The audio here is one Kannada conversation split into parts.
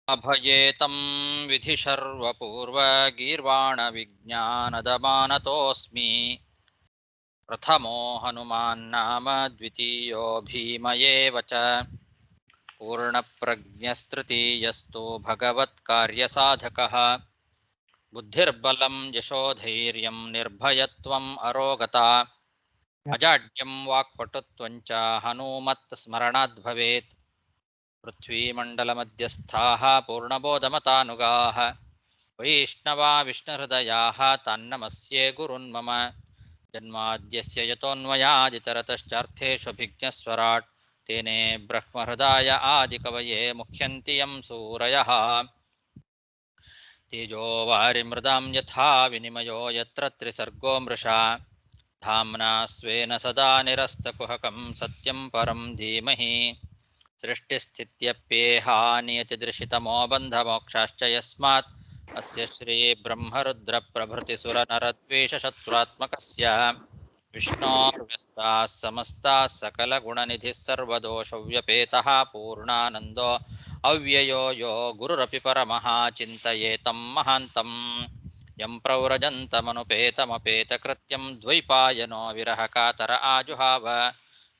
ಅಭಯೇತಂ ವಿಧಿಶರ್ವಪೂರ್ವಗೀರ್ವಾಣವಿಜ್ಞಾನದಮಾನತೋऽಸ್ಮಿ ಪ್ರಥಮೋ ಹನುಮಾನ್ ನಾಮ ದ್ವಿತೀಯೋ ಭೀಮಯೇವ ಚ ಪೂರ್ಣಪ್ರಜ್ಞಸ್ತೃತೀಯಸ್ತು ಭಗವತ್ಕಾರ್ಯಸಾಧಕಃ ಬುದ್ಧಿರ್ಬಲಂ ಯಶೋಧೈರ್ಯಂ ನಿರ್ಭಯತ್ವಂ ಅರೋಗತಾ ಅಜಾಡ್ಯಂ ವಾಕ್ಪಟುತ್ವಂಚ ಹನುಮತ್ ಸ್ಮರಣಾದ್ ಭವೇತ್ ಪೃಥ್ವೀಮಂಡಲಮಧ್ಯಸ್ಥಾಃ ಪೂರ್ಣಬೋಧಮತಾನುಗಾಃ ವೈಷ್ಣವಾ ವಿಷ್ಣುಹೃದಯಾಃ ತನ್ನಮಸ್ಯೆ ಗುರುನ್ಮಮ ಜನ್ಮಾದ್ಯಸ್ಯ ಯತೋನ್ಮಯಾದಿತರತಶ್ಚಾರ್ಥೇಷ್ವಭಿಜ್ಞಸ್ವರಾಟ್ ತೇನೇ ಬ್ರಹ್ಮಹೃದಾಯ ಆದಿಕವಯೇ ಮುಖ್ಯಂತಿ ಯಂ ಸೂರಯಃ ತೇಜೋ ವಾರಿಮೃದಾಂ ಯಥಾ ವಿನಿಮಯೋ ಯತ್ರ ತ್ರಿಸರ್ಗೋ ಮೃಷಾ ಧಾಮ್ನಾ ಸ್ವೇನ ಸದಾ ನಿರಸ್ತಕುಹಕಂ ಸತ್ಯಂ ಪರಂ ಧೀಮಹಿ ಸೃಷ್ಟಿಸ್ಥಿತ್ಯಪ್ಯೇಹಾ ನಿಯತಿದೃಶಿತಮೋ ಬಂಧಮೋಕ್ಷಾಶ್ಚ ಯಸ್ಮಾತ್ ಅಸ್ಯ ಶ್ರೀ ಬ್ರಹ್ಮರುದ್ರ ಪ್ರಭೃತಿ ಸುರನರದ್ವೇಷಶತ್ರುತ್ಮಕಸ್ಯ ವಿಷ್ಣೋರ್ವ್ಯಸ್ತಾಃ ಸಮಸ್ತಾಃ ಸಕಲಗುಣನಿಧಿಃ ಸರ್ವದೋಷವ್ಯಪೇತಃ ಪೂರ್ಣಾನಂದೋ ಅವ್ಯಯೋ ಯೋ ಗುರುರಪಿ ಪರಮಃ ಚಿಂತಯೇತಂ ಮಹಾಂತಂ ಯಂ ಪ್ರವ್ರಜन्तಮನುಪೇತಮಪೇತಕೃತ್ಯಂ ದ್ವೈಪಾಯನೋ ವಿರಹಕಾತರ ಆಜುಹಾವ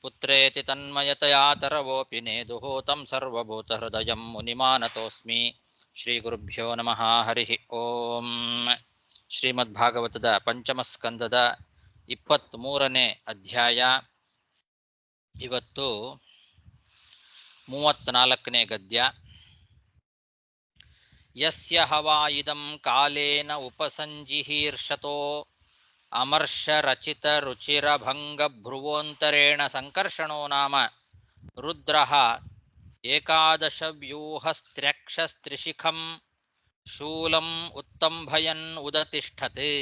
ಪುತ್ರೇತಿ ತನ್ಮಯತಯಾ ತರವೋಪಿ ನೇದುಃ तं ಸರ್ವಭೂತಹೃದಯಂ ಮುನಿಮಾನತೋಸ್ಮಿ ಶ್ರೀ ಗುರುಭ್ಯೋ ನಮಃ ಹರಿ ಓಂ. ಶ್ರೀಮದ್ಭಾಗವತದ ಪಂಚಮಸ್ಕಂದದ 23ನೇ ಅಧ್ಯಾಯ. ಇವತ್ತು 34ನೇ ಗದ್ಯ. ಯಸ್ಯ ಹವಾ ಇದಂ ಕಾಲೇನ ಉಪಸಂಜಿಹೀರ್ಷತೋ ಅಮರ್ಷ ರಚಿತ ರುಚಿರ ಭಂಗ ಭ್ರುವೋಂತರೇಣ ಸಂಕರ್ಷಣೋ ನಾಮ ರುದ್ರಃ ಏಕಾದಶ ವ್ಯೂಹಸ್ತ್ರ್ಯಕ್ಷಸ್ತ್ರಿಶಿಖಂ ಶೂಲಂ ಉತ್ತಂಭಯನ್ ಉದತಿಷ್ಠತೆ.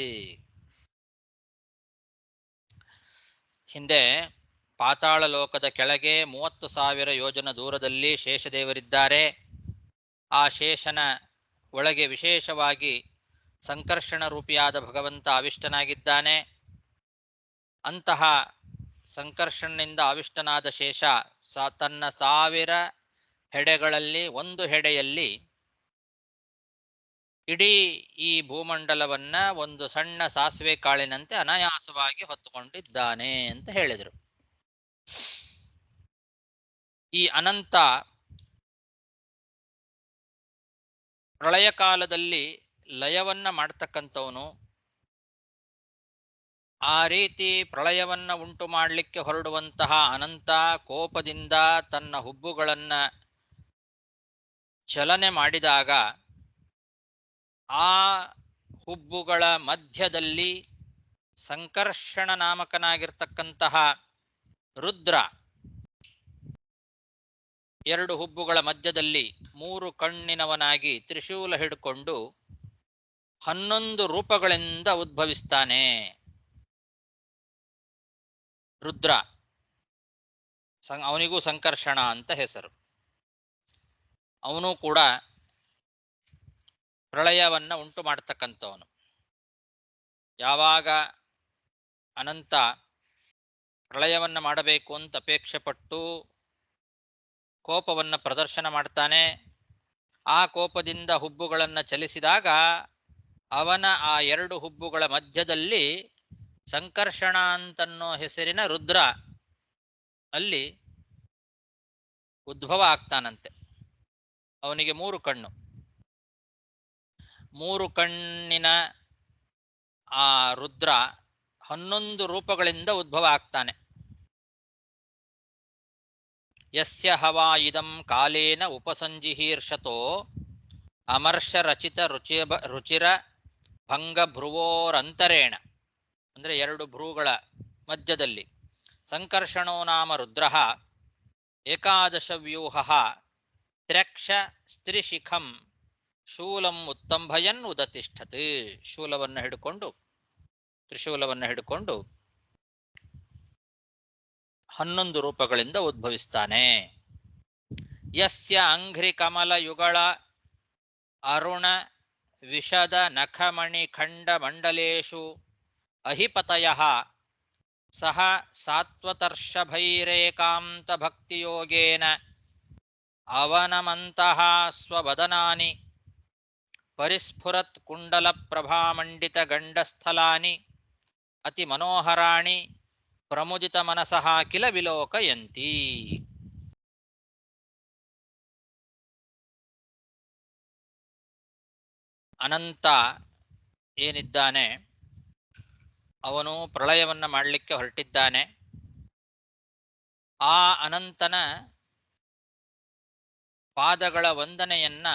ಹಿಂದೆ ಪಾತಾಳ ಲೋಕದ ಕೆಳಗೆ 30,000 ಯೋಜನ ದೂರದಲ್ಲಿ ಶೇಷದೇವರಿದ್ದಾರೆ. ಆ ಶೇಷನ ಒಳಗೆ ವಿಶೇಷವಾಗಿ ಸಂಕರ್ಷಣ ರೂಪಿಯಾದ ಭಗವಂತ ಆವಿಷ್ಟನಾಗಿದ್ದಾನೆ. ಅಂತಹ ಸಂಕರ್ಷಣನಿಂದ ಆವಿಷ್ಟನಾದ ಶೇಷ ತನ್ನ 1000 ಹೆಡೆಗಳಲ್ಲಿ ಒಂದು ಹೆಡೆಯಲ್ಲಿ ಇಡೀ ಈ ಭೂಮಂಡಲವನ್ನ ಒಂದು ಸಣ್ಣ ಸಾಸಿವೆ ಕಾಳಿನಂತೆ ಅನಾಯಾಸವಾಗಿ ಹೊತ್ತುಕೊಂಡಿದ್ದಾನೆ ಅಂತ ಹೇಳಿದರು. ಈ ಅನಂತ ಪ್ರಳಯ ಕಾಲದಲ್ಲಿ ಲಯವನ್ನ ಮಾಡ್ತಕ್ಕಂಥವನು, ಆ ರೀತಿ ಪ್ರಳಯವನ್ನ ಉಂಟು ಮಾಡಲಿಕ್ಕೆ ಹೊರಡುವಂತಹ ಅನಂತ ಕೋಪದಿಂದ ತನ್ನ ಹುಬ್ಬುಗಳನ್ನ ಚಲನೆ ಮಾಡಿದಾಗ ಆ ಹುಬ್ಬುಗಳ ಮಧ್ಯದಲ್ಲಿ ಸಂಕರ್ಷಣ ನಾಮಕನಾಗಿರ್ತಕ್ಕಂತಹ ರುದ್ರ 2 ಹುಬ್ಬುಗಳ ಮಧ್ಯದಲ್ಲಿ 3 ಕಣ್ಣಿನವನಾಗಿ ತ್ರಿಶೂಲ ಹಿಡ್ಕೊಂಡು 11 ರೂಪಗಳಿಂದ ಉದ್ಭವಿಸ್ತಾನೆ. ರುದ್ರ ಅವನಿಗೂ ಸಂಕರ್ಷಣ ಅಂತ ಹೆಸರು. ಅವನು ಕೂಡ ಪ್ರಳಯವನ್ನ ಉಂಟು ಮಾಡ್ತಕ್ಕಂಥವನು. ಯಾವಾಗ ಅನಂತ ಪ್ರಳಯವನ್ನ ಮಾಡಬೇಕು ಅಂತ ಅಪೇಕ್ಷೆ ಪಟ್ಟು ಕೋಪವನ್ನು ಪ್ರದರ್ಶನ ಮಾಡ್ತಾನೆ, ಆ ಕೋಪದಿಂದ ಹುಬ್ಬುಗಳನ್ನು ಚಲಿಸಿದಾಗ ಅವನ ಆ 2 ಹುಬ್ಬುಗಳ ಮಧ್ಯದಲ್ಲಿ ಸಂಕರ್ಷಣ ಅಂತನ್ನೋ ಹೆಸರಿನ ರುದ್ರ ಅಲ್ಲಿ ಉದ್ಭವ ಆಗ್ತಾನಂತೆ. ಅವನಿಗೆ 3 ಕಣ್ಣು. 3 ಕಣ್ಣಿನ ಆ ರುದ್ರ 11 ರೂಪಗಳಿಂದ ಉದ್ಭವ ಆಗ್ತಾನೆ. ಯಸ್ಯ ಹವಾ ಇದಂ ಕಾಲೇನ ಉಪಸಂಜಿಹೀರ್ಷತೋ ಅಮರ್ಷ ರಚಿತ ರುಚಿರ ಭಂಗ ಭ್ರುವೋರಂತರೇಣ, ಅಂದರೆ 2 ಭ್ರೂಗಳ ಮಧ್ಯದಲ್ಲಿ ಸಂಕರ್ಷಣೋ ನಾಮ ರುದ್ರಃ ಏಕಾದಶ ವ್ಯೂಹ ತ್ರ್ಯಕ್ಷ ಸ್ತ್ರಿಶಿಖಂ ಶೂಲಂ ಉತ್ತಂಭಯನ್ ಉದತಿಷ್ಠತೆ. ಶೂಲವನ್ನು ಹಿಡ್ಕೊಂಡು ತ್ರಿಶೂಲವನ್ನು ಹಿಡ್ಕೊಂಡು 11 ರೂಪಗಳಿಂದ ಉದ್ಭವಿಸ್ತಾನೆ. ಯಸ್ಯ ಅಂಘ್ರಿ ಕಮಲ ಯುಗಳ ಅರುಣ ವಿಶದ ನಖಮಣಿ ಖಂಡ ಮಂಡಲೇಶು ಅಹಿಪತಯಃ ಸಹ ಸಾತ್ವತರ್ಷಭೈರೇಕಾಂತ ಭಕ್ತಿಯೋಗೇನ ಅವನಮಂತಹ ಸ್ವವದನಾನಿ ಪರಿಸ್ಫುರತ್ ಕುಂಡಲ ಪ್ರಭಾಮಂಡಿತ ಗಂಡಸ್ಥಲಾನಿ ಅತಿ ಮನೋಹರಾಣಿ ಪ್ರಮುದಿತ ಮನಸಃ ಕಿಲ ವಿಲೋಕಯಂತಿ. ಅನಂತ ಏನಿದ್ದಾನೆ ಅವನು ಪ್ರಳಯವನ್ನ ಮಾಡಲಿಕ್ಕೆ ಹೊರಟಿದ್ದಾನೆ. ಆ ಅನಂತನ ಪಾದಗಳ ವಂದನೆಯನ್ನ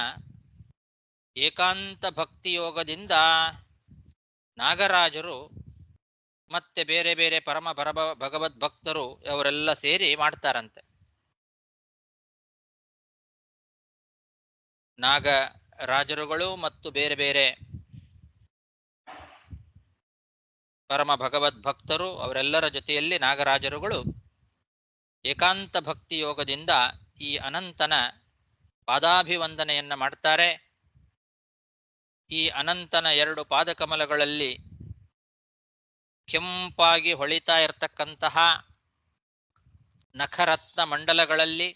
ಏಕಾಂತ ಭಕ್ತಿಯೋಗದಿಂದ ನಾಗರಾಜರು ಮತ್ತೆ ಬೇರೆ ಬೇರೆ ಪರಮ ಭಗವದ್ಭಕ್ತರು ಅವರೆಲ್ಲ ಸೇರಿ ಮಾಡ್ತಾರಂತೆ. ನಾಗರಾಜರುಗಳು ಮತ್ತು ಬೇರೆ ಬೇರೆ ಪರಮ ಭಗವದ್ಭಕ್ತರು ಅವರೆಲ್ಲರ ಜೊತೆಯಲ್ಲಿ ನಾಗರಾಜರುಗಳು ಏಕಾಂತ ಭಕ್ತಿ ಯೋಗದಿಂದ ಈ ಅನಂತನ ಪಾದಾಭಿವಂದನೆಯನ್ನ ಮಾಡ್ತಾರೆ. ಈ ಅನಂತನ 2 ಪಾದಕಮಲಗಳಲ್ಲಿ ಕೆಂಪಾಗಿ ಹೊಳಿತಾ ಇರತಕ್ಕಂತಹ ನಖರತ್ನ ಮಂಡಲಗಳಲ್ಲಿ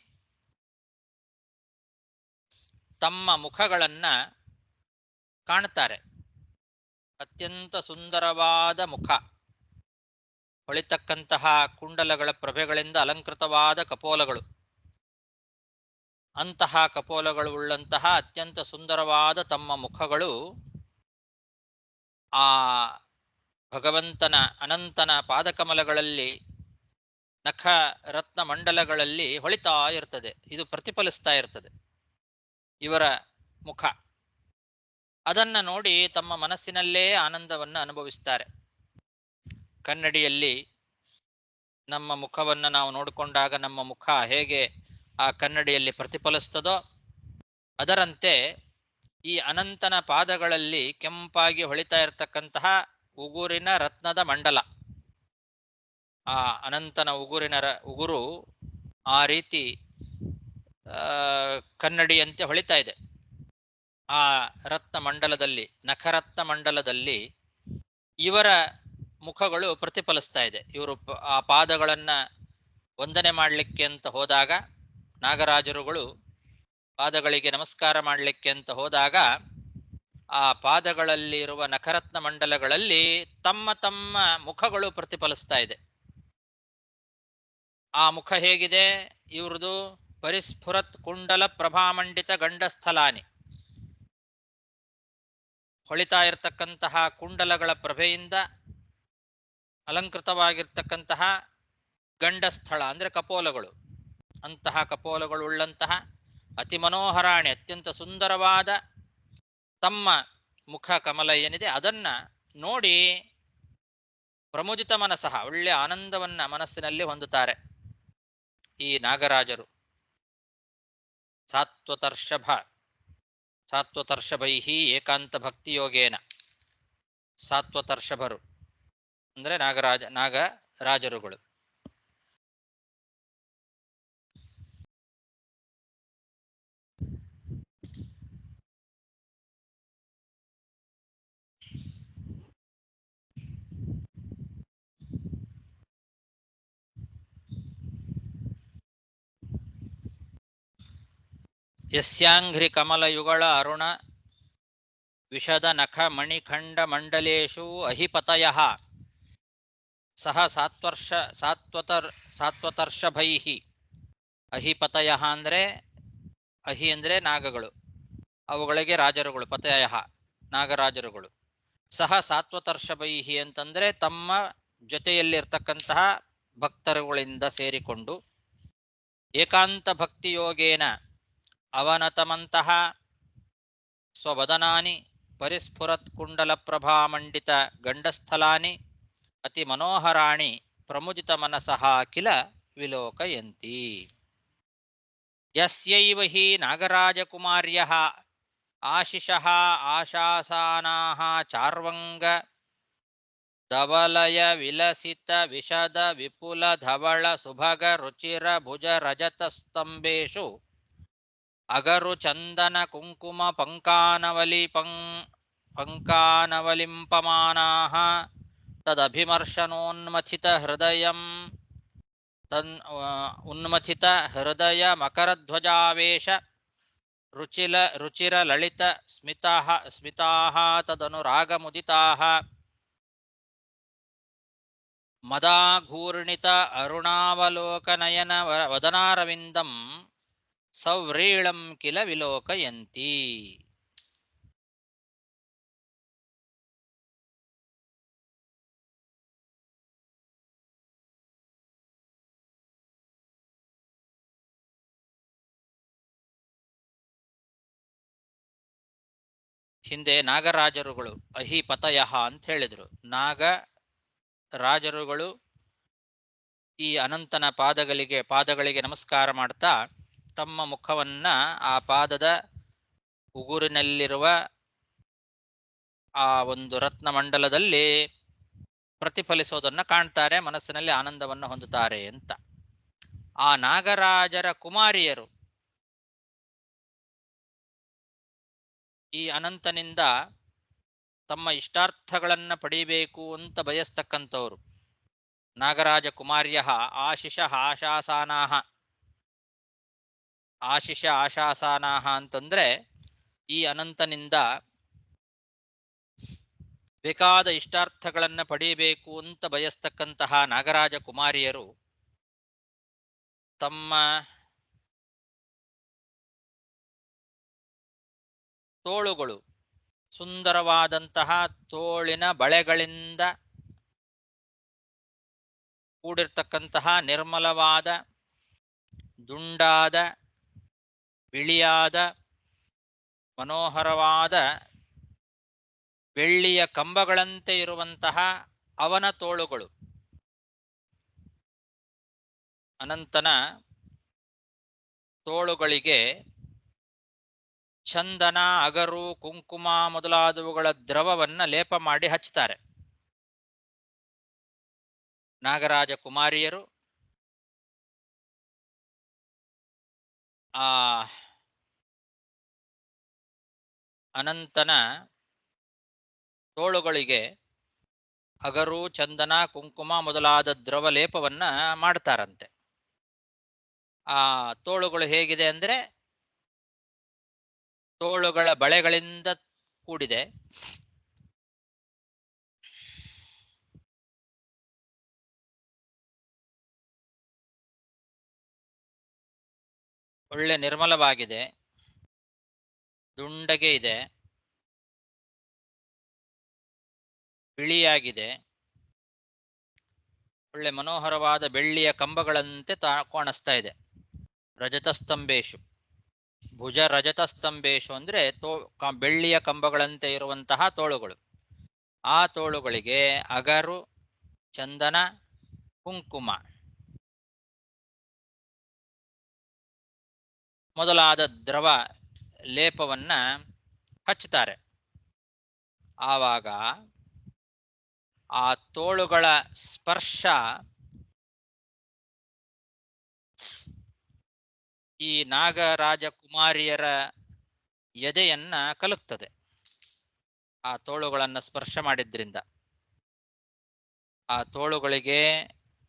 ತಮ್ಮ ಮುಖಗಳನ್ನ ಕಾಣ್ತಾರೆ. ಅತ್ಯಂತ ಸುಂದರವಾದ ಮುಖ, ಹೊಳಿತಕ್ಕಂತಹ ಕುಂಡಲಗಳ ಪ್ರಭೆಗಳಿಂದ ಅಲಂಕೃತವಾದ ಕಪೋಲಗಳು, ಅಂತಹ ಕಪೋಲಗಳು ಉಳ್ಳಂತಹ ಅತ್ಯಂತ ಸುಂದರವಾದ ತಮ್ಮ ಮುಖಗಳು ಆ ಭಗವಂತನ ಅನಂತನ ಪಾದಕಮಲಗಳಲ್ಲಿ ನಖ ರತ್ನ ಮಂಡಲಗಳಲ್ಲಿ ಹೊಳಿತಾ ಇರ್ತದೆ. ಇದು ಪ್ರತಿಫಲಿಸ್ತಾ ಇರ್ತದೆ ಇವರ ಮುಖ. ಅದನ್ನ ನೋಡಿ ತಮ್ಮ ಮನಸ್ಸಿನಲ್ಲೇ ಆನಂದವನ್ನು ಅನುಭವಿಸ್ತಾರೆ. ಕನ್ನಡಿಯಲ್ಲಿ ನಮ್ಮ ಮುಖವನ್ನು ನಾವು ನೋಡಿಕೊಂಡಾಗ ನಮ್ಮ ಮುಖ ಹೇಗೆ ಆ ಕನ್ನಡಿಯಲ್ಲಿ ಪ್ರತಿಫಲಿಸ್ತದೋ ಅದರಂತೆ ಈ ಅನಂತನ ಪಾದಗಳಲ್ಲಿ ಕೆಂಪಾಗಿ ಹೊಳಿತಾ ಇರತಕ್ಕಂತಹ ಉಗುರಿನ ರತ್ನದ ಮಂಡಲ, ಆ ಅನಂತನ ಉಗುರು ಆ ರೀತಿ ಕನ್ನಡಿಯಂತೆ ಹೊಳಿತಾ ಇದೆ. ಆ ರತ್ನ ಮಂಡಲದಲ್ಲಿ, ನಖರತ್ನ ಮಂಡಲದಲ್ಲಿ ಇವರ ಮುಖಗಳು ಪ್ರತಿಫಲಿಸ್ತಾ ಇದೆ. ಇವರು ಆ ಪಾದಗಳನ್ನ ವಂದನೆ ಮಾಡಲಿಕ್ಕೆ ಅಂತ ಹೋದಾಗ, ನಾಗರಾಜರುಗಳು ಪಾದಗಳಿಗೆ ನಮಸ್ಕಾರ ಮಾಡಲಿಕ್ಕೆ ಅಂತ ಹೋದಾಗ ಆ ಪಾದಗಳಲ್ಲಿರುವ ನಖರತ್ನ ಮಂಡಲಗಳಲ್ಲಿ ತಮ್ಮ ತಮ್ಮ ಮುಖಗಳು ಪ್ರತಿಫಲಿಸ್ತಾ ಇದೆ. ಆ ಮುಖ ಹೇಗಿದೆ ಇವ್ರದು? ಪರಿಸ್ಫುರತ್ ಕುಂಡಲ ಪ್ರಭಾಮಂಡಿತ ಗಂಡಸ್ಥಲಾನಿ, ಹೊಳಿತಾ ಇರತಕ್ಕಂತಹ ಕುಂಡಲಗಳ ಪ್ರಭೆಯಿಂದ ಅಲಂಕೃತವಾಗಿರ್ತಕ್ಕಂತಹ ಗಂಡಸ್ಥಳ ಅಂದ್ರೆ ಕಪೋಲಗಳು, ಅಂತಹ ಕಪೋಲಗಳು ಉಳ್ಳಂತಹ ಅತಿ ಮನೋಹರಾಣಿ ಅತ್ಯಂತ ಸುಂದರವಾದ ತಮ್ಮ ಮುಖ ಕಮಲ ಏನಿದೆ ಅದನ್ನ ನೋಡಿ ಪ್ರಮುದಿತ ಮನಸಃ ಒಳ್ಳೆಯ ಆನಂದವನ್ನ ಮನಸ್ಸಿನಲ್ಲಿ ಹೊಂದುತ್ತಾರೆ ಈ ನಾಗರಾಜರು. ಸಾತ್ವತರ್ಷಭೈಹಿ ಏಕಾಂತ ಭಕ್ತಿ ಯೋಗೇನ. ಸಾತ್ವತರ್ಷಭರು ಅಂದ್ರೆ ನಾಗರಾಜರುಗಳು. ಯಸ್ಯಾಂಘ್ರಿ ಕಮಲಯುಗಳ ಅರುಣ ವಿಶದ ನಖ ಮಣಿಖಂಡ ಮಂಡಲೇಶು ಅಹಿಪತಯಃ ಸಹ ಸಾತ್ವತರ್ಷಭೈಹಿ. ಅಹಿಪತಯಃ ಅಂದ್ರೆ ಅಹಿ ಅಂದ್ರೆ ನಾಗಗಳು, ಅವುಗಳಿಗೆ ರಾಜರುಗಳು, ಪತಯ ನಾಗರಾಜರುಗಳು. ಸಹ ಸಾತ್ವತರ್ಷಭೈಹಿ ಅಂತಂದ್ರೆ ತಮ್ಮ ಜೊತೆಯಲ್ಲಿರ್ತಕ್ಕಂತಹ ಭಕ್ತರುಗಳಿಂದ ಸೇರಿಕೊಂಡು ಏಕಾಂತ ಭಕ್ತಿಯೋಗೇನ ಅವನತಮಂತಹ ಸ್ವವದನಾನಿ ಪರಿಸ್ಫುರತ್ ಕುಂಡಲ ಪ್ರಭಾಮಂಡಿತ ಗಂಡಸ್ಥಲಾನಿ ಅತಿ ಮನೋಹರಾಣಿ ಪ್ರಮುದಿತ ಮನಸಃ ಕಿಲ ವಿಲೋಕಯಂತಿ. ಯಸ್ಯೈವ ಹಿ ನಾಗರಾಜಕುಮಾರ್ಯಃ ಆಶಿಷಃ ಆಶಾಸಾನಾಃ ಚಾರ್ವಂಗ ಧವಲಯ ವಿಲಸಿತ ವಿಶದ ವಿಪುಲ ಧವಳ ಸುಭಗ ರುಚಿರ ಭುಜ ರಜತ ಸ್ತಂಭೇಶು ಅಗರು ಚಂದನ ಕುಂಕುಮ ಪಂಕಾನವಲಿಂಪಮಾನಾಃ ತದಭಿಮರ್ಶನೋನ್ಮಥಿತ ಹೃದಯಂ ಉನ್ಮಥಿತ ಹೃದಯ ಮಕರಧ್ವಜಾವೇಶ ರುಚಿರ ಲಲಿತ ಸ್ಮಿತಾಃ ತದನುರಾಗಮುದಿತಾಃ ಮದಾಘೂರ್ಣಿತ ಅರುಣಾವಲೋಕನಯನ ವದನಾರವಿಂದಂ ಸವ್ರೀಳಂ ಕಿಲ ವಿಲೋಕಯಂತಿ. ಹಿಂದೆ ನಾಗರಾಜರುಗಳು ಅಹಿಪತಯಃ ಅಂತ ಹೇಳಿದ್ರು. ನಾಗರಾಜರುಗಳು ಈ ಅನಂತನ ಪಾದಗಳಿಗೆ ನಮಸ್ಕಾರ ಮಾಡ್ತಾ ತಮ್ಮ ಮುಖವನ್ನ ಆ ಪಾದದ ಉಗುರಿನಲ್ಲಿರುವ ಆ ಒಂದು ರತ್ನಮಂಡಲದಲ್ಲಿ ಪ್ರತಿಫಲಿಸೋದನ್ನ ಕಾಣ್ತಾರೆ, ಮನಸ್ಸಿನಲ್ಲಿ ಆನಂದವನ್ನು ಹೊಂದುತ್ತಾರೆ ಅಂತ. ಆ ನಾಗರಾಜರ ಕುಮಾರಿಯರು ಈ ಅನಂತನಿಂದ ತಮ್ಮ ಇಷ್ಟಾರ್ಥಗಳನ್ನ ಪಡೀಬೇಕು ಅಂತ ಬಯಸ್ತಕ್ಕಂಥವ್ರು. ನಾಗರಾಜ ಕುಮಾರ್ಯಃ ಆಶಾಸಾನಾಹ ಅಂತಂದ್ರೆ ಈ ಅನಂತನಿಂದ ಬೇಕಾದ ಇಷ್ಟಾರ್ಥಗಳನ್ನ ಪಡೀಬೇಕು ಅಂತ ಬಯಸ್ತಕ್ಕಂತಹ ನಾಗರಾಜ ಕುಮಾರಿಯರು ತಮ್ಮ ತೋಳುಗಳು ಸುಂದರವಾದಂತಹ ತೋಳಿನ ಬಳೆಗಳಿಂದ ಕೂಡಿರ್ತಕ್ಕಂತಹ ನಿರ್ಮಲವಾದ ದುಂಡಾದ ಬಿಳಿಯಾದ ಮನೋಹರವಾದ ಬೆಳ್ಳಿಯ ಕಂಬಗಳಂತೆ ಇರುವಂತಹ ಅವನ ತೋಳುಗಳು ಅನಂತನ ತೋಳುಗಳಿಗೆ ಚಂದನ, ಅಗರು, ಕುಂಕುಮ ಮೊದಲಾದವುಗಳ ದ್ರವವನ್ನ ಲೇಪ ಮಾಡಿ ಹಚ್ತಾರೆ. ನಾಗರಾಜ ಕುಮಾರಿಯರು ಆ ಅನಂತನ ತೋಳುಗಳಿಗೆ ಅಗರು, ಚಂದನ, ಕುಂಕುಮ ಮೊದಲಾದ ದ್ರವ ಲೇಪವನ್ನ ಮಾಡ್ತಾರಂತೆ. ಆ ತೋಳುಗಳು ಹೇಗಿದೆ ಅಂದ್ರೆ ತೋಳುಗಳ ಬಳೆಗಳಿಂದ ಕೂಡಿದೆ. ಒಳ್ಳೆ ನಿರ್ಮಲವಾಗಿದೆ, ದುಂಡಗೆ ಇದೆ, ಬಿಳಿಯಾಗಿದೆ, ಒಳ್ಳೆ ಮನೋಹರವಾದ ಬೆಳ್ಳಿಯ ಕಂಬಗಳಂತೆ ಕಾಣಿಸ್ತಾ ಇದೆ. ರಜತಸ್ತಂಭೇಶು, ಭುಜ ರಜತಸ್ತಂಭೇಶು ಅಂದ್ರೆ ಬೆಳ್ಳಿಯ ಕಂಬಗಳಂತೆ ಇರುವಂತಹ ತೋಳುಗಳು. ಆ ತೋಳುಗಳಿಗೆ ಅಗರು, ಚಂದನ, ಕುಂಕುಮ ಮೊದಲಾದ ದ್ರವ ಲೇಪವನ್ನ ಹಚ್ಚುತ್ತಾರೆ. ಆವಾಗ ಆ ತೋಳುಗಳ ಸ್ಪರ್ಶ ಈ ನಾಗರಾಜ ಕುಮಾರಿಯರ ಎದೆಯನ್ನ ಕಲುಕ್ತದೆ. ಆ ತೋಳುಗಳನ್ನ ಸ್ಪರ್ಶ ಮಾಡಿದ್ರಿಂದ ಆ ತೋಳುಗಳಿಗೆ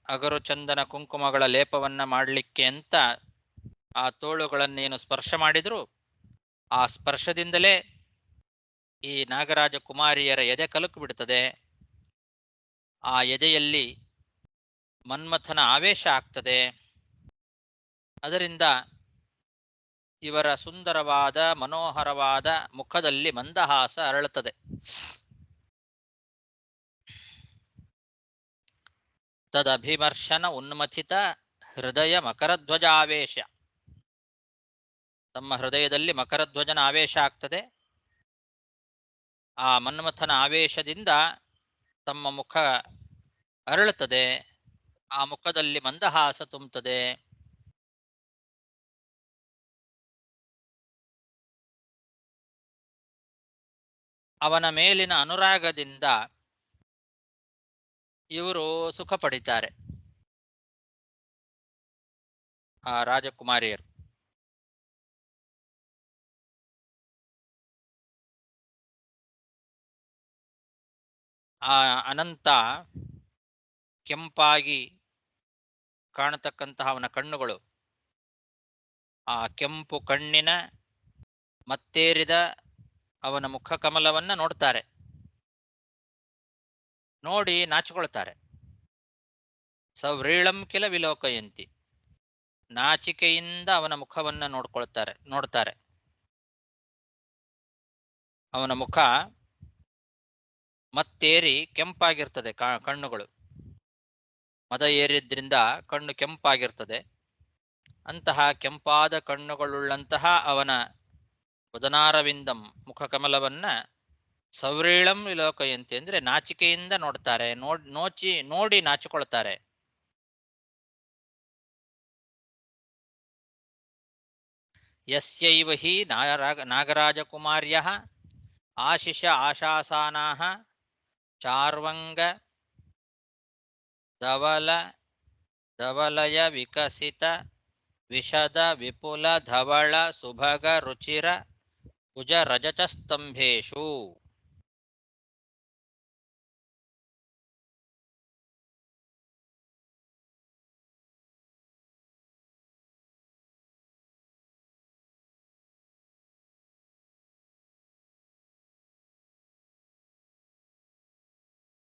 ಅಗರು, ಚಂದನ, ಕುಂಕುಮಗಳ ಲೇಪವನ್ನ ಮಾಡಲಿಕ್ಕೆ ಅಂತ ಆ ತೋಳುಗಳನ್ನೇನು ಸ್ಪರ್ಶ ಮಾಡಿದ್ರು ಆ ಸ್ಪರ್ಶದಿಂದಲೇ ಈ ನಾಗರಾಜ ಕುಮಾರಿಯರ ಎದೆ ಕಲುಕು ಬಿಡುತ್ತದೆ. ಆ ಎದೆಯಲ್ಲಿ ಮನ್ಮಥನ ಆವೇಶ ಆಗ್ತದೆ. ಅದರಿಂದ ಇವರ ಸುಂದರವಾದ ಮನೋಹರವಾದ ಮುಖದಲ್ಲಿ ಮಂದಹಾಸ ಅರಳುತ್ತದೆ. ತದಭಿಮರ್ಶನ ಉನ್ಮಥಿತ ಹೃದಯ ಮಕರಧ್ವಜಾವೇಶ, ತಮ್ಮ ಹೃದಯದಲ್ಲಿ ಮಕರಧ್ವಜನ ಆವೇಶ ಆಗ್ತದೆ. ಆ ಮನ್ಮಥನ ಆವೇಶದಿಂದ ತಮ್ಮ ಮುಖ ಅರಳುತ್ತದೆ, ಆ ಮುಖದಲ್ಲಿ ಮಂದಹಾಸ ತುಂಬುತ್ತದೆ. ಅವನ ಮೇಲಿನ ಅನುರಾಗದಿಂದ ಇವರು ಸುಖ ಪಡಿತಾರೆ, ಆ ರಾಜಕುಮಾರಿಯರು. ಆ ಅನಂತ ಕೆಂಪಾಗಿ ಕಾಣತಕ್ಕಂತಹ ಅವನ ಕಣ್ಣುಗಳು ಆ ಕೆಂಪು ಕಣ್ಣಿನ ಮತ್ತೇರಿದ ಅವನ ಮುಖ ಕಮಲವನ್ನ ನೋಡ್ತಾರೆ, ನೋಡಿ ನಾಚಿಕೊಳ್ತಾರೆ. ಸವ್ರೀಳಂ ಕಿಲ ವಿಲೋಕಯಂತಿ, ನಾಚಿಕೆಯಿಂದ ಅವನ ಮುಖವನ್ನ ನೋಡ್ತಾರೆ. ಅವನ ಮುಖ ಮತ್ತೇರಿ ಕೆಂಪಾಗಿರ್ತದೆ, ಕಣ್ಣುಗಳು ಮದ ಏರಿದ್ರಿಂದ ಕಣ್ಣು ಕೆಂಪಾಗಿರ್ತದೆ. ಅಂತಹ ಕೆಂಪಾದ ಕಣ್ಣುಗಳುಳ್ಳಂತಹ ಅವನ ವದನಾರವಿಂದಂ ಮುಖಕಮಲವನ್ನ ಸವ್ರೀಳಂ ವಿಲೋಕಯಂತಿ ಅಂದ್ರೆ ನಾಚಿಕೆಯಿಂದ ನೋಡ್ತಾರೆ, ನೋಡಿ ನಾಚಿಕೊಳ್ತಾರೆ. ಯಸ್ಯೈವ ಹಿ ನಾಗರಾಜಕುಮಾರ್ಯಃ ಆಶಿಷ ಆಶಾಸಾನಾಃ ಚಾರ್ವಂಗ ಧವಲಯ ವಿಕಸಿತ ವಿಶದ ವಿಪುಲ ಧವಳ ಸುಭಗ ರುಚಿರ ಭುಜ ರಜತಸ್ತಂಭೇಷು.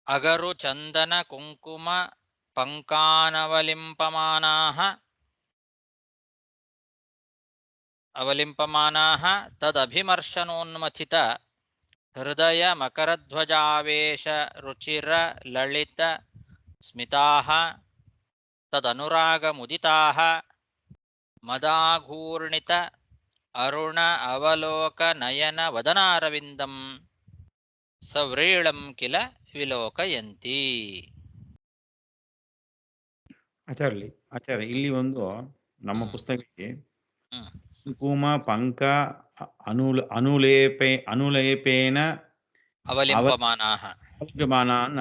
ಅಗರು ಚಂದನ ಕುಂಕುಮ ಪಂಕಾನವಲಿಂಪಮಾನಾಃ ತದಭಿಮರ್ಶನೋನ್ಮಥಿತ ಹೃದಯ ಮಕರಧ್ವಜಾವೇಶ ರುಚಿರ ಲಲಿತ ಸ್ಮಿತಾಃ ತದನುರಾಗ ಮುದಿತಾಃ ಮದಾಘೂರ್ಣಿತ ಅರುಣ ಅವಲೋಕ ನಯನ ವದನಾರವಿಂದಂ ಸವ್ರೀಳಂ ಕಿಲ ವಿಲೋಕಯಂತಿ. ಆಚಾರ್ಯ ಇಲ್ಲಿ ಒಂದು ನಮ್ಮ ಪುಸ್ತಕಕ್ಕೆ ಕುಂಕುಮ ಪಂಕ ಅನುಲೇಪೇನ ಅವಲಿಂಪಮಾನಾಃ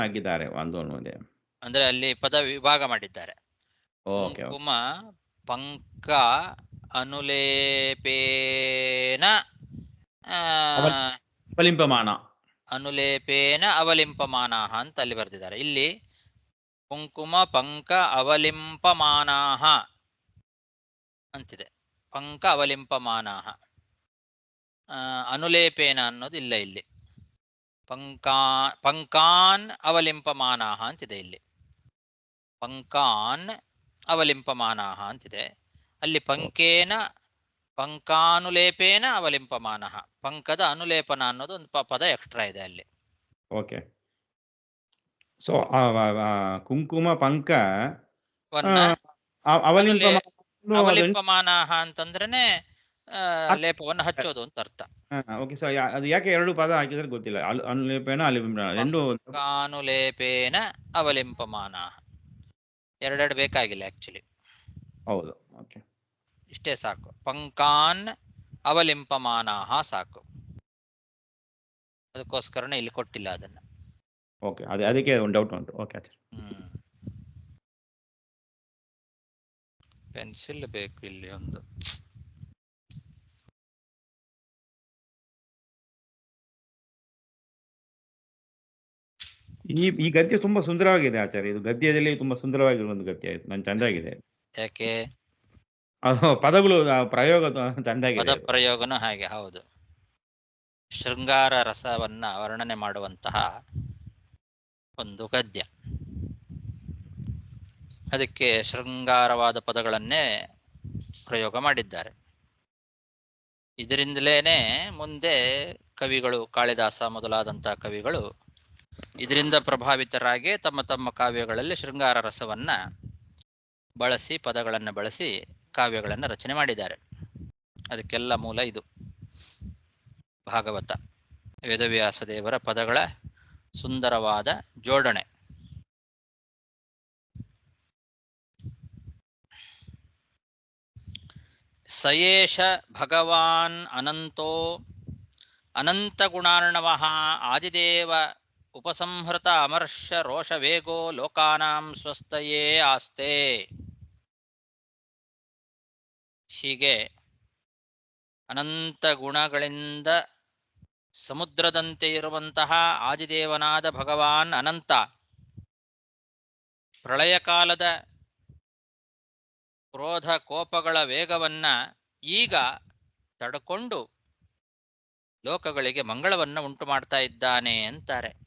ಆಗಿದ್ದಾರೆ ಒಂದು ಅನ್ನೋದೇ, ಅಂದ್ರೆ ಅಲ್ಲಿ ಪದ ವಿಭಾಗ ಮಾಡಿದ್ದಾರೆ. ಕುಂಕುಮ ಪಂಕ ಅನುಲೇಪೇನ ಅವಲಿಂಪಮಾನಾಃ ಅಂತ ಅಲ್ಲಿ ಬರೆದಿದ್ದಾರೆ. ಇಲ್ಲಿ ಕುಂಕುಮ ಪಂಕ ಅವಲಿಂಪಮಾನಾಃ ಅಂತಿದೆ. ಪಂಕ ಅವಲಿಂಪಮಾನಾಃ, ಅನುಲೇಪೇನ ಅನ್ನೋದು ಇಲ್ಲ. ಇಲ್ಲಿ ಪಂಕಾನ್ ಅವಲಿಂಪಮಾನಾಃ ಅಂತಿದೆ. ಇಲ್ಲಿ ಪಂಕಾನ್ ಅವಲಿಂಪಮಾನಾಃ ಅಂತಿದೆ. ಅಲ್ಲಿ ಪಂಕಾನುಲೇಪೇನ ಅವಲಿಂಪಮಾನಃ, ಪಂಕದ ಅನುಲೇಪನ ಅನ್ನೋದು ಒಂದು ಪದ ಎಕ್ಸ್ಟ್ರಾ ಇದೆ ಅಲ್ಲಿ. ಓಕೆ. ಸೊ ಕುಂಕುಮ ಪಂಕ ಅವಲಿಂಪಮಾನಃ ಅಂತಂದ್ರೇನೆ ಲೇಪವನ್ನು ಹಚ್ಚೋದು ಅಂತ ಅರ್ಥ. ಓಕೆ. ಸೊ ಅದು ಯಾಕೆ ಎರಡು ಪದ ಹಾಕಿದ್ರೆ ಗೊತ್ತಿಲ್ಲ. ಅನುಲೇಪೇನ ಪಂಕಾನುಲೇಪೇನ ಅವಲಿಂಪಮಾನಃ ಎರಡೆರಡು ಬೇಕಾಗಿಲ್ಲ ಆಕ್ಚುಲಿ. ಹೌದು. ಓಕೆ, ಇಷ್ಟೇ ಸಾಕು. ಪಂಕಾನ್ ಅವಲಿಂಪಮಾನಃ ಸಾಕು. ಅದಕ್ಕೋಸ್ಕರನೇ ಇಲ್ಲಿ ಕೊಟ್ಟಿಲ್ಲ ಅದನ್ನ. ಓಕೆ, ಅದಕ್ಕೆ ಒಂದು ಡೌಟ್ ಉಂಟು. ಓಕೆ. ಪೆನ್ಸಿಲ್ ಬೇಕು ಇಲ್ಲಿ ಒಂದು. ಈ ಗದ್ಯ ತುಂಬಾ ಸುಂದರವಾಗಿದೆ ಆಚಾರ್ಯ. ಇದು ಗದ್ಯದಲ್ಲಿ ತುಂಬಾ ಸುಂದರವಾಗಿರುವ ಒಂದು ಗದ್ಯ. ನನ್ ಚಂದಾಗಿದೆ. ಯಾಕೆ? ಪದಗಳು ಪ್ರಯೋಗ ಚಂದಾಗಿದೆ. ಪದ ಪ್ರಯೋಗನೂ ಹಾಗೆ. ಹೌದು, ಶೃಂಗಾರ ರಸವನ್ನ ವರ್ಣನೆ ಮಾಡುವಂತಹ ಒಂದು ಗದ್ಯ. ಅದಕ್ಕೆ ಶೃಂಗಾರವಾದ ಪದಗಳನ್ನೇ ಪ್ರಯೋಗ ಮಾಡಿದ್ದಾರೆ. ಇದರಿಂದಲೇನೆ ಮುಂದೆ ಕವಿಗಳು, ಕಾಳಿದಾಸ ಮೊದಲಾದಂತಹ ಕವಿಗಳು ಇದರಿಂದ ಪ್ರಭಾವಿತರಾಗಿ ತಮ್ಮ ತಮ್ಮ ಕಾವ್ಯಗಳಲ್ಲಿ ಶೃಂಗಾರ ರಸವನ್ನ ಬಳಸಿ, ಪದಗಳನ್ನು ಬಳಸಿ ಕಾವ್ಯಗಳನ್ನು ರಚನೆ ಮಾಡಿದ್ದಾರೆ. ಅದಕ್ಕೆಲ್ಲ ಮೂಲ ಇದು ಭಾಗವತ, ವೇದವ್ಯಾಸ ದೇವರ ಪದಗಳ ಸುಂದರವಾದ ಜೋಡಣೆ. ಸಯೇಷ ಭಗವಾನ್ ಅನಂತೋ ಅನಂತ ಗುಣಾರ್ಣವಃ ಆದಿದೇವ ಉಪಸಂಹೃತ ಅಮರ್ಷ ರೋಷ ವೇಗೋ ಲೋಕಾನಾಂ ಸ್ವಸ್ಥಯೇ ಆಸ್ತೆ. ಹೀಗೆ ಅನಂತ ಗುಣಗಳಿಂದ ಸಮುದ್ರದಂತೆ ಇರುವಂತಹ ಆದಿದೇವನಾದ ಭಗವಾನ್ ಅನಂತ ಪ್ರಳಯ ಕಾಲದ ಕ್ರೋಧ ಕೋಪಗಳ ವೇಗವನ್ನ ಈಗ ತಡ್ಕೊಂಡು ಲೋಕಗಳಿಗೆ ಮಂಗಳವನ್ನ ಉಂಟು ಮಾಡ್ತಾ ಇದ್ದಾನೆ ಅಂತಾರೆ.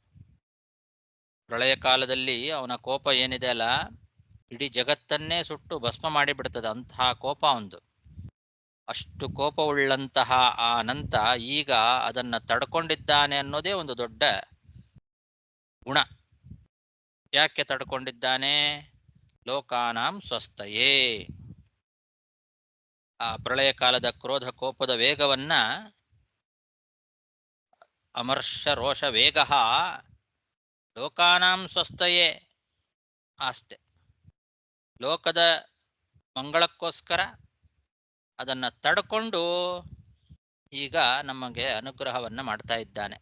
ಪ್ರಳಯ ಕಾಲದಲ್ಲಿ ಅವನ ಕೋಪ ಏನಿದೆ ಅಲ್ಲ, ಇಡೀ ಜಗತ್ತನ್ನೇ ಸುಟ್ಟು ಭಸ್ಮ ಮಾಡಿಬಿಡ್ತದೆ. ಅಂತಹ ಕೋಪ ಒಂದು. ಅಷ್ಟು ಕೋಪವುಳ್ಳಂತಹ ಆ ಅನಂತ ಈಗ ಅದನ್ನ ತಡ್ಕೊಂಡಿದ್ದಾನೆ ಅನ್ನೋದೇ ಒಂದು ದೊಡ್ಡ ಗುಣ. ಯಾಕೆ ತಡ್ಕೊಂಡಿದ್ದಾನೆ? ಲೋಕಾನಾಂ ಸ್ವಸ್ಥಯೇ. ಆ ಪ್ರಳಯ ಕಾಲದ ಕ್ರೋಧ ಕೋಪದ ವೇಗವನ್ನ, ಅಮರ್ಷ ರೋಷ ವೇಗ ಲೋಕಾನಾಂ ಸ್ವಸ್ಥಯೇ ಆಸ್ತೆ. ಲೋಕದ ಮಂಗಳಕ್ಕೋಸ್ಕರ ಅದನ್ನ ತಡ್ಕೊಂಡು ಈಗ ನಮಗೆ ಅನುಗ್ರಹವನ್ನ ಮಾಡ್ತಾ ಇದ್ದಾನೆ.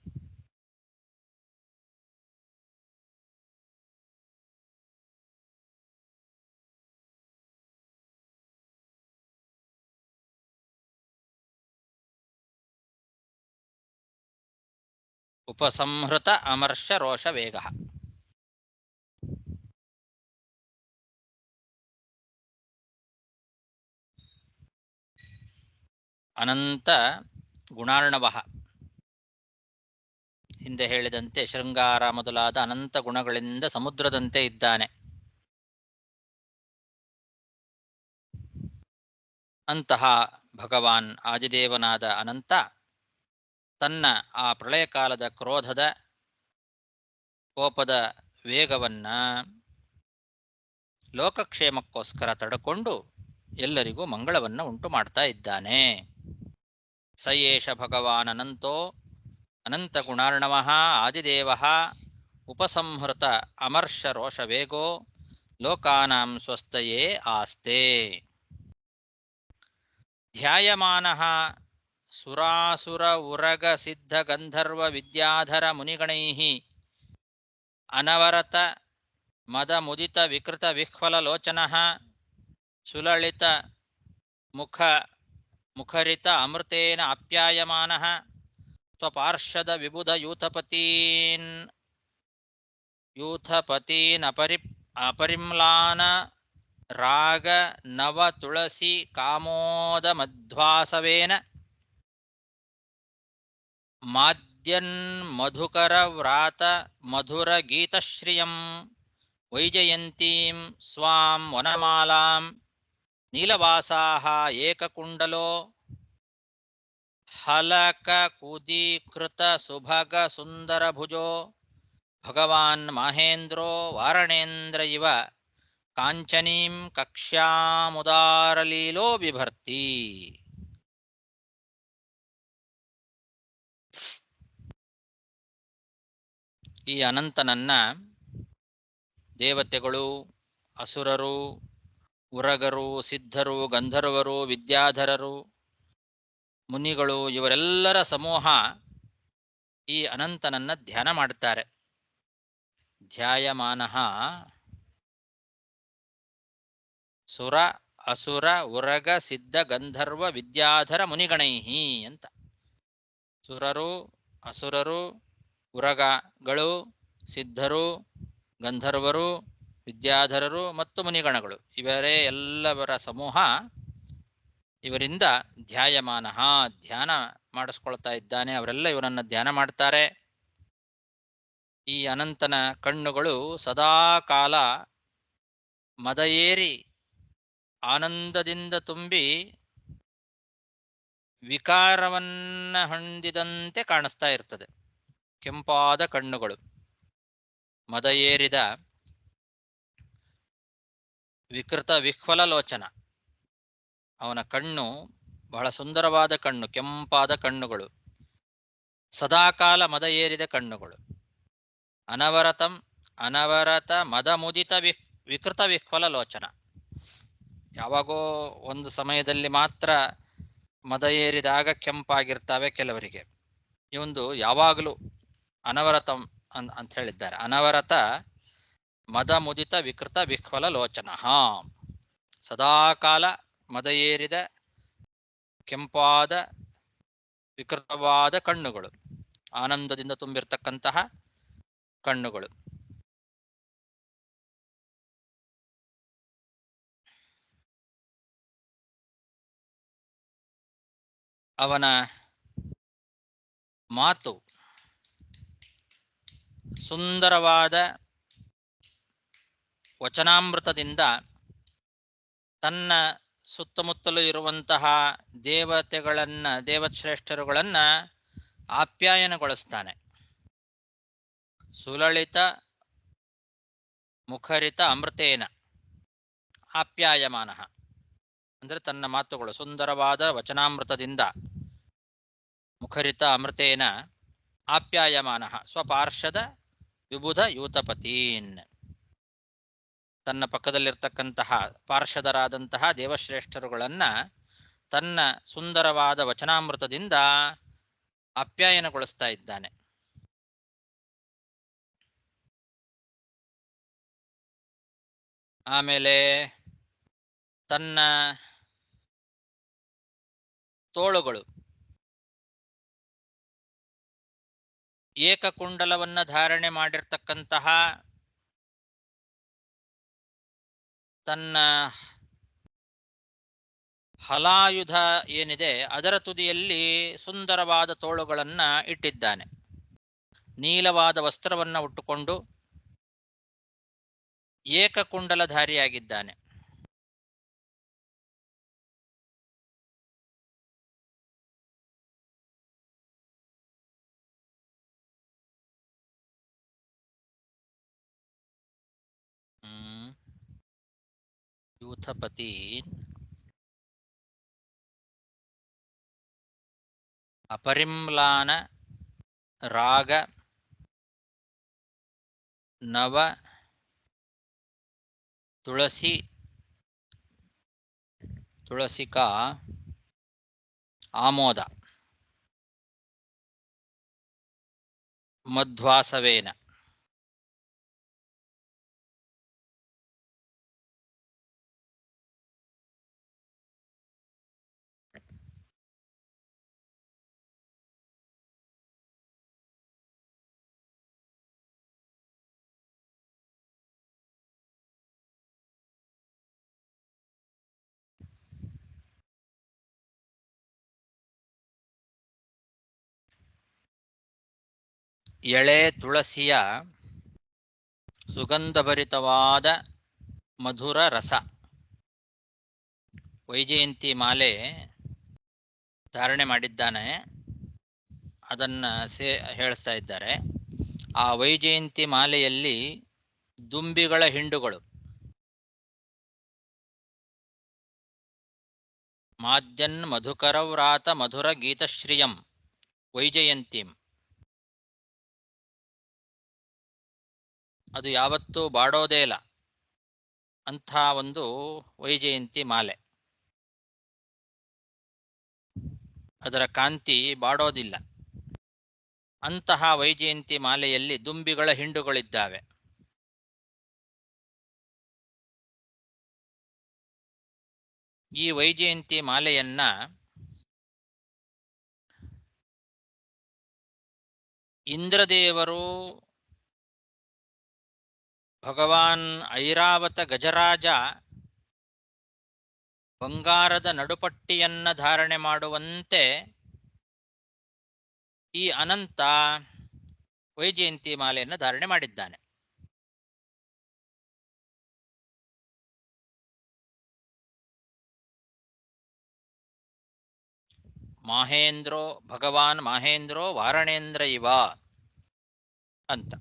ಉಪಸಂಹೃತ ಅಮರ್ಷ ರೋಷ ವೇಗ. ಅನಂತ ಗುಣಾರ್ಣವ. ಹಿಂದೆ ಹೇಳಿದಂತೆ ಶೃಂಗಾರ ಮೊದಲಾದ ಅನಂತ ಗುಣಗಳಿಂದ ಸಮುದ್ರದಂತೆ ಇದ್ದಾನೆ. ಅಂತಹ ಭಗವಾನ್ ಆದಿದೇವನಾದ ಅನಂತ ತನ್ನ ಆ ಪ್ರಳಯ ಕಾಲದ ಕ್ರೋಧದ ಕೋಪದ ವೇಗವನ್ನ ಲೋಕಕ್ಷೇಮಕ್ಕೋಸ್ಕರ ತಡಕೊಂಡು ಎಲ್ಲರಿಗೂ ಮಂಗಳವನ್ನ ಉಂಟು ಮಾಡ್ತಾ ಇದ್ದಾನೆ. ಸ ಏಷ ಭಗವಾನ್ ಅನಂತೋ ಅನಂತ ಗುಣಾರ್ಣವಃ ಆದಿದೇವಃ ಉಪಸಂಹೃತ ಅಮರ್ಷ ರೋಷ ವೇಗೋ ಲೋಕಾನಾಂ ಸ್ವಸ್ಥಯೇ ಆಸ್ತೆ. ಧ್ಯಾಯಮಾನಃ ಸುರಾಸುರ ಉರಗ ಸಿದ್ಧ ಗಂಧರ್ವ ವಿದ್ಯಾಧರ ಮುನಿಗಣೈಃ ಅನವರತ ಮದ ಮುದಿತ ವಿಕೃತ ವಿಹ್ವಲ ಲೋಚನಃ ಸುಲಲಿತ ಮುಖರಿತ ಅಮೃತೇನ ಆಪ್ಯಾಯಮಾನಃ ಸ್ವಪಾರ್ಷದ ವಿಬುಧ ಯೂಥಪತೀನ್ ಅಪರಿಮ್ಲಾನ ರಾಗ ನವ ತುಳಸಿ ಕಾಮೋದ ಮಧ್ವಾಸವೇನ ಮಾದ್ಯನ್ ಮಧುಕರ ವ್ರಾತ ಮಧುರ ಗೀತಶ್ರಿಯಂ ವೈಜಯಂತೀಂ ಸ್ವಾಂ ವನಮಾಲಾಂ ನೀಲವಾಸಾಹ ಏಕಕುಂಡಲೋ ಹಲಕ ಕುದೀಕೃತ ಸುಭಗ ಸುಂದರ ಭುಜೋ ಭಗವಾನ್ ಮಹೇಂದ್ರೋ ವಾರಣೇಂದ್ರ ಇವ ಕಾಂಚನೀಂ ಕಕ್ಷ್ಯಾಮುದಾರಲೀಲೋ ಬಿಭರ್ತಿ. ಈ ಅನಂತನನ್ನ ದೇವತೆಗಳು, ಅಸುರರು, ಉರಗರು, ಸಿದ್ಧರು, ಗಂಧರ್ವರು, ವಿದ್ಯಾಧರರು, ಮುನಿಗಳು ಇವರೆಲ್ಲರ ಸಮೂಹ ಈ ಅನಂತನನ್ನ ಧ್ಯಾನ ಮಾಡುತ್ತಾರೆ. ಧ್ಯಾಯಮಾನಃ ಸುರ ಅಸುರ ಉರಗ ಸಿದ್ಧ ಗಂಧರ್ವ ವಿದ್ಯಾಧರ ಮುನಿಗಣೈಹಿ ಅಂತ. ಸುರರು, ಅಸುರರು, ಉರಗಗಳು, ಸಿದ್ಧರು, ಗಂಧರ್ವರು, ವಿದ್ಯಾಧರರು ಮತ್ತು ಮುನಿಗಣಗಳು ಇವರೇ ಎಲ್ಲವರ ಸಮೂಹ. ಇವರಿಂದ ಧ್ಯಾಯಮಾನಃ ಧ್ಯಾನ ಮಾಡಿಸ್ಕೊಳ್ತಾ ಇದ್ದಾನೆ. ಅವರೆಲ್ಲ ಇವರನ್ನ ಧ್ಯಾನ ಮಾಡ್ತಾರೆ. ಈ ಅನಂತನ ಕಣ್ಣುಗಳು ಸದಾ ಕಾಲ ಮದ ಏರಿ ಆನಂದದಿಂದ ತುಂಬಿ ವಿಕಾರವನ್ನ ಹೊಂದಿದಂತೆ ಕಾಣಿಸ್ತಾ ಇರ್ತದೆ. ಕೆಂಪಾದ ಕಣ್ಣುಗಳು, ಮದ ಏರಿದ ವಿಕೃತ ವಿಹ್ವಲ ಲೋಚನ. ಅವನ ಕಣ್ಣು ಬಹಳ ಸುಂದರವಾದ ಕಣ್ಣು, ಕೆಂಪಾದ ಕಣ್ಣುಗಳು, ಸದಾಕಾಲ ಮದ ಏರಿದ ಕಣ್ಣುಗಳು. ಅನವರತ ಮದ ಮುದಿತ ವಿಕೃತ ವಿಹ್ವಲ ಲೋಚನ. ಯಾವಾಗೋ ಒಂದು ಸಮಯದಲ್ಲಿ ಮಾತ್ರ ಮದ ಏರಿದಾಗ ಕೆಂಪಾಗಿರ್ತಾವೆ ಕೆಲವರಿಗೆ. ಇವೊಂದು ಯಾವಾಗಲೂ ಅನವರತ ಅಂತ ಹೇಳಿದ್ದಾರೆ. ಅನವರತ ಮದ ಮುದಿತ ವಿಕೃತ ವಿಹ್ವಲ ಲೋಚನ. ಸದಾಕಾಲ ಮದ ಏರಿದ ಕೆಂಪಾದ ವಿಕೃತವಾದ ಕಣ್ಣುಗಳು, ಆನಂದದಿಂದ ತುಂಬಿರ್ತಕ್ಕಂತಹ ಕಣ್ಣುಗಳು. ಅವನ ಮಾತು ಸುಂದರವಾದ ವಚನಾಮೃತದಿಂದ ತನ್ನ ಸುತ್ತಮುತ್ತಲೂ ಇರುವಂತಹ ದೇವಶ್ರೇಷ್ಠರುಗಳನ್ನ ಆಪ್ಯಾಯನಗೊಳಿಸ್ತಾನೆ. ಸುಲಲಿತ ಮುಖರಿತ ಅಮೃತೇನ ಆಪ್ಯಾಯಮಾನ ಅಂದರೆ ತನ್ನ ಮಾತುಗಳು ಸುಂದರವಾದ ವಚನಾಮೃತದಿಂದ ಮುಖರಿತ ಅಮೃತೇನ ಆಪ್ಯಾಯಮಾನ ಸ್ವಪಾರ್ಷದ ವಿಬುಧ ಯೂತಪತೀನ್, ತನ್ನ ಪಕ್ಕದಲ್ಲಿರ್ತಕ್ಕಂತಹ ಪಾರ್ಷದರಾದಂತಹ ದೇವಶ್ರೇಷ್ಠರುಗಳನ್ನ ತನ್ನ ಸುಂದರವಾದ ವಚನಾಮೃತದಿಂದ ಆಪ್ಯಾಯನಗೊಳಿಸ್ತಾ ಇದ್ದಾನೆ. ಆಮೇಲೆ ತನ್ನ ತೋಳುಗಳು ಏಕಕುಂಡಲವನ್ನ ಧಾರಣೆ ಮಾಡಿರ್ತಕ್ಕಂತಹ ತನ್ನ ಹಲಾಯುಧ ಏನಿದೆ ಅದರ ತುದಿಯಲ್ಲಿ ಸುಂದರವಾದ ತೋಳುಗಳನ್ನ ಇಟ್ಟಿದ್ದಾನೆ. ನೀಲವಾದ ವಸ್ತ್ರವನ್ನ ಉಟ್ಟುಕೊಂಡು ಏಕಕುಂಡಲಧಾರಿಯಾಗಿದ್ದಾನೆ. ಯೂಥಪತಿ ಅಪರಿಮ್ಲಾನ ರಾಗ ನವ ತುಳಸಿಕಾ ಆಮೋದ ಮಧ್ವಾಸವೇನ ಎಳೆ ತುಳಸಿಯ ಸುಗಂಧಭರಿತವಾದ ಮಧುರ ರಸ. ವೈಜಯಂತಿ ಮಾಲೆ ಧಾರಣೆ ಮಾಡಿದ್ದಾನೆ, ಅದನ್ನ ಹೇಳಿಸ್ತಾ ಇದ್ದಾರೆ. ಆ ವೈಜಯಂತಿ ಮಾಲೆಯಲ್ಲಿ ದುಂಬಿಗಳ ಹಿಂಡುಗಳು, ಮಾದ್ಯನ್ ಮಧುಕರವ್ರಾತ ಮಧುರ ಗೀತಶ್ರಿಯಂ ವೈಜಯಂತಿಂ, ಅದು ಯಾವತ್ತೂ ಬಾಡೋದೇ ಇಲ್ಲ ಅಂಥ ಒಂದು ವೈಜಯಂತಿ ಮಾಲೆ. ಅದರ ಕಾಂತಿ ಬಾಡೋದಿಲ್ಲ. ಅಂತಹ ವೈಜಯಂತಿ ಮಾಲೆಯಲ್ಲಿ ದುಂಬಿಗಳ ಹಿಂಡುಗಳಿದ್ದಾವೆ. ಈ ವೈಜಯಂತಿ ಮಾಲೆಯನ್ನ ಇಂದ್ರದೇವರು ಭಗವಾನ್ ಐರಾವತ ಗಜರಾಜ ಬಂಗಾರದ ನಡುಪಟ್ಟಿಯನ್ನ ಧಾರಣೆ ಮಾಡುವಂತೆ ಈ ಅನಂತ ವೈಜಯಂತಿ ಮಾಲೆಯನ್ನು ಧಾರಣೆ ಮಾಡಿದ್ದಾನೆ. ಮಾಹೇಂದ್ರೋ ಭಗವಾನ್ ಮಾಹೇಂದ್ರೋ ವಾರಣೇಂದ್ರ ಇವ ಅಂತ.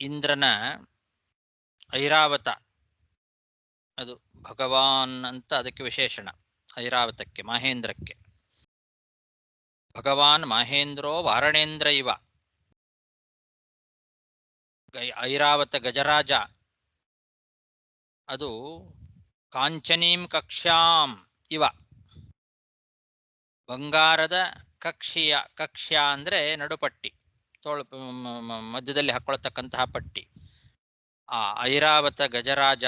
ಇಂದ್ರನ ಐರಾವತ ಅದು ಭಗವಾನ್ ಅಂತ ಅದಕ್ಕೆ ವಿಶೇಷಣ. ಐರಾವತಕ್ಕೆ ಮಹೇಂದ್ರಕ್ಕೆ ಭಗವಾನ್ ಮಹೇಂದ್ರೋ ವಾರಣೇಂದ್ರ ಇವ, ಐರಾವತ ಗಜರಾಜ ಅದು ಕಾಂಚನೀಂ ಕಕ್ಷ್ಯಾಂ ಇವ, ಬಂಗಾರದ ಕಕ್ಷ್ಯ ಅಂದ್ರೆ ನಡುಪಟ್ಟಿ, ತೋಳು ಮಧ್ಯದಲ್ಲಿ ಹಾಕೊಳ್ತಕ್ಕಂತಹ ಪಟ್ಟಿ. ಆ ಐರಾವತ ಗಜರಾಜ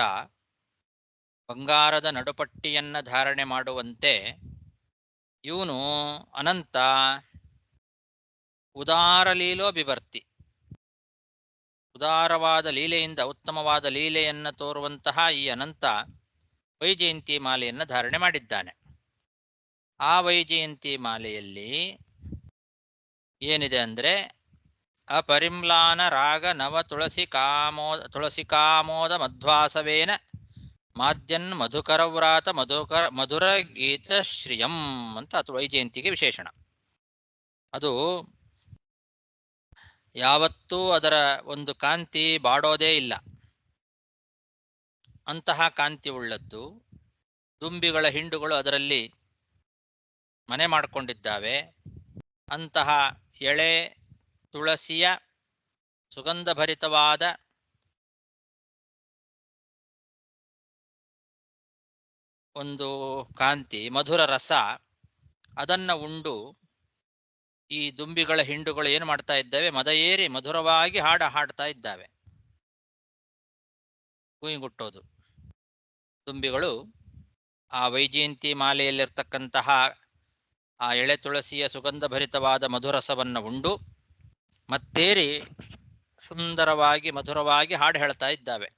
ಬಂಗಾರದ ನಡುಪಟ್ಟಿಯನ್ನ ಧಾರಣೆ ಮಾಡುವಂತೆ ಇವನು ಅನಂತ ಉದಾರ ಲೀಲೋ ಬಿಭರ್ತಿ, ಉದಾರವಾದ ಲೀಲೆಯಿಂದ ಉತ್ತಮವಾದ ಲೀಲೆಯನ್ನ ತೋರುವಂತಹ ಈ ಅನಂತ ವೈಜಯಂತಿ ಮಾಲೆಯನ್ನು ಧಾರಣೆ ಮಾಡಿದ್ದಾನೆ. ಆ ವೈಜಯಂತಿ ಮಾಲೆಯಲ್ಲಿ ಏನಿದೆ ಅಂದ್ರೆ ಅಪರಿಮ್ಲಾನ ರಾಗ ನವ ತುಳಸಿ ಕಾಮೋದ ಮಧ್ವಾಸವೇನ ಮಾದ್ಯನ್ ಮಧುಕರವ್ರಾತ ಮಧುರ ಗೀತ ಶ್ರಿಯಂ ಅಂತ ಅದು ವೈಜಯಂತಿಗೆ ವಿಶೇಷಣ. ಅದು ಯಾವತ್ತೂ ಅದರ ಒಂದು ಕಾಂತಿ ಬಾಡೋದೇ ಇಲ್ಲ, ಅಂತಹ ಕಾಂತಿ ಉಳ್ಳದ್ದು. ದುಂಬಿಗಳ ಹಿಂಡುಗಳು ಅದರಲ್ಲಿ ಮನೆ ಮಾಡಿಕೊಂಡಿದ್ದಾವೆ. ಅಂತಹ ಎಳೆ ತುಳಸಿಯ ಸುಗಂಧಭರಿತವಾದ ಒಂದು ಕಾಂತಿ, ಮಧುರ ರಸ, ಅದನ್ನ ಉಂಡು ಈ ದುಂಬಿಗಳ ಹಿಂಡುಗಳು ಏನು ಮಾಡ್ತಾ ಇದ್ದಾವೆ, ಮದ ಏರಿ ಮಧುರವಾಗಿ ಹಾಡ್ತಾ ಇದ್ದಾವೆ. ಗುಯ್ಗುಟ್ಟೋದು ದುಂಬಿಗಳು ಆ ವೈಜಯಂತಿ ಮಾಲೆಯಲ್ಲಿರ್ತಕ್ಕಂತಹ ಆ ಎಳೆ ತುಳಸಿಯ ಸುಗಂಧಭರಿತವಾದ ಮಧುರಸವನ್ನು ಉಂಡು ಮತ್ತೇರಿ ಸುಂದರವಾಗಿ ಮಧುರವಾಗಿ ಹಾಡು ಹೇಳ್ತಾ ಇದ್ದಾವೆ.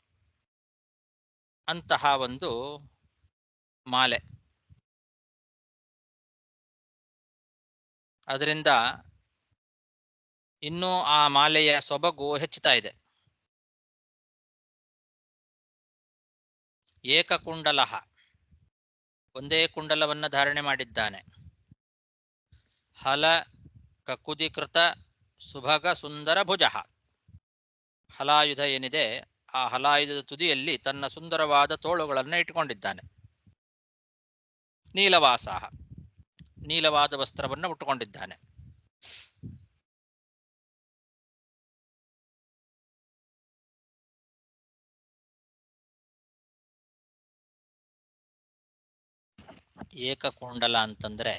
ಅಂತಹ ಒಂದು ಮಾಲೆ. ಅದರಿಂದ ಇನ್ನೂ ಆ ಮಾಲೆಯ ಸೊಬಗು ಹೆಚ್ಚುತ್ತಾ ಇದೆ. ಏಕಕುಂಡಲಃ, ಒಂದೇ ಕುಂಡಲವನ್ನು ಧಾರಣೆ ಮಾಡಿದ್ದಾನೆ. ಹಲ ಕಕುದಿಕೃತ ಸುಭಗ ಸುಂದರ ಭುಜ, ಹಲಾಯುಧ ಏನಿದೆ ಆ ಹಲಾಯುಧದ ತುದಿಯಲ್ಲಿ ತನ್ನ ಸುಂದರವಾದ ತೋಳುಗಳನ್ನು ಇಟ್ಟುಕೊಂಡಿದ್ದಾನೆ. ನೀಲವಾಸಾಹ, ನೀಲವಾದ ವಸ್ತ್ರವನ್ನು ಉಟ್ಟುಕೊಂಡಿದ್ದಾನೆ. ಏಕಕುಂಡಲ ಅಂತಂದ್ರೆ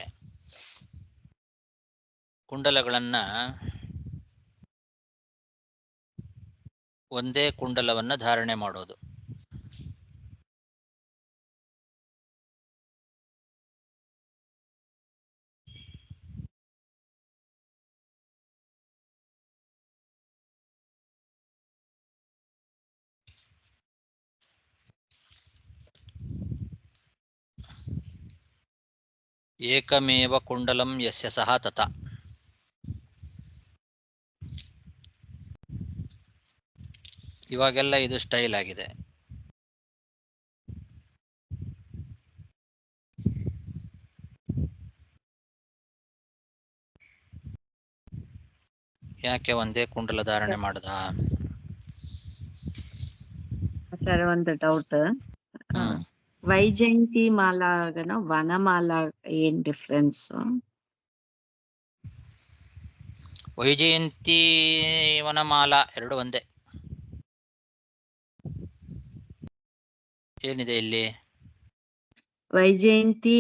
ಕುಂಡಲಗಳನ್ನ ಒಂದೇ ಕುಂಡಲವನ್ನ ಧಾರಣೆ ಮಾಡೋದು. ಏಕಮೇವ ಕುಂಡಲಂ ಯಸ್ಯ ಸಹ ತಥಾ. ಇವಾಗೆಲ್ಲ ಇದು ಸ್ಟೈಲ್ ಆಗಿದೆ. ಯಾಕೆ ಒಂದೇ ಕುಂಡಲ ಧಾರಣೆ ಮಾಡದ? ಸರ್, ಒಂದು ಡೌಟ್. ವೈಜಯಂತಿ ಮಾಲಾಗನ ವನಮಾಲ ಏನ್ ಡಿಫ್ರೆನ್ಸ್? ವೈಜಯಂತಿ ವನಮಾಲ ಎರಡು ಒಂದೇ. ಏನಿದೆ ಇಲ್ಲಿ? ವೈಜಯಂತಿ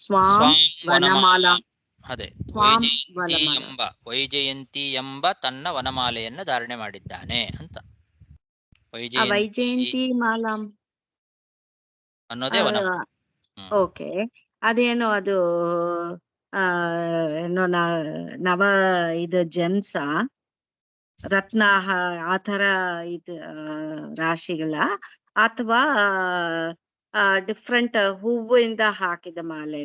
ಸ್ವಾಂ ವನಮಾಲ. ಅದೇ, ವೈಜಯಂತಿ ವೈಜಯಂತಿ ಎಂಬ ತನ್ನ ವನಮಾಲೆಯನ್ನು ಧಾರಣೆ ಮಾಡಿದ್ದಾನೆ ಅಂತ. ವೈಜಯಂತಿ ಮಾಲಾ ಅನ್ನೋದೇ ವನ. ಓಕೆ. ಅದೇನೋ ಅದು ಏನೋ ನವ ಇದು ಜೆಮ್ಸ ರತ್ನ ಆತರ ಇದು ರಾಶಿಗಳ ಅಥವಾ ಡಿಫ್ರೆಂಟ್ ಹೂವಿಂದ ಹಾಕಿದ ಮಾಲೆ?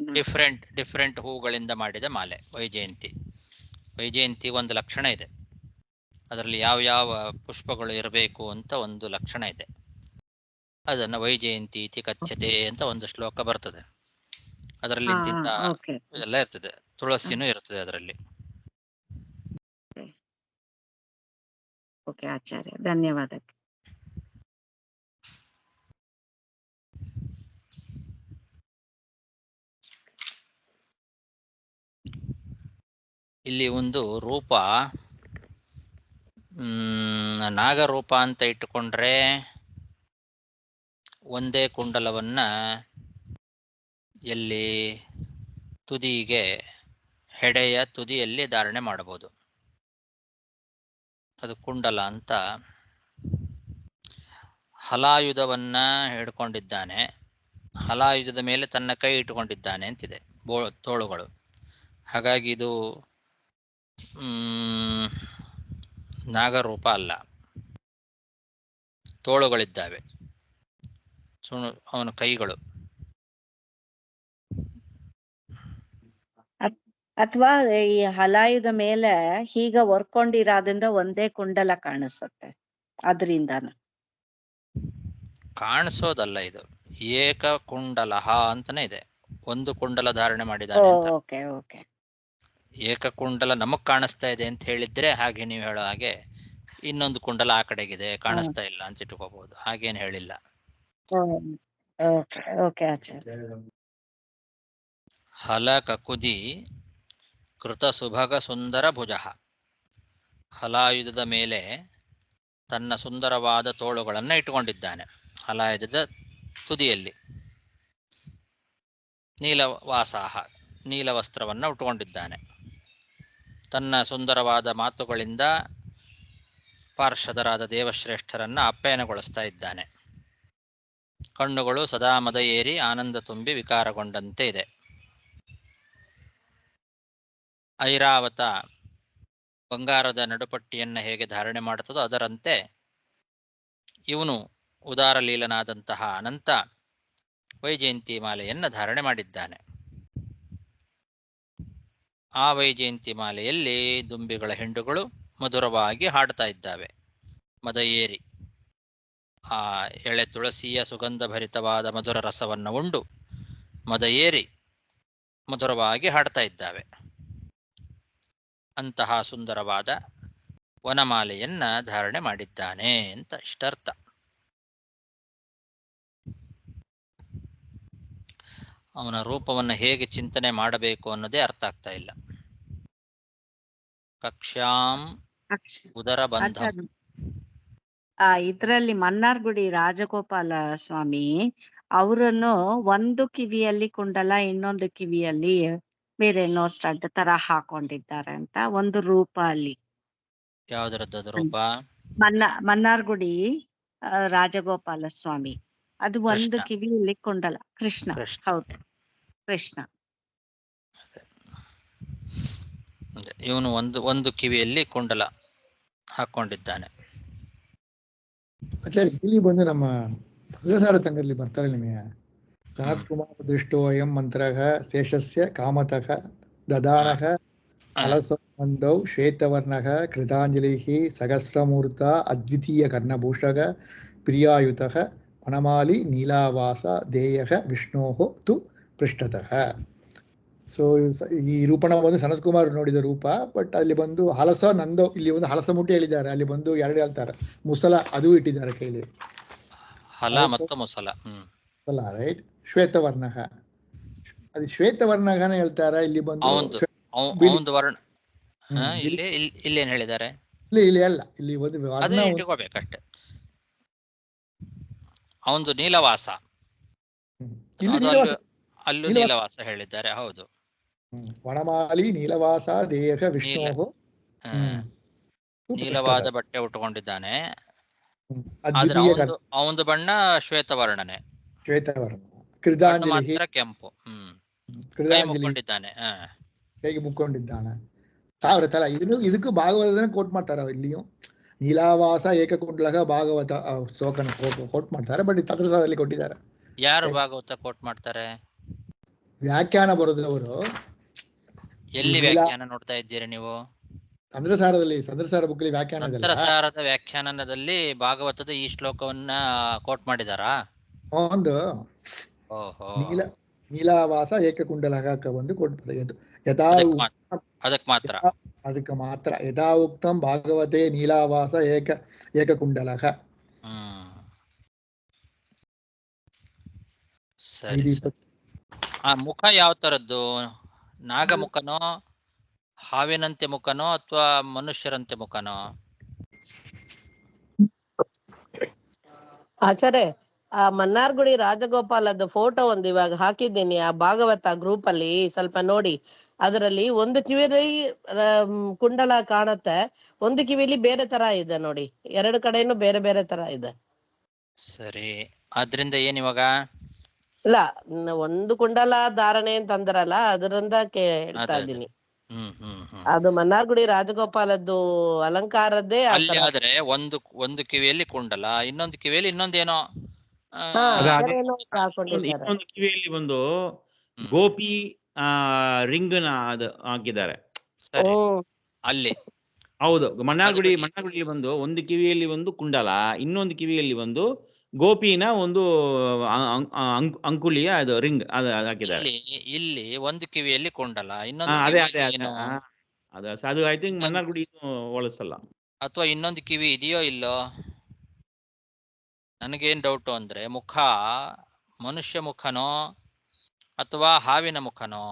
ಡಿಫ್ರೆಂಟ್ ಹೂಗಳಿಂದ ಮಾಡಿದ ಮಾಲೆ ವೈಜಯಂತಿ. ವೈಜಯಂತಿ ಒಂದು ಲಕ್ಷಣ ಇದೆ, ಅದರಲ್ಲಿ ಯಾವ ಪುಷ್ಪಗಳು ಇರಬೇಕು ಅಂತ ಒಂದು ಲಕ್ಷಣ ಇದೆ. ಅದನ್ನ ವೈಜಯಂತಿ ಇತಿ ಕಥ್ಯತೆ ಅಂತ ಒಂದು ಶ್ಲೋಕ ಬರ್ತದೆ. ಅದರಲ್ಲಿ ಇದೆಲ್ಲ ಇರ್ತದೆ, ತುಳಸಿನೂ ಇರ್ತದೆ ಅದರಲ್ಲಿ. ಓಕೆ ಆಚಾರ್ಯ, ಧನ್ಯವಾದ. ಇಲ್ಲಿ ಒಂದು ರೂಪ, ನಾಗರೂಪ ಅಂತ ಇಟ್ಟುಕೊಂಡ್ರೆ ಒಂದೇ ಕುಂಡಲವನ್ನ ಎಲ್ಲಿ ತುದಿಗೆ, ಹೆಡೆಯ ತುದಿಯಲ್ಲಿ ಧಾರಣೆ ಮಾಡಬಹುದು. ಅದು ಕುಂಡಲ ಅಂತ. ಹಲಾಯುಧವನ್ನ ಹಿಡ್ಕೊಂಡಿದ್ದಾನೆ, ಹಲಾಯುಧದ ಮೇಲೆ ತನ್ನ ಕೈ ಇಟ್ಟುಕೊಂಡಿದ್ದಾನೆ ಅಂತಿದೆ ತೋಳುಗಳು. ಹಾಗಾಗಿ ಇದು ನಾಗರೂಪ ಅಲ್ಲ, ತೋಳುಗಳಿದ್ದಾವೆ, ಅವನ ಕೈಗಳು. ಅಥವಾ ಈ ಹಲಾಯುಧ ಮೇಲೆ ಹೀಗ ಹೊರ್ಕೊಂಡಿರೋದ್ರಿಂದ ಒಂದೇ ಕುಂಡಲ ಕಾಣಿಸುತ್ತೆ ಅದರಿಂದಾನ. ಕಾಣಿಸೋದಲ್ಲ, ಇದು ಏಕ ಕುಂಡಲಹ ಅಂತಾನೆ ಇದೆ. ಒಂದು ಕುಂಡಲ ಧಾರಣೆ ಮಾಡಿದ್ದಾನೆ ಅಂತ. Okay okay. ಏಕಕುಂಡಲ ನಮಗ್ ಕಾಣಿಸ್ತಾ ಇದೆ ಅಂತ ಹೇಳಿದ್ರೆ ಹಾಗೆ ನೀವು ಹೇಳೋ ಹಾಗೆ ಇನ್ನೊಂದು ಕುಂಡಲ ಆ ಕಡೆಗಿದೆ ಕಾಣಿಸ್ತಾ ಇಲ್ಲ ಅಂತ ಇಟ್ಕೋಬಹುದು. ಹಾಗೇನು ಹೇಳಿಲ್ಲ. ಓಕೆ ಓಕೆ ಆಚಾರ್ಯ. ಹಲ ಕಕುದಿ ಕೃತ ಸುಭಗ ಸುಂದರ ಭುಜ. ಹಲಾಯುಧದ ಮೇಲೆ ತನ್ನ ಸುಂದರವಾದ ತೋಳುಗಳನ್ನು ಇಟ್ಟುಕೊಂಡಿದ್ದಾನೆ. ಹಲಾಯುಧದ ತುದಿಯಲ್ಲಿ ನೀಲವಾಸಾಹ, ನೀಲ ವಸ್ತ್ರವನ್ನು ಉಟ್ಟುಕೊಂಡಿದ್ದಾನೆ. ತನ್ನ ಸುಂದರವಾದ ಮಾತುಗಳಿಂದ ಪಾರ್ಷದರಾದ ದೇವಶ್ರೇಷ್ಠರನ್ನ ಅಪ್ಯಾಯನಗೊಳಿಸ್ತಾ ಇದ್ದಾನೆ. ಕಣ್ಣುಗಳು ಸದಾ ಮದ ಏರಿ ಆನಂದ ತುಂಬಿ ವಿಕಾರಗೊಂಡಂತೆ ಇದೆ. ಐರಾವತ ಬಂಗಾರದ ನಡುಪಟ್ಟಿಯನ್ನು ಹೇಗೆ ಧಾರಣೆ ಮಾಡುತ್ತದೋ ಅದರಂತೆ ಇವನು ಉದಾರಲೀಲನಾದಂತಹ ಅನಂತ ವೈಜಯಂತಿ ಮಾಲೆಯನ್ನು ಧಾರಣೆ ಮಾಡಿದ್ದಾನೆ. ಆ ವೈಜಯಂತಿ ಮಾಲೆಯಲ್ಲಿ ದುಂಬಿಗಳ ಹಿಂಡುಗಳು ಮಧುರವಾಗಿ ಹಾಡ್ತಾ ಇದ್ದಾವೆ. ಮದ ಏರಿ ಆ ಎಳೆ ತುಳಸಿಯ ಸುಗಂಧ ಭರಿತವಾದ ಮಧುರ ರಸವನ್ನು ಉಂಡು ಮದ ಏರಿ ಮಧುರವಾಗಿ ಹಾಡ್ತಾ ಇದ್ದಾವೆ. ಅಂತಹ ಸುಂದರವಾದ ವನಮಾಲೆಯನ್ನ ಧಾರಣೆ ಮಾಡಿದ್ದಾನೆ ಅಂತ ಇಷ್ಟರ್ಥ. ಅವನ ರೂಪವನ್ನು ಹೇಗೆ ಚಿಂತನೆ ಮಾಡಬೇಕು ಅನ್ನೋದೇ ಅರ್ಥ ಆಗ್ತಾ ಇಲ್ಲ. ಕಕ್ಷ್ಯಾಂ ಉದರ ಬಂಧ. ಇದ್ರಲ್ಲಿ ಮನ್ನಾರ್ಗುಡಿ ರಾಜಗೋಪಾಲ ಸ್ವಾಮಿ ಅವರನ್ನು ಒಂದು ಕಿವಿಯಲ್ಲಿ ಕುಂಡಲ ಇನ್ನೊಂದು ಕಿವಿಯಲ್ಲಿ ಬೇರೆನೋ ಸ್ಟಡ್ ತರ ಹಾಕೊಂಡಿದ್ದಾರೆ ಅಂತ ಒಂದು ರೂಪ ಅಲ್ಲಿ. ಯಾವುದರದ್ದು ರೂಪ? ಮನ್ನಾರ್ಗುಡಿ ರಾಜಗೋಪಾಲ ಸ್ವಾಮಿ ಅದು ಒಂದು ಕಿವಿಯಲ್ಲಿ ಕುಂಡಲ. ಕೃಷ್ಣ. ಹೌದು, ಕೃಷ್ಣ. ಇವನು ಒಂದು ಕಿವಿಯಲ್ಲಿ ಕುಂಡಲ ಹಾಕೊಂಡಿದ್ದಾನೆ. ಆಚಾರ್ಯ ಇಲ್ಲಿ ಬಂದು ನಮ್ಮ ಭದ್ರಸಾರ ಸಂಘದಲ್ಲಿ ಬರ್ತಾರೆ ನಿಮಗೆ. ಸನತ್ ಕುಮಾರ ದೃಷ್ಟೋ ಅಯಂ ಮಂತ್ರಃ ಶೇಷಸ್ಯ ಕಾಮತಃ ದದಾನಃ ಅಲಸಂದೌ ಶ್ವೇತವರ್ಣಃ ಕೃತಾಂಜಲಿಃ ಸಹಸ್ರಮೂರ್ತ ಅದ್ವಿತೀಯ ಕರ್ಣಭೂಷಗ ಪ್ರಿಯಾಯುತಃ ವನಮಾಲಿ ನೀಲಾವಾಸ ದೇಯಃ ವಿಷ್ಣೋಃ ತು ಪೃಷ್ಠತಃ. ಸೊ ಈ ರೂಪಣ ಬಂದು ಸನತ್ ಕುಮಾರ್ ನೋಡಿದ ರೂಪ. ಬಟ್ ಅಲ್ಲಿ ಬಂದು ಹಲಸ ನಂದೋ, ಇಲ್ಲಿ ಒಂದು ಹಲಸ ಮುಟ್ಟಿ ಹೇಳಿದ್ದಾರೆ, ಅಲ್ಲಿ ಬಂದು ಎರಡು ಹೇಳ್ತಾರೆ, ಮುಸಲ ಅದು ಇಟ್ಟಿದ್ದಾರೆ ಕೈಲಿ. ಹಲ ಮತ್ತು ಮುಸಲ. ರೈಟ್. ಶ್ವೇತವರ್ಣ, ಅದು ಶ್ವೇತವರ್ಣಗನ ಹೇಳ್ತಾರೆ. ಇಲ್ಲಿ ಬಂದು ವರ್ಣ ಇಲ್ಲೇನ್ ಹೇಳಿದ್ದಾರೆ? ಇಲ್ಲಿ ಅಲ್ಲ, ಇಲ್ಲಿ ಒಂದು ವರ್ಣ ಇಟ್ಕೋಬೇಕಷ್ಟೆ. ಅವಂದು ನೀಲವಾಸ, ಅಲ್ಲೂ ನೀಲವಾಸ ಹೇಳಿದ್ದಾರೆ. ಹೌದು. ವನಮಾಲಿ ನೀಲವಾಸ ದೇಹ ವಿಷ್ಣು, ನೀಲವಾದ ಬಟ್ಟೆ ಉಟ್ಕೊಂಡಿದ್ದಾನೆ. ಅವಂದು ಬಣ್ಣ ಶ್ವೇತವರ್ಣನೆ. ಶ್ವೇತವರ್ಣ. ಕೃತಾಂಜಲಿ ಕೆಂಪು. ಕೈಗೆ ಮುಕ್ಕೊಂಡಿದ್ದಾನೆ. ಸಾವಿರ ತಲ ಇದಕ್ಕೂ ಭಾಗವತನ ಕೋಟ್ ಮಾಡ್ತಾರೆ. ಇಲ್ಲಿಯೂ ನೀಲಾವಾಸ ಏಕಕುಂಡಲಗ ಭಾಗವತ ಶ್ಲೋಕನ ಕೋಟ್ ಮಾಡ್ತಾರೆ. ಬಟ್ ತಂತ್ರಸಾರದಲ್ಲಿ ಕೊಟ್ಟಿದ್ದಾರೆ. ಯಾರು ಭಾಗವತ ಕೋಟ್ ಮಾಡ್ತಾರೆ? ವ್ಯಾಖ್ಯಾನ ಬರೆದವರು. ಎಲ್ಲಿ ವ್ಯಾಖ್ಯಾನ ನೋಡ್ತಾ ಇದ್ದೀರಿ ನೀವು? ತಂತ್ರಸಾರ ಬುಕ್ಕಲ್ಲಿ ವ್ಯಾಖ್ಯಾನ. ತಂತ್ರಸಾರದ ವ್ಯಾಖ್ಯಾನದಲ್ಲಿ ಭಾಗವತದ ಈ ಶ್ಲೋಕವನ್ನ ಕೋಟ್ ಮಾಡಿದಾರಾ? ಒಂದು ನೀಲಾವಾಸ ಏಕಕುಂಡಲಗ ಒಂದು ಕೋಟ್ ಅದಕ್ಕೆ ಮಾತ್ರ ಯಥಾ ಉಕ್ತಂ ಭಾಗವತೆ ನೀಲಾವಾಸ ಏಕಕುಂಡಲಗ. ಸರಿ. ಆ ಮುಖ ಯಾವ ತರದ್ದು? ನಾಗಮುಖನೋ, ಹಾವಿನಂತೆ ಮುಖನೋ, ಅಥವಾ ಮನುಷ್ಯರಂತೆ ಮುಖನೋ? ಆಚಾರ್ಯ, ಆ ಮನ್ನಾರ್ಗುಡಿ ರಾಜಗೋಪಾಲದ ಫೋಟೋ ಒಂದು ಇವಾಗ ಹಾಕಿದ್ದೀನಿ ಆ ಭಾಗವತ ಗ್ರೂಪ್ ಅಲ್ಲಿ, ಸ್ವಲ್ಪ ನೋಡಿ. ಅದರಲ್ಲಿ ಒಂದು ಕಿವಿಯಲ್ಲಿ ಕುಂಡಲ ಕಾಣುತ್ತೆ, ಒಂದು ಕಿವಿಲಿ ಬೇರೆ ತರ ಇದೆ ನೋಡಿ. ಎರಡು ಕಡೆನೂ ಬೇರೆ ಬೇರೆ ತರ ಇದೆ. ಸರಿ, ಅದ್ರಿಂದ ಏನ್ ಇವಾಗ? ಇಲ್ಲ, ಒಂದು ಕುಂಡಲ ಧಾರಣೆ ಅಂತ ಅಂದ್ರಲ್ಲ, ಅದರಿಂದ ಹೇಳ್ತಾ ಇದ್ದೀನಿ. ಅದು ಮನ್ನಾರ್ಗುಡಿ ರಾಜಗೋಪಾಲದ್ದು ಅಲಂಕಾರದ್ದೇ. ಆದ್ರೆ ಒಂದು ಕಿವಿಯಲ್ಲಿ ಕುಂಡಲ, ಇನ್ನೊಂದು ಕಿವಿಯಲ್ಲಿ ಇನ್ನೊಂದೇನೋ ಇನ್ನೊಂದು ಕಿವಿಯಲ್ಲಿ ಒಂದು ಗೋಪಿ ರಿಂಗ್ನ ಅದು ಹಾಕಿದ್ದಾರೆ. ಸರಿ, ಹ್ಮ್ ಅಲ್ಲಿ ಹೌದು, ಅದು ಮನ್ನಾರ್ಗುಡಿಯಲ್ಲಿ ಬಂದು ಒಂದು ಕಿವಿಯಲ್ಲಿ ಒಂದು ಕುಂಡಲ, ಇನ್ನೊಂದು ಕಿವಿಯಲ್ಲಿ ಒಂದು ಗೋಪಿನ ಒಂದು ಅಂಕುಲಿಯ ಅದು ರಿಂಗ್ ಅದು ಹಾಕಿದ್ದಾರೆ. ಇಲ್ಲಿ ಒಂದು ಕಿವಿಯಲ್ಲಿ ಕೊಂಡಲ್ಲ, ಇನ್ನೊಂದು ಅದೇ ಕಿವಿಯಲ್ಲಿ ಏನು, ಅದು ಐ ಥಿಂಕ್ ಮನ್ನಾರ್ಗುಡಿ ಹೋಲಿಸಲ್ಲ. ಅಥವಾ ಇನ್ನೊಂದು ಕಿವಿ ಇದೆಯೋ ಇಲ್ಲೋ? ನನಗೇನ್ ಡೌಟು ಅಂದ್ರೆ, ಮುಖ ಮನುಷ್ಯ ಮುಖನೋ ಅಥವಾ ಹಾವಿನ ಮುಖನೋ?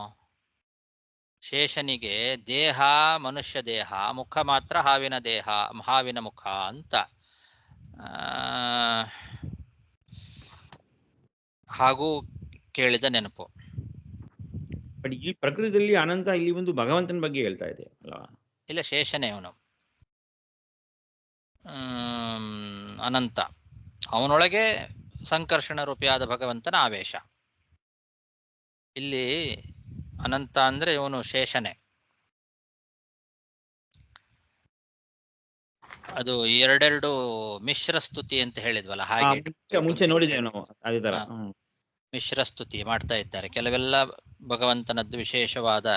ಶೇಷನಿಗೆ ದೇಹ ಮನುಷ್ಯ ದೇಹ, ಮುಖ ಮಾತ್ರ ಹಾವಿನ ದೇಹ, ಹಾವಿನ ಮುಖ ಅಂತ ಹಾಗೂ ಕೇಳಿದ ನೆನಪು. ಬಟ್ ಈ ಪ್ರಕೃತಿಯಲ್ಲಿ ಅನಂತ ಇಲ್ಲಿ ಒಂದು ಭಗವಂತನ ಬಗ್ಗೆ ಹೇಳ್ತಾ ಇದೆ ಅಲ್ವಾ? ಇಲ್ಲ, ಶೇಷನೇ ಅವನು, ಅನಂತ. ಅವನೊಳಗೆ ಸಂಕರ್ಷಣ ರೂಪಿಯಾದ ಭಗವಂತನ ಆವೇಶ. ಇಲ್ಲಿ ಅನಂತ ಅಂದ್ರೆ ಇವನು ಶೇಷನೇ. ಅದು ಎರಡೆರಡು ಮಿಶ್ರ ಸ್ತುತಿ ಅಂತ ಹೇಳಿದ್ವಲ್ಲ, ಹಾಗೆ ಮುಂಚೆ ನೋಡಿದ್ದೇವೆ ನಾವು ಅದೇ ತರ. ಮಿಶ್ರ ಸ್ತುತಿ ಮಾಡ್ತಾ ಇದ್ದಾರೆ. ಕೆಲವೆಲ್ಲ ಭಗವಂತನದ್ದು ವಿಶೇಷವಾದ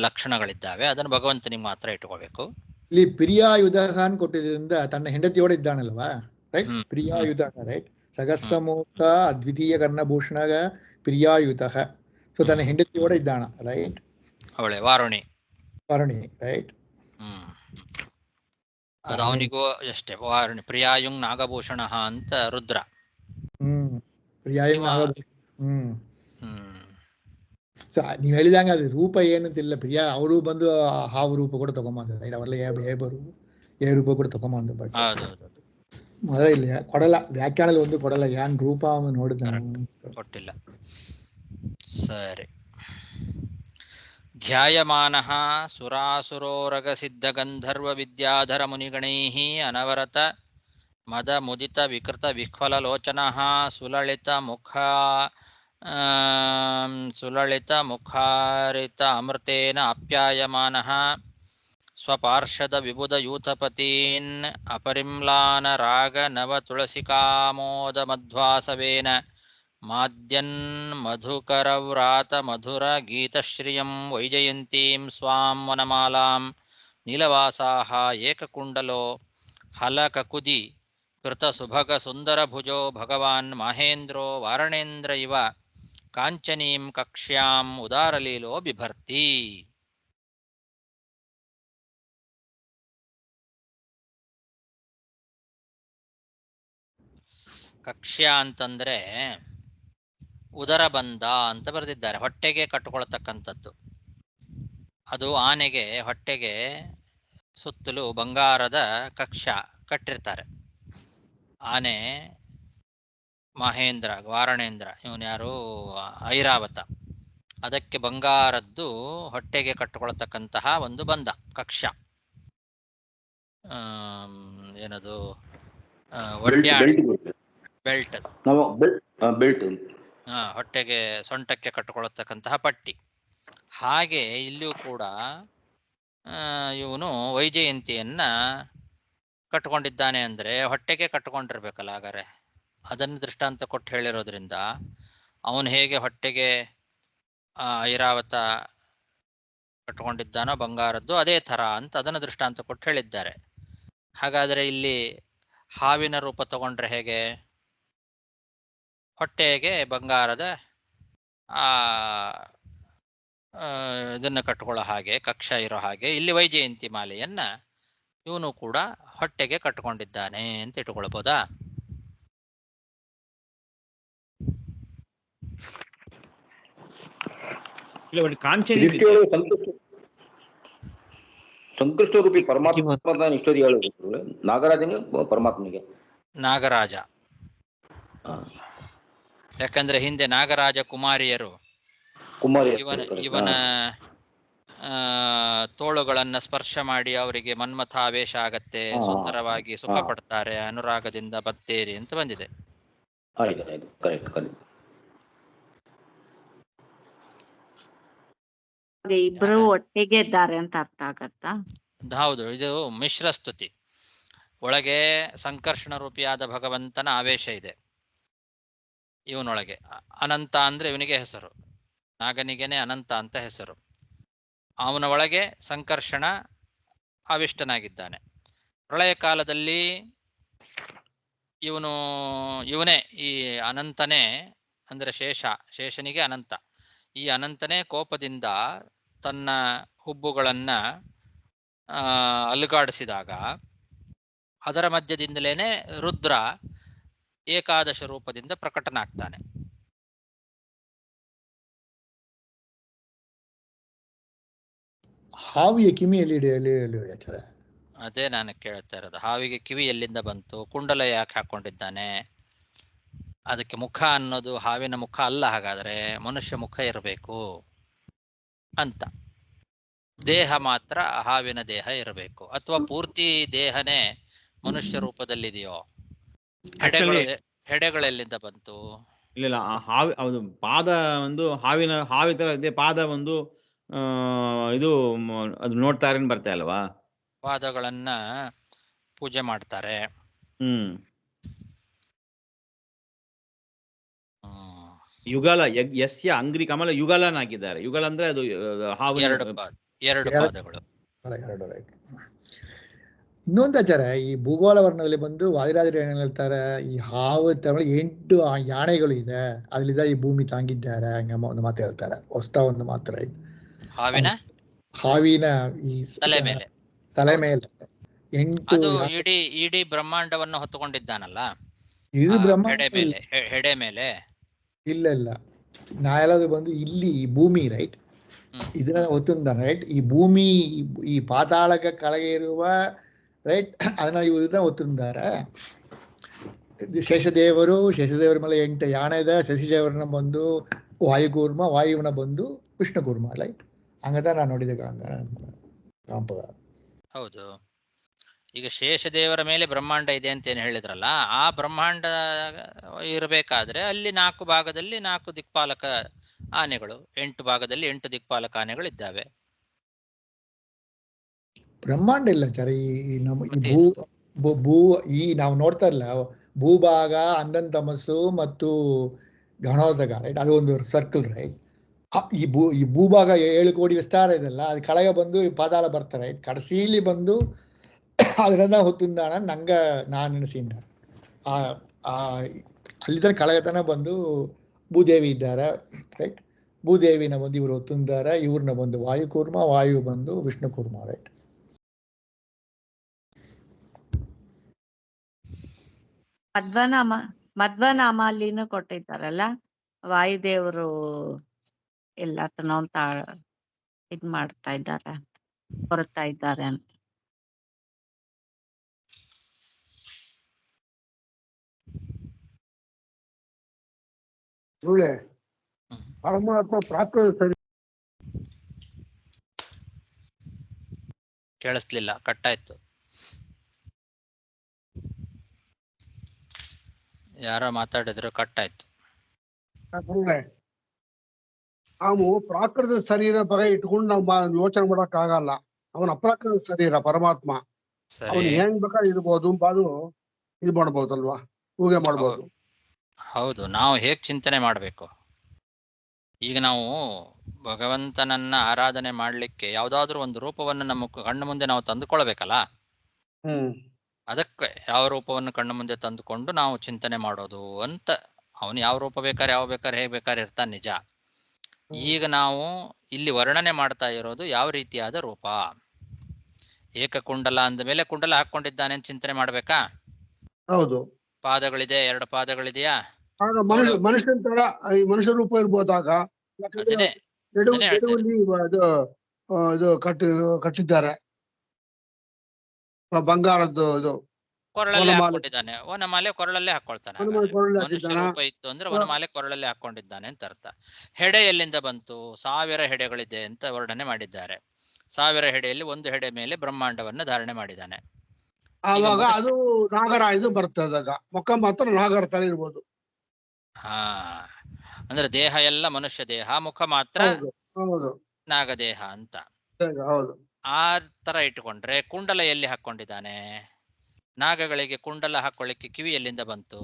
ಲಕ್ಷಣಗಳಿದ್ದಾವೆ, ಅದನ್ನು ಭಗವಂತನಿಗೆ ಮಾತ್ರ ಇಟ್ಕೋಬೇಕು. ಇಲ್ಲಿ ಪ್ರಿಯಾಯುಧ ಅಂತ ಕೊಟ್ಟಿದ್ರಿಂದ ತನ್ನ ಹೆಂಡತಿಯೋടെ ಇದ್ದಾನಲ್ವಾ, ರೈಟ್? ಪ್ರಿಯಾಯುಧ, ರೈಟ್? ಸಹಸ್ರಮೂರ್ತ ಅದ್ವಿತೀಯ ಕರ್ಣಭೂಷಣ ಪ್ರಿಯಾಯುಧ. ಸೊ ತನ್ನ ಹೆಂಡತಿಯೋടെ ಇದ್ದಾನ, ರೈಟ್? ಅವಳೆ ವಾರುಣಿ, ರೈಟ್? ಅದು ಅವನಿಗೂ ಅಷ್ಟೇ, ವಾರುಣಿ. ಪ್ರಿಯಾಯುಂಗ್ ನಾಗಭೂಷಣ ಅಂತ ರುದ್ರ. ಪ್ರಿಯಾಯುಂಗ್ ಸೊ ನೀವ್ ಹೇಳಿದಂಗ ಅದು ರೂಪ ಏನಂತಿಲ್ಲ, ಪ್ರಿಯಾ ಅವರು ಬಂದು ಹಾವು ರೂಪ ಕೂಡ ತಗೊಂಬಂದ, ರೈಟ್? ಅವರೆಲ್ಲ ಏ ರೂಪ ಕೂಡ ತಗೊಂಬಂದ. ಬಟ್ ಮೊದಲ ಇಲ್ಲಿ ಕೊಡಲ್ಲ, ವ್ಯಾಖ್ಯಾನದಲ್ಲಿ ಒಂದು ಕೊಡಲ್ಲ, ಏನ್ ರೂಪ ಅವನು ನೋಡಿದ ಕೊಟ್ಟಿಲ್ಲ. ಸರಿ. ಧ್ಯಾಯಮಾನಃ ಸುರಾಸುರೋರಗ ಸಿದ್ಧ ಗಂಧರ್ವ ವಿದ್ಯಾಧರ ಮುನಿಗಣೈಃ ಅನವರತ ಮದ ಮುದಿತ ವಿಕೃತ ವಿಹ್ವಲ ಲೋಚನಃ ಸುಲಲಿತ ಮುಖಾರಿತ ಅಮೃತೇನ ಆಪ್ಯಾಯಮಾನಃ ಸ್ವಪಾರ್ಷದ ವಿಬುಧ ಯೂಥಪತೀನ್ ಅಪರಿಮ್ಲಾನ ರಾಗ ನವ ತುಳಸಿಕಾಮೋದ ಮಧ್ವಾಸವೇನ ಮಾದ್ಯನ್ ಮಧುಕರವ್ರಾತ ಮಧುರ ಗೀತಶ್ರಿಯಂ ವೈಜಯಂತೀಂ ಸ್ವಾಂ ವನಮಾಲಾಂ ನೀಲವಾಸಾಹ ಏಕಕುಂಡಲೋ ಹಲಕಕುದಿ ಕೃತ ಸುಭಗ ಸುಂದರ ಭುಜೋ ಭಗವಾನ್ ಮಹೇಂದ್ರೋ ವಾರಣೇಂದ್ರ ಇವ ಕಾಂಚನೀಂ ಕಕ್ಷ್ಯಾಂ ಉದಾರಲೀಲೋ ಬಿಭರ್ತಿ. ಕಕ್ಷ್ಯ ಅಂತಂದ್ರೆ ಉದರಬಂಧ ಅಂತ ಬರೆದಿದ್ದಾರೆ, ಹೊಟ್ಟೆಗೆ ಕಟ್ಟಿಕೊಳ್ತಕ್ಕಂಥದ್ದು. ಅದು ಆನೆಗೆ ಹೊಟ್ಟೆಗೆ ಸುತ್ತಲೂ ಬಂಗಾರದ ಕಕ್ಷ ಕಟ್ಟಿರ್ತಾರೆ. ಆನೆ ಮಹೇಂದ್ರ, ವಾರಣೇಂದ್ರ, ಇವನು ಯಾರು, ಐರಾವತ, ಅದಕ್ಕೆ ಬಂಗಾರದ್ದು ಹೊಟ್ಟೆಗೆ ಕಟ್ಟಿಕೊಳ್ತಕ್ಕಂತಹ ಒಂದು ಬಂಧ, ಕಕ್ಷ. ಏನದು, ಬೆಲ್ಟ್, ಹೊಟ್ಟೆಗೆ ಸೊಂಟಕ್ಕೆ ಕಟ್ಟಿಕೊಳ್ಳತಕ್ಕಂತಹ ಪಟ್ಟಿ. ಹಾಗೆ ಇಲ್ಲಿಯೂ ಕೂಡ ಇವನು ವೈಜಯಂತಿಯನ್ನ ಕಟ್ಟಿಕೊಂಡಿದ್ದಾನೆ ಅಂದ್ರೆ ಹೊಟ್ಟೆಗೆ ಕಟ್ಟಿಕೊಂಡಿರ್ಬೇಕಲ್ಲ. ಹಾಗಾದ್ರೆ ಅದನ್ನು ದೃಷ್ಟಾಂತ ಕೊಟ್ಟು ಹೇಳಿರೋದ್ರಿಂದ ಅವನು ಹೇಗೆ ಹೊಟ್ಟೆಗೆ ಐರಾವತ ಕಟ್ಟಿಕೊಂಡಿದ್ದಾನೋ ಬಂಗಾರದ್ದು, ಅದೇ ಥರ ಅಂತ ಅದನ್ನು ದೃಷ್ಟಾಂತ ಕೊಟ್ಟು ಹೇಳಿದ್ದಾರೆ. ಹಾಗಾದರೆ ಇಲ್ಲಿ ಹಾವಿನ ರೂಪ ತಗೊಂಡ್ರೆ ಹೇಗೆ? ಹೊಟ್ಟೆಗೆ ಬಂಗಾರದ ಇದನ್ನು ಕಟ್ಕೊಳ್ಳೋ ಹಾಗೆ, ಕಕ್ಷ ಇರೋ ಹಾಗೆ ಇಲ್ಲಿ ವೈಜಯಂತಿ ಮಾಲೆಯನ್ನ ಇವನು ಕೂಡ ಹೊಟ್ಟೆಗೆ ಕಟ್ಟಿಕೊಂಡಿದ್ದಾನೆ ಅಂತ ಇಟ್ಕೊಳ್ಬೋದಾ? ಸಂಕೃಷ್ಟ ರೂಪಿ ಪರಮಾತ್ಮ ಇಷ್ಟೊಂದು ಹೇಳಬೇಕು. ನಾಗರಾಜನಿಗೆ ಪರಮಾತ್ಮನಿಗೆ ನಾಗರಾಜ, ಯಾಕಂದ್ರೆ ಹಿಂದೆ ನಾಗರಾಜ ಕುಮಾರಿಯರು ಇವನ ತೋಳುಗಳನ್ನ ಸ್ಪರ್ಶ ಮಾಡಿ ಅವರಿಗೆ ಮನ್ಮಥ ಆವೇಶ ಆಗತ್ತೆ, ಸುಂದರವಾಗಿ ಸುಖ ಪಡ್ತಾರೆ, ಅನುರಾಗದಿಂದ ಬತ್ತೇರಿ ಅಂತ ಬಂದಿದೆ. ಇಬ್ರು ಒಟ್ಟಿಗೆ ಇದ್ದಾರೆ ಅಂತ ಅರ್ಥ ಆಗತ್ತಾ? ಹೌದು, ಇದು ಮಿಶ್ರ ಸ್ತುತಿ. ಒಳಗೆ ಸಂಕರ್ಷಣ ರೂಪಿಯಾದ ಭಗವಂತನ ಆವೇಶ ಇದೆ ಇವನೊಳಗೆ. ಅನಂತ ಅಂದ್ರೆ ಇವನಿಗೆ ಹೆಸರು, ನಾಗನಿಗೆನೆ ಅನಂತ ಅಂತ ಹೆಸರು. ಅವನ ಒಳಗೆ ಸಂಕರ್ಷಣ ಆವಿಷ್ಟನಾಗಿದ್ದಾನೆ. ಪ್ರಳಯ ಕಾಲದಲ್ಲಿ ಇವನೇ ಈ ಅನಂತನೇ, ಅಂದ್ರೆ ಶೇಷನಿಗೆ ಅನಂತ, ಈ ಅನಂತನೇ ಕೋಪದಿಂದ ತನ್ನ ಹುಬ್ಬುಗಳನ್ನ ಅಲುಗಾಡಿಸಿದಾಗ ಅದರ ಮಧ್ಯದಿಂದಲೇನೆ ರುದ್ರ ಏಕಾದಶ ರೂಪದಿಂದ ಪ್ರಕಟನಾಗ್ತಾನೆ. ಹಾವಿಯ ಕಿವಿಯಲ್ಲಿ ಆಚಾರ್ಯ. ಅದೇ ನಾನು ಕೇಳ್ತಾ ಇರೋದು, ಹಾವಿಗೆ ಕಿವಿ ಎಲ್ಲಿಂದ ಬಂತು? ಕುಂಡಲ ಯಾಕೆ ಹಾಕೊಂಡಿದ್ದಾನೆ? ಅದಕ್ಕೆ ಮುಖ ಅನ್ನೋದು ಹಾವಿನ ಮುಖ ಅಲ್ಲ, ಹಾಗಾದ್ರೆ ಮನುಷ್ಯ ಮುಖ ಇರಬೇಕು ಅಂತ. ದೇಹ ಮಾತ್ರ ಹಾವಿನ ದೇಹ ಇರಬೇಕು, ಅಥವಾ ಪೂರ್ತಿ ದೇಹನೇ ಮನುಷ್ಯ ರೂಪದಲ್ಲಿದೆಯೋ? ಹೆಡೆಗಳೆಲ್ಲಿಂದ ಬಂತು? ಇಲ್ಲ, ಆ ಹಾವಿ ಅದು ಪಾದ ಒಂದು ಹಾವಿ ತರ ಇದೆ, ಪಾದ ಒಂದು ಇದು ಅದು ನೋಡ್ತಾರೇನು ಬರ್ತಾ ಅಲ್ವಾ? ಪಾದಗಳನ್ನ ಪೂಜೆ ಮಾಡ್ತಾರೆ. ಯುಗಲ ಯಸ್ಯ ಅಂಗ್ರಿ ಕಮಲ ಯುಗಲನಾಗಿದ್ದಾರೆ. ಯುಗಲ ಅಂದ್ರೆ ಅದು ಹಾವು, ಎರಡು ಪಾದಗಳು. ಇನ್ನೊಂದು ಆಚಾರ್ಯ, ಈ ಭೂಗೋಳ ವರ್ಣದಲ್ಲಿ ಬಂದು ವಾದಿರಾಜರು ಏನ್ ಹೇಳ್ತಾರೆ, ಈ ಹಾವು ತರ 8 ಯಾಣೆಗಳು ಇದೆ, ಅದ್ರಿಂದ ಈ ಭೂಮಿ ತಾಂಗಿದ್ದಾರೆ ಹಂಗ ಒಂದು ಮಾತು ಹೇಳ್ತಾರೆ. ಹೊಸ್ತ ಒಂದು ಮಾತ್ರ ಹಾವಿನ ಈ ತಲೆ ಮೇಲೆ 8 ಇಡೀ ಬ್ರಹ್ಮಾಂಡವನ್ನು ಹೊತ್ತುಕೊಂಡಿದ್ದಾನಲ್ಲ, ಇದು ಬ್ರಹ್ಮಾಂಡ ಹೆಡೆ ಮೇಲೆ ಇಲ್ಲ. ನಾ ಹೇಳೋದು ಬಂದು ಇಲ್ಲಿ ಈ ಭೂಮಿ ರೈಟ್, ಇದನ್ನ ಹೊತ್ತುಂದಾನೆ ರೈಟ್. ಈ ಭೂಮಿ ಈ ಪಾತಾಳಕ ಕೆಳಗೆ ಇರುವ ರೈಟ್, ಅದನ್ನ ಇದನ್ನ ಹೊತ್ತಿದ್ದಾರೆ. ಶೇಷದೇವರ ಮೇಲೆ 8 ಯಾಣೆ ಇದೆ. ಶಶಿದೇವರನ್ನ ಬಂದು ವಾಯುಕೂರ್ಮ, ವಾಯುವನ ಬಂದು ವಿಷ್ಣುಕೂರ್ಮ ರೈಟ್. ಹಂಗದ ನಾನು ನೋಡಿದೆ ಕಾಂಪದ. ಹೌದು. ಈಗ ಶೇಷದೇವರ ಮೇಲೆ ಬ್ರಹ್ಮಾಂಡ ಇದೆ ಅಂತ ಏನು ಹೇಳಿದ್ರಲ್ಲ, ಆ ಬ್ರಹ್ಮಾಂಡ ಇರಬೇಕಾದ್ರೆ ಅಲ್ಲಿ 4 ಭಾಗದಲ್ಲಿ 4 ದಿಕ್ಪಾಲಕ ಆನೆಗಳು, 8 ಭಾಗದಲ್ಲಿ 8 ದಿಕ್ಪಾಲಕ ಆನೆಗಳು ಇದ್ದಾವೆ. ಬ್ರಹ್ಮಾಂಡ ಇಲ್ಲ ಸರ್. ಈ ನಾವು ನೋಡ್ತಾ ಇಲ್ಲ, ಭೂಭಾಗ, ಅಂದನ್ ತಮಸ್ಸು ಮತ್ತು ಗಣೋದಕ ರೈಟ್, ಅದು ಒಂದು ಸರ್ಕಲ್ ರೈಟ್. ಈ ಭೂಭಾಗ 7 ಕೋಟಿ ವಿಸ್ತಾರ ಇದೆಲ್ಲ, ಅದು ಕೆಳಗೆ ಬಂದು ಪಾತಾಳ ಬರ್ತಾರೆ ರೈಟ್. ಕಡಸೀಲಿ ಬಂದು ಅದರಿಂದ ಹೊತ್ತುಂದಾಣ ನಾನು ನೆನೆಸಿಂದ ಅಲ್ಲಿ ತನಕ ಕೆಳಗತನ ಬಂದು ಭೂದೇವಿ ಇದ್ದಾರೆ ರೈಟ್. ಭೂದೇವಿನ ಬಂದು ಇವರು ಹೊತ್ತುಂದಾರೆ, ಇವ್ರನ್ನ ಬಂದು ವಾಯುಕೂರ್ಮ, ವಾಯು ಬಂದು ವಿಷ್ಣುಕೂರ್ಮ ರೈಟ್. ಮಧ್ವನಾಮ ಅಲ್ಲಿನೂ ಕೊಟ್ಟಿದ್ದಾರಲ್ಲ, ವಾಯುದೇವರು ಎಲ್ಲತನ ಇದ್ ಮಾಡ್ತಾ ಇದ್ದಾರೆ, ಹೊರತಾ ಇದ್ದಾರೆ ಅಂತ. ಪರಮಾತ್ಮ ಪ್ರಾಕೃತ ಕೇಳಿಸ್ಲಿಲ್ಲ, ಕಟ್ಟಾಯ್ತು. ಯಾರೋ ಮಾತಾಡಿದ್ರು, ಕಟ್ಟಾಯ್ತು. ನಾವು ಪ್ರಾಕೃತ ಶರೀರ ಬಗ್ಗೆ ಇಟ್ಕೊಂಡು ನಾವು ಯೋಚನೆ ಮಾಡಕ್ ಆಗಲ್ಲ. ಅವನ ಅಪ್ರಾಕೃತ ಶರೀರ ಪರಮಾತ್ಮ, ಅವನು ಹೆಂಗ್ ಬೇಕಾದ್ರೆ ಇರ್ಬೋದು, ಇದು ಮಾಡ್ಬೋದಲ್ವಾ, ಊಹೆ ಮಾಡ್ಬೋದು. ಹೌದು, ನಾವು ಹೇಗ್ ಚಿಂತನೆ ಮಾಡ್ಬೇಕು? ಈಗ ನಾವು ಭಗವಂತನನ್ನ ಆರಾಧನೆ ಮಾಡ್ಲಿಕ್ಕೆ ಯಾವ್ದಾದ್ರು ಒಂದು ರೂಪವನ್ನು ನಮ್ಮ ಕಣ್ಣು ಮುಂದೆ ನಾವು ತಂದುಕೊಳ್ಬೇಕಲ್ಲ. ಅದಕ್ಕೆ ಯಾವ ರೂಪವನ್ನು ಕಣ್ಣು ಮುಂದೆ ತಂದುಕೊಂಡು ನಾವು ಚಿಂತನೆ ಮಾಡೋದು ಅಂತ. ಅವನು ಯಾವ ರೂಪ ಬೇಕಾದ್ರೆ ಹೇಗ್ ಬೇಕಾದ್ರೆ ಇರ್ತಾನೆ, ನಿಜ. ಈಗ ನಾವು ಇಲ್ಲಿ ವರ್ಣನೆ ಮಾಡ್ತಾ ಇರೋದು ಯಾವ ರೀತಿಯಾದ ರೂಪ. ಏಕಕುಂಡಲ ಅಂದ ಮೇಲೆ ಕುಂಡಲ ಹಾಕೊಂಡಿದ್ದಾನೆ ಅಂತ ಚಿಂತನೆ ಮಾಡ್ಬೇಕಾ? ಹೌದು. ಪಾದಗಳಿದೆ, 2 ಪಾದಗಳಿದೆಯಾ? ಮನುಷ್ಯನ ತರ ಮನುಷ್ಯ ರೂಪ ಇರ್ಬೋದಾಗ, ಇದು ಕಟ್ಟಿದ್ದಾರೆ ಬಂಗಾರದ್ದು. ಇದು ಕೊರಳಲ್ಲೇ ಹಾಕೊಂಡಿದ್ದಾನೆ, ವನಮಾಲೆ ಕೊರಳಲ್ಲೇ ಹಾಕೊಳ್ತಾನೆ. ಮನುಷ್ಯ ರೂಪ ಇತ್ತು ಅಂದ್ರೆ ವನಮಾಲೆ ಕೊರಳಲ್ಲೇ ಹಾಕೊಂಡಿದ್ದಾನೆ ಅಂತ ಅರ್ಥ. ಹೆಡೆ ಎಲ್ಲಿಂದ ಬಂತು? 1000 ಹೆಡೆಗಳಿದೆ ಅಂತ ವರ್ಣನೆ ಮಾಡಿದ್ದಾರೆ. 1000 ಹೆಡೆಯಲ್ಲಿ 1 ಹೆಡೆ ಮೇಲೆ ಬ್ರಹ್ಮಾಂಡವನ್ನು ಧಾರಣೆ ಮಾಡಿದ್ದಾನೆ. ಆವಾಗ ಅದು ನಾಗರ ಇದು ಬರ್ತದಾಗ ಮುಖ ಮಾತ್ರ ನಾಗರ ತರ ಇರ್ಬೋದು. ಅಂದ್ರೆ ದೇಹ ಎಲ್ಲ ಮನುಷ್ಯ ದೇಹ, ಮುಖ ಮಾತ್ರ ನಾಗದೇಹ ಅಂತ. ಹೌದು. ಆ ತರ ಇಟ್ಟುಕೊಂಡ್ರೆ ಕುಂಡಲ ಎಲ್ಲಿ ಹಾಕೊಂಡಿದ್ದಾನೆ? ನಾಗಗಳಿಗೆ ಕುಂಡಲ ಹಾಕೊಳ್ಳಿಕ್ಕೆ ಕಿವಿ ಎಲ್ಲಿಂದ ಬಂತು?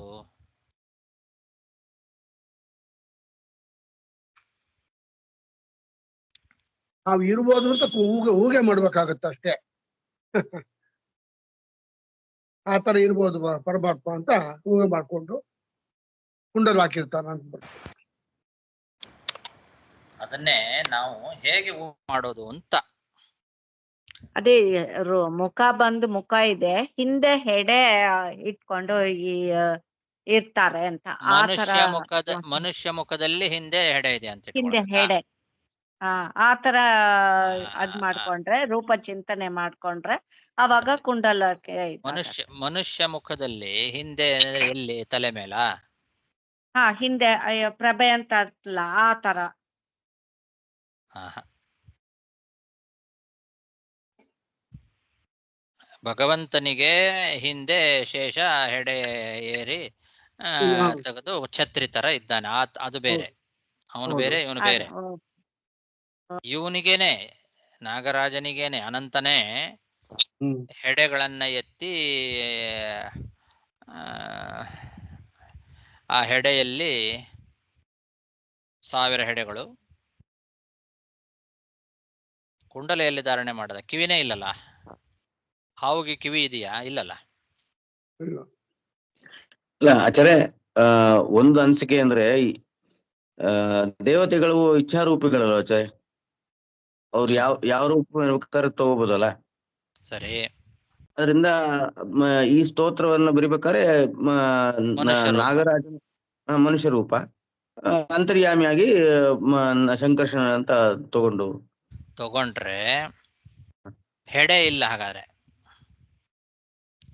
ನಾವು ಇರ್ಬೋದು ಅಂತ ಊಗೆ ಮಾಡ್ಬೇಕಾಗತ್ತೆ ಅಷ್ಟೇ. ಆ ತರ ಇರ್ಬೋದು ಪರಮಾತ್ಮ ಅಂತ ಊಹೆ ಮಾಡ್ಕೊಂಡು ಕುಂಡಲ್ ಹಾಕಿರ್ತಾನ ಅಂತ. ಅದನ್ನೇ ನಾವು ಹೇಗೆ ಊಹೆ ಮಾಡೋದು ಅಂತ. ಅದೇ ಮುಖ ಬಂದು ಮುಖ ಇದೆ, ಹಿಂದೆ ಹೆಡೆ ಇಟ್ಕೊಂಡು ಇರ್ತಾರೆ ಅಂತ ಆ ತರ. ಮನುಷ್ಯ ಮುಖದಲ್ಲಿ ಹಿಂದೆ ಹೆಡೆ ಇದೆ ಅಂತ ಹಿಂದೆ ಹೆಡೆ ಆ ತರ ಅದ್ ಮಾಡ್ಕೊಂಡ್ರೆ, ರೂಪ ಚಿಂತನೆ ಮಾಡ್ಕೊಂಡ್ರೆ ಅವಾಗ ಕುಂಡಲಕ್ಕೆ ಮನುಷ್ಯ ಮುಖದಲ್ಲಿ ಹಿಂದೆ ಎಲ್ಲಿ ತಲೆ ಮೇಲ ಹಿಂದೆ ಪ್ರಭೆ ಅಂತ ಅಲ್ಲ, ಆ ತರ. ಭಗವಂತನಿಗೆ ಹಿಂದೆ ಶೇಷ ಹೆಡೆ ಏರಿ ತೆಗೆದು ಛತ್ರಿ ತರ ಇದ್ದಾನೆ, ಅದು ಬೇರೆ. ಅವನು ಬೇರೆ, ಇವನು ಬೇರೆ. ಇವನಿಗೇನೆ, ನಾಗರಾಜನಿಗೇನೆ, ಅನಂತನೇ ಹೆಡೆಗಳನ್ನ ಎತ್ತಿ ಆ ಹೆಡೆಯಲ್ಲಿ 1000 ಹೆಡೆಗಳು. ಕುಂಡಲೆಯಲ್ಲಿ ಧಾರಣೆ ಮಾಡದ. ಕಿವಿನೇ ಇಲ್ಲಲ್ಲ, ಹಾವಿಗೆ ಕಿವಿ ಇದೆಯಾ? ಇಲ್ಲಲ್ಲ. ಇಲ್ಲ ಆಚಾರ್ಯ, ಒಂದು ಅನಿಸಿಕೆ ಅಂದ್ರೆ ದೇವತೆಗಳು ಇಚ್ಛಾರೂಪಿಗಳಲ್ಲ ಆಚಾರ್ಯ, ಅವ್ರು ಯಾವ ರೂಪ ತಗೋಬೋದಲ್ಲ. ಸರಿ. ಅದರಿಂದ ಈ ಸ್ತೋತ್ರವನ್ನು ಬರಿಬೇಕಾದ್ರೆ ನಾಗರಾಜ ಮನುಷ್ಯ ರೂಪ, ಅಂತರ್ಯಾಮಿಯಾಗಿ ಸಂಕರ್ಷಣ ಅಂತ ತಗೊಂಡ್ರೆ ಹೆಡೆ ಇಲ್ಲ. ಹಾಗಾದ್ರೆ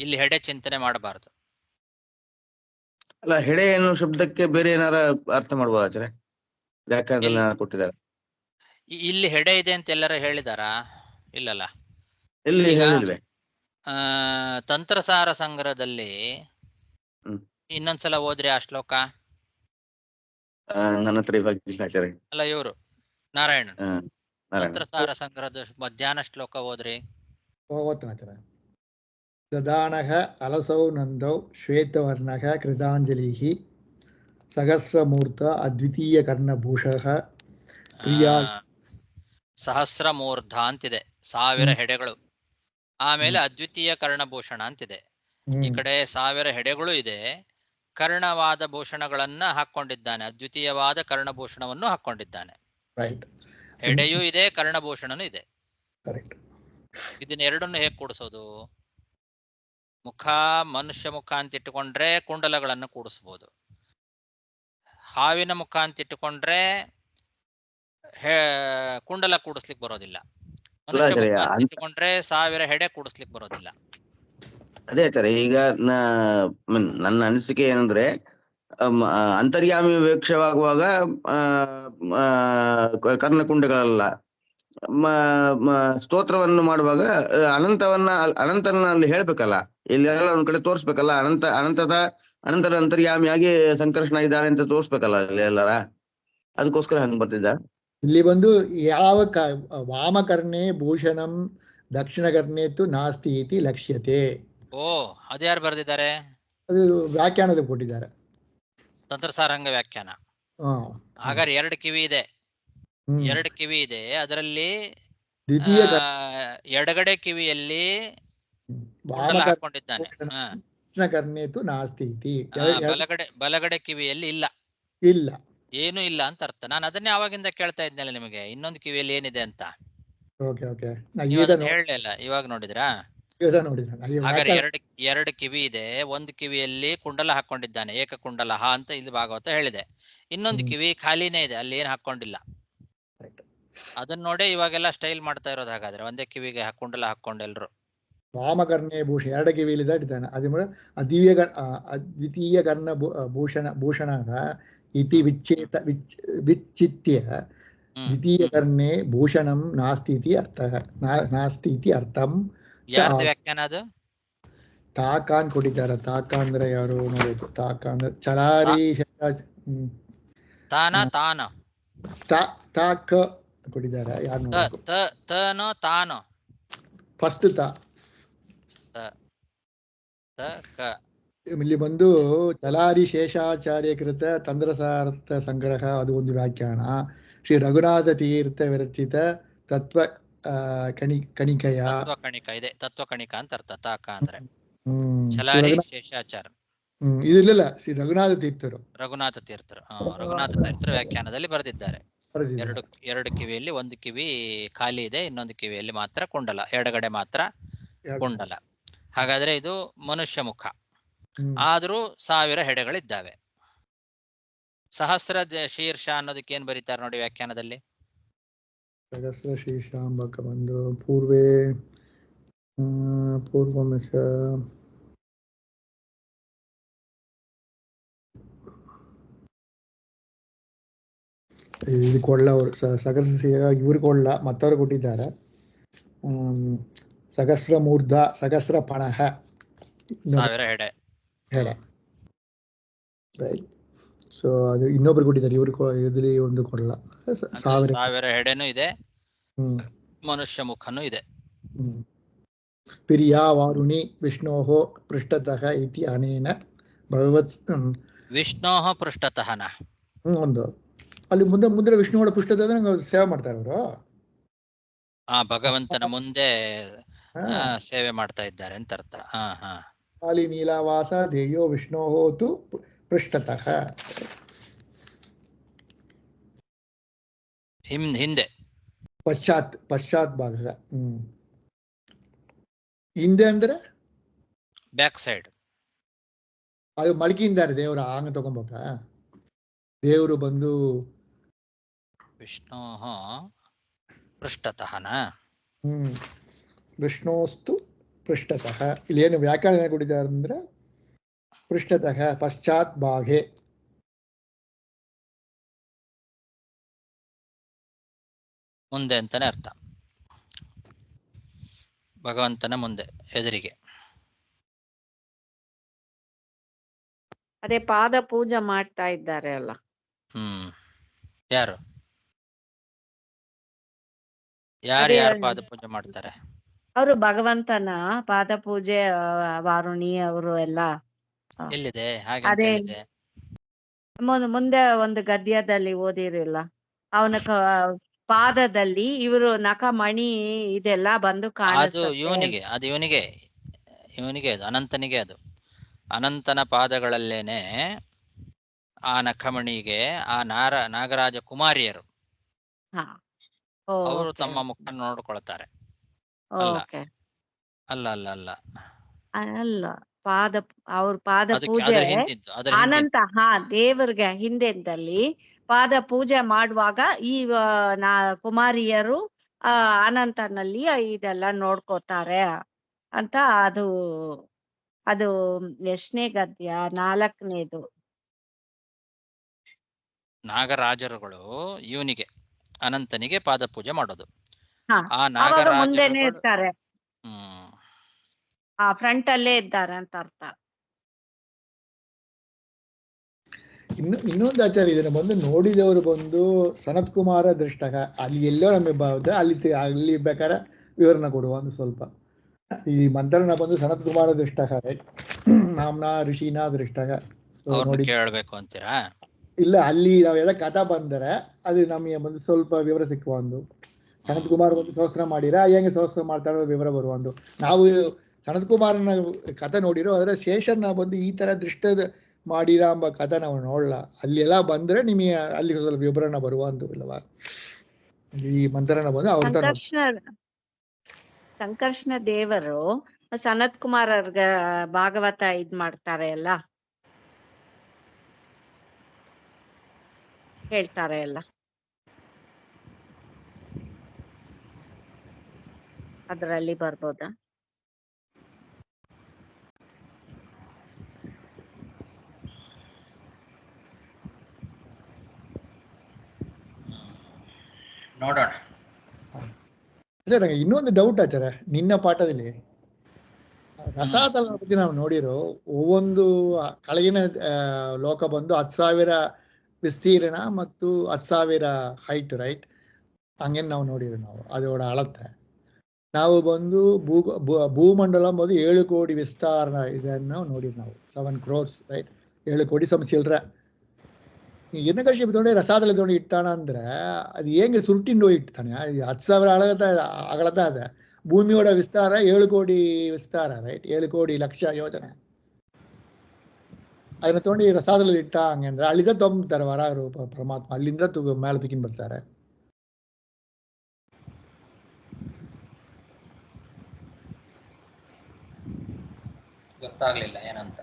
ಇಲ್ಲಿ ಹೆಡೆ ಚಿಂತನೆ ಮಾಡಬಾರದು. ಅಲ್ಲ, ಹೆಡೆ ಅನ್ನೋ ಶಬ್ದಕ್ಕೆ ಬೇರೆ ಏನಾರ ಅರ್ಥ ಮಾಡ್ಬೋದು ಆಚಾರ್ಯ? ವ್ಯಾಖ್ಯಾನದಲ್ಲಿ ಕೊಟ್ಟಿದ್ದಾರೆ. ಇಲ್ಲಿ ಹೆಡೆ ಇದೆ ಅಂತ ಎಲ್ಲರೂ ಹೇಳಿದಾರಾ? ಇಲ್ಲಲ್ಲ. ಎಲ್ಲಿ ಹೇಳಿಲ್ವೇ? ತಂತ್ರಸಾರ ಸಂಗ್ರಹದಲ್ಲಿ ಇನ್ನೊಂದ್ಸಲ ಓದ್ರಿ ಆ ಶ್ಲೋಕ. ನನ್ನ ಹತ್ರ ಇವಾಗ ಆಚಾರ್ಯ. ಅಲ್ಲ, ಇವರು ನಾರಾಯಣ ತಂತ್ರಸಾರ ಸಂಗ್ರಹದ ಮಧ್ಯಾಹ್ನ ಶ್ಲೋಕ ಓದ್ರಿ. ದದಾನಃ ಅಲಸೌ ನಂದೌ ಶ್ವೇತವರ್ಣಃ ಕೃತಾಂಜಲಿಃ ಸಹಸ್ರಮೂರ್ತ ಅದ್ವಿತೀಯ ಕರ್ಣಭೂಷಃ ಪ್ರಿಯಾ. ಸಹಸ್ರಮೂರ್ಧ ಅಂತಿದೆ, 1000 ಹೆಡೆಗಳು. ಆಮೇಲೆ ಅದ್ವಿತೀಯ ಕರ್ಣಭೂಷಣ ಅಂತಿದೆ. ಈ ಕಡೆ 1000 ಹೆಡೆಗಳು ಇದೆ, ಕರ್ಣವಾದ ಭೂಷಣಗಳನ್ನ ಹಾಕೊಂಡಿದ್ದಾನೆ, ಅದ್ವಿತೀಯವಾದ ಕರ್ಣಭೂಷಣವನ್ನು ಹಾಕೊಂಡಿದ್ದಾನೆ. ಹೆಡೆಯೂ ಇದೆ, ಕರ್ಣಭೂಷಣನೂ ಇದೆ. ಇದನ್ನೆರಡನ್ನು ಹೇಗೆ ಕೂಡಿಸೋದು? ಮುಖ, ಮನುಷ್ಯ ಮುಖ ಅಂತ ಇಟ್ಟುಕೊಂಡ್ರೆ ಕುಂಡಲಗಳನ್ನು ಕೂಡಿಸ್ಬೋದು. ಹಾವಿನ ಮುಖ ಅಂತ ಇಟ್ಟುಕೊಂಡ್ರೆ ಕುಂಡಲ ಕೂಡಿಸ್ಲಿಕ್ಕೆ ಬರೋದಿಲ್ಲ. ಮನುಷ್ಯ ಮುಖ ಅಂತ ಇಟ್ಟುಕೊಂಡ್ರೆ 1000 ಹೆಡೆ ಕೂಡಿಸ್ಲಿಕ್ಕೆ ಬರೋದಿಲ್ಲ. ಅದೇ ಆಚಾರ್ಯ, ಈಗ ನನ್ನ ಅನಿಸಿಕೆ ಏನಂದ್ರೆ, ಅಂತರ್ಯಾಮಿ ವೇಕ್ಷವಾಗುವಾಗ ಕರ್ಣಕುಂಡಗಳಲ್ಲ, ಸ್ತೋತ್ರವನ್ನು ಮಾಡುವಾಗ ಅನಂತನ ಅಲ್ಲಿ ಹೇಳ್ಬೇಕಲ್ಲ, ಇಲ್ಲೆಲ್ಲ ಒಂದ್ ಕಡೆ ತೋರ್ಸ್ಬೇಕಲ್ಲ, ಅನಂತರ ಅಂತರ್ಯಾಮಿಯಾಗಿ ಸಂಕರ್ಷಣ ಇದ್ದಾನೆ ಅಂತ ತೋರ್ಸ್ಬೇಕಲ್ಲ ಇಲ್ಲಿ ಎಲ್ಲಾರ. ಅದಕ್ಕೋಸ್ಕರ ಹಂಗ ಬರ್ತಿದ್ದ. ಇಲ್ಲಿ ಬಂದು ಯಾವ ವಾಮಕರ್ಣೆ ಭೂಷಣಂ ದಕ್ಷಿಣ ಕರ್ಣೇತು ನಾಸ್ತಿ ಇತಿ ಲಕ್ಷ್ಯತೆ. ಅದ್ಯಾರು ಬರೆದಿದ್ದಾರೆ? ಅದು ವ್ಯಾಖ್ಯಾನದ ಕೊಟ್ಟಿದ್ದಾರೆ, ತಂತ್ರಸಾರಂಗ ವ್ಯಾಖ್ಯಾನ. ಹಾಗಾದ್ರೆ 2 ಕಿವಿ ಇದೆ, 2 ಕಿವಿ ಇದೆ. ಅದರಲ್ಲಿ ಎಡಗಡೆ ಕಿವಿಯಲ್ಲಿ ಹಾಕೊಂಡಿದ್ದಾನೆ, ಕರ್ಣೇತು ನಾಸ್ತಿ ಇತಿ. ಬಲಗಡೆ ಕಿವಿಯಲ್ಲಿ ಇಲ್ಲ, ಏನು ಇಲ್ಲ ಅಂತ ಅರ್ಥ. ನಾನು ಅದನ್ನೇ ಅವಾಗಿಂದ ಕೇಳ್ತಾ ಇದ್ನಲ್ಲ ನಿಮಗೆ, ಇನ್ನೊಂದು ಕಿವಿಯಲ್ಲಿ ಏನಿದೆ ಅಂತ. ಹೇಳಲಿಲ್ಲ, ಇವಾಗ ನೋಡಿದ್ರಾ? ಹಾಗಾದ್ರೆ 2 ಕಿವಿ ಇದೆ. ಒಂದು ಕಿವಿಯಲ್ಲಿ ಕುಂಡಲ ಹಾಕೊಂಡಿದ್ದಾನೆ, ಏಕಕುಂಡಲ ಅಂತ ಇಲ್ಲಿ ಭಾಗವತ ಹೇಳಿದೆ. ಇನ್ನೊಂದು ಕಿವಿ ಖಾಲಿನೇ ಇದೆ, ಅಲ್ಲಿ ಏನು ಹಾಕೊಂಡಿಲ್ಲ. ಅದನ್ನ ನೋಡೇ ಇವಾಗೆಲ್ಲ ಸ್ಟೈಲ್ ಮಾಡ್ತಾ ಇರೋದು. ಹಾಗಾದ್ರೆ ಒಂದೇ ಕಿವಿಗೆ ಕುಂಡಲ ಹಾಕೊಂಡು ಎಲ್ರು ವಾಮಕರ್ಣೆ ಭೂಷಣ 2 ಕಿವಿಯಲ್ಲಿ ಇದ್ದಾನೆ. ಅದು ಅದ್ವಿತೀಯ ಕರ್ಣ ಭೂಷಣ ಇತಿ ವಿಚ್ಚಿತ್ಯ ದ್ವಿತೀಯ ಕರ್ಣೆ ಭೂಷಣಂ ನಾಸ್ತಿ ಇತಿ ಅರ್ಥಂ. ಯಾರ್ದು ವ್ಯಾಖ್ಯಾನ ಅದು? ತಾಕ ಅಂತ ಕೊಟ್ಟಿದ್ದಾರೆ. ತಾಕ ಅಂದ್ರೆ ಯಾರು ನೋಡ್ಬೇಕು. ತಾಕ ಅಂದ್ರೆ ಚಲಾರಿ ತಾಕ ಕೊಟ್ಟಿದ್ದಾರೆ. ಯಾರು ನೋಡ್ಬೇಕು? ಫಸ್ಟ್ ಇಲ್ಲಿ ಬಂದು ಚಲಾರಿ ಶೇಷಾಚಾರ್ಯ ಕೃತ ತಂತ್ರಸಾರ್ಥ ಸಂಗ್ರಹ, ಅದು ಒಂದು ವ್ಯಾಖ್ಯಾನ. ಶ್ರೀ ರಘುನಾಥ ತೀರ್ಥ ವಿರಚಿತ ತತ್ವ ಕಣಿಕೆಯ ತತ್ವ ಕಣಿಕ ಇದೆ, ತತ್ವ ಕಣಿಕ ಅಂತ ಅರ್ಥ. ತಾಕ ಅಂದ್ರೆ ಹ್ಮ್ ಛಲಾರಿ ಶೇಷಾಚಾರ. ಇದು ಇಲ್ಲ ಶ್ರೀ ರಘುನಾಥ ತೀರ್ಥರು. ರಘುನಾಥ ತೀರ್ಥರು ರಘುನಾಥ ತೀರ್ಥರು ವ್ಯಾಖ್ಯಾನದಲ್ಲಿ ಬರೆದಿದ್ದಾರೆ. ಎರಡು ಕಿವಿಯಲ್ಲಿ ಒಂದು ಕಿವಿ ಖಾಲಿ ಇದೆ, ಇನ್ನೊಂದು ಕಿವಿಯಲ್ಲಿ ಮಾತ್ರ ಕುಂಡಲ, ಎಡಗಡೆ ಮಾತ್ರ ಕುಂಡಲ. ಹಾಗಾದ್ರೆ ಇದು ಮನುಷ್ಯ ಮುಖ, ಆದ್ರೂ 1000 ಹೆಡೆಗಳಿದ್ದಾವೆ. ಸಹಸ್ರ ಶೀರ್ಷ ಅನ್ನೋದಕ್ಕೆ ಏನ್ ಬರೀತಾರೆ ನೋಡಿ ವ್ಯಾಖ್ಯಾನದಲ್ಲಿ. ಸಹಸ್ರ ಶೀರ್ಷಾಂಬಕ ಬಂದು ಪೂರ್ವೇ ಪೂರ್ವಮಶ ಇದು ಕೊಳ್ಳ ಅವರು ಸಹಸ್ರ ಇವ್ರು ಕೊಳ್ಳ ಮತ್ತವರು ಕೊಟ್ಟಿದ್ದಾರೆ. ಸಹಸ್ರ ಮೂರ್ಧ ಸಹಸ್ರ ಪಣಹ 1000 ಹೆಡೆ. ರೈಟ್. ಸೊ ಅದು ಇನ್ನೊಬ್ರು ಕೊಟ್ಟಿದ್ದಾರೆ, ಇವ್ರು ಇದ್ರಲ್ಲಿ ಒಂದು ಕೊಳ್ಳ 1000 ಹೆಡೆನೂ ಇದೆ, ಮನುಷ್ಯ ಮುಖನೂ ಇದೆ. ಪಿರಿಯಾ ವಾರುಣಿ ವಿಷ್ಣೋಃ ಪೃಷ್ಠತಃ ಇತಿ ಅನೇನ ಭಗವತ್ ವಿಷ್ಣೋಃ ಪೃಷ್ಠತಃನ ಒಂದು ಅಲ್ಲಿ ಮುಂದೆ ವಿಷ್ಣುವರ ಪೃಷ್ಠದ ಸೇವೆ ಮಾಡ್ತಾರೆ ಅವರು. ಭಗವಂತನ ಮುಂದೆ ಸೇವೆ ಮಾಡ್ತಾ ಇದ್ದಾರೆ ಅಂತ ಅರ್ಥ. ಕಾಲಿ ನೀಲಾವಾಸ ದೇಯೋ ವಿಷ್ಣೋಹೋತು ಪೃಷ್ಠತಃ. ಹಿಂದೆ ಪಶ್ಚಾತ್ ಭಾಗ. ಹಿಂದೆ ಅಂದ್ರೆ ಬ್ಯಾಕ್ ಸೈಡ್. ಅದು ಮಳಕಿದ್ದಾರೆ ದೇವರ ಹಂಗ ತಗೊಂಬಕ. ದೇವರು ಬಂದು ವಿಷ್ಣು ಪೃಷ್ಠತಃನ ವಿಷ್ಣೋಸ್ತು ಪೃಷ್ಠತಃ. ಇಲ್ಲಿ ಏನು ವ್ಯಾಖ್ಯಾನ ಕೊಟ್ಟಿದ್ದಾರೆ ಅಂದ್ರೆ ಪೃಷ್ಠತಃ ಪಶ್ಚಾತ್ ಭಾಗೆ. ಮುಂದೆ ಅಂತಾನೆ ಅರ್ಥ, ಭಗವಂತನ ಮುಂದೆ ಎದುರಿಗೆ. ಅದೇ ಪಾದ ಪೂಜೆ ಮಾಡ್ತಾ ಇದ್ದಾರೆ ಅಲ್ಲ. ಯಾರು ಪಾದ ಪೂಜೆ ಮಾಡ್ತಾರೆ? ಅವರು ಭಗವಂತನ ಪಾದ ಪೂಜೆ, ವಾರುಣಿ ಅವರು ಎಲ್ಲ. ಎಲ್ಲಿದೆ ಅದೇ ಮುಂದೆ ಒಂದು ಗದ್ಯದಲ್ಲಿ ಓದಿರಿಲ್ಲ, ಅವನ ಪಾದದಲ್ಲಿ ಇವರು ನಖಮಣಿ ಇದೆಲ್ಲ ಬಂದು ಅದು ಇವನಿಗೆ ಅದು ಅನಂತನಿಗೆ, ಅದು ಅನಂತನ ಪಾದಗಳಲ್ಲೇನೆ ಆ ನಖಮಣಿಗೆ ಆ ನಾಗರಾಜ ಕುಮಾರಿಯರು ಅವರು ತಮ್ಮ ಮುಖ ನೋಡ್ಕೊಳ್ತಾರೆ. ಅಲ್ಲ ಅವ್ರ ಪಾದ ಪೂಜೆ ಅನಂತ ದೇವರಿಗೆ ಹಿಂದೆದಲ್ಲಿ ಪಾದ ಪೂಜೆ ಮಾಡುವಾಗ ಈ ಕುಮಾರಿಯರು ಅನಂತನಲ್ಲಿ ಇದೆಲ್ಲ ನೋಡ್ಕೋತಾರೆ ಅಂತ. ಅದು ಎಷ್ಟನೇ ಗದ್ಯ? 4ನೇದು. ನಾಗರಾಜರುಗಳು ಇವನಿಗೆ ಅನಂತನಿಗೆ ಪಾದ ಪೂಜೆ ಮಾಡೋದು. ಅವರು ಮುಂದೆನೆ ಇರ್ತಾರೆ, ಫ್ರಂಟ್ ಅಲ್ಲೇ ಇದ್ದಾರೆ ಅಂತ ಅರ್ಥ. ಇನ್ನೊಂದು ಆಚಾರ ಇದನ್ನ ಬಂದು ನೋಡಿದವರು ಬಂದು ಸನತ್ ಕುಮಾರ ದೃಷ್ಟಕ ಅಲ್ಲಿ ಎಲ್ಲೋ ನಮಗೆ ಅಲ್ಲಿ ಬೇಕಾದ್ರೆ ವಿವರಣೆ ಕೊಡುವ ಒಂದು ಸ್ವಲ್ಪ. ಈ ಮಂತ್ರನ ಬಂದು ಸನತ್ ಕುಮಾರ ದೃಷ್ಟಕ ನಾಮ್ನಾ ಋಷಿನಾ ದೃಷ್ಟಕ ನೋಡಿ ಕೇಳಬೇಕು ಅಂತೀರಾ? ಇಲ್ಲ, ಅಲ್ಲಿ ನಾವೆಲ್ಲ ಕಥಾ ಬಂದರೆ ಅದು ನಮಗೆ ಬಂದು ಸ್ವಲ್ಪ ವಿವರ ಸಿಕ್ಕುವ ಒಂದು. ಸನತ್ ಕುಮಾರ್ ಬಂದು ಸಹಸ್ರ ಮಾಡಿರ ಹೆಂಗೆ ಸಹಸ್ರ ಮಾಡ್ತಾರೋ ವಿವರ ಬರುವ ಒಂದು. ನಾವು ಸನತ್ ಕುಮಾರನ ಕಥೆ ನೋಡಿರೋ ಅದರ ಶೇಷನ ಬಂದು ಈ ತರ ದೃಷ್ಟದ ಮಾಡಿರ ಎಂಬ ಕಥೆ ನಾವು ನೋಡಲ್ಲ. ಅಲ್ಲಿ ಎಲ್ಲ ಬಂದ್ರೆ ನಿಮಗೆ ಅಲ್ಲಿ ಸ್ವಲ್ಪ ವಿವರಣ ಬರುವ ಒಂದು ಇಲ್ಲವಾ? ಈ ಮಂತ್ರನ ಬಂದು ಅವ್ರ ಸಂಕರ್ಷಣ ದೇವರು ಸನತ್ ಕುಮಾರ್ ಅವ್ರಗ ಭಾಗವತ ಇದ್ ಮಾಡ್ತಾರೆ ಎಲ್ಲ, ಹೇಳ್ತಾರೆ ಎಲ್ಲ. ಅದರಲ್ಲಿ ಬರ್ಬೋದಾ? ನೋಡೋಣ. ನಂಗೆ ಇನ್ನೊಂದು ಡೌಟ್ ಆಚಾರ, ನಿನ್ನ ಪಾಠದಲ್ಲಿ ರಸಾತಲ ಬಗ್ಗೆ ನಾವು ನೋಡಿರೋ ಒಂದು ಕೆಳಗಿನ ಲೋಕ ಬಂದು 10,000 ವಿಸ್ತೀರ್ಣ ಮತ್ತು 10,000 ಹೈಟ್, ರೈಟ್? ಹಂಗೇನು ನಾವು ನೋಡಿರೋ ನಾವು ಅದೋಡ ಅಳತೆ. ನಾವು ಬಂದು ಭೂಮಂಡಲ ಬಂದು 7 ಕೋಟಿ ವಿಸ್ತಾರ ಇದನ್ನು ನೋಡಿರಿ ನಾವು, 7 crores, ರೈಟ್? 7 ಕೋಟಿ ಚಿಲ್ಡ್ರೆ ಹಿರಣ್ಯಕಶಿಪು ತೊಗೊಂಡು ರಸಾದಲ್ಲಿ ತೊಗೊಂಡು ಇಟ್ಟಾನ ಅಂದ್ರೆ ಅದು ಹೆಂಗೆ ಸುರುಟಿಂಡು ಇಡ್ತಾನೆ. 10,000 ಅಗಲದ ಅದ. ಭೂಮಿಯೋಡ ವಿಸ್ತಾರ 7 ಕೋಟಿ ವಿಸ್ತಾರ, ರೈಟ್? 7 ಕೋಟಿ ಲಕ್ಷ ಯೋಜನೆ. ಅದನ್ನ ತೊಗೊಂಡು ರಸಾದಲ್ಲಿ ಇಟ್ಟ ಹಂಗಂದ್ರೆ ಅಲ್ಲಿಂದ ತೊಗೊಂಡ್ಬಿಡ್ತಾರೆ ವರಾಹ ರೂಪ ಪರಮಾತ್ಮ. ಅಲ್ಲಿಂದ ಮೇಲೆ ತುಕಿನ್ ಬರ್ತಾರೆ. ಗೊತ್ತಾಗ್ಲಿಲ್ಲ ಏನಂತ.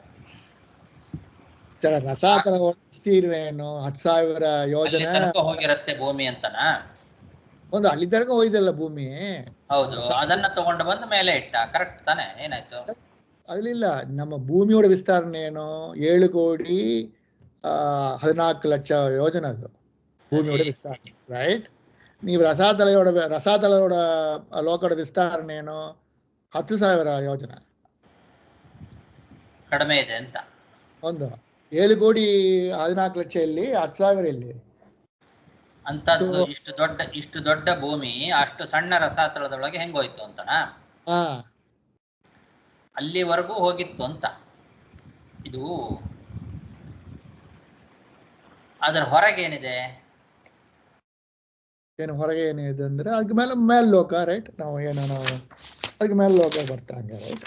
ರಸಾತಲ ವಿಸ್ತೀರ್ಣೇನು 10,000 ಯೋಜನೆ ಹೋಗಿರತ್ತೆ ಭೂಮಿ ಅಂತನಾ? ಒಂದು ಅಲ್ಲಿ ತನಕ ಹೋಯ್ದಲ್ಲ ಭೂಮಿ. ಹೌದು, ಅದನ್ನ ತಗೊಂಡು ಬಂದು ಮೇಲೆ ಇಟ್ಟ. ಕರೆಕ್ಟ್ ತಾನೆ? ಏನಾಯ್ತು? ಅಲ್ಲಿಲ್ಲ, ನಮ್ಮ ಭೂಮಿಯೋட ವಿಸ್ತಾರಣೆ ಏನು 7 ಕೋಟಿ 14 ಲಕ್ಷ ಯೋಜನೆ ಅದು ಭೂಮಿಯೋட ವಿಸ್ತಾರಣೆ, ರೈಟ್? ನೀವು ರಸಾತಲೋಡ ಲೋಕದ ವಿಸ್ತಾರಣೆ ಏನು 10,000 ಯೋಜನೆ. ಕಡಿಮೆ ಇದೆ ಅಂತ. ಒಂದು 7 ಕೋಟಿ 14 ಲಕ್ಷ ಇಲ್ಲಿ, 10,000 ಇಲ್ಲಿ. ಅಂತದ್ದು ಇಷ್ಟು ದೊಡ್ಡ ಭೂಮಿ ಅಷ್ಟು ಸಣ್ಣ ರಸಾತಲದೊಳಗೆ ಹೆಂಗೋಯ್ತು ಅಂತನಾ? ಅಲ್ಲಿವರೆಗೂ ಹೋಗಿತ್ತು ಅಂತ. ಇದು ಅದರ ಹೊರಗೆ ಏನಿದೆ? ಏನು ಹೊರಗೆ ಏನಿದೆ ಅಂದ್ರೆ ಅದಕ್ಕೆ ಮೇಲೆ ಲೋಕ, ರೈಟ್? ನಾವು ಅದಕ್ಕೆ ಮೇಲೆ ಲೋಕ ಬರ್ತಾ ಹಂಗೆ, ರೈಟ್?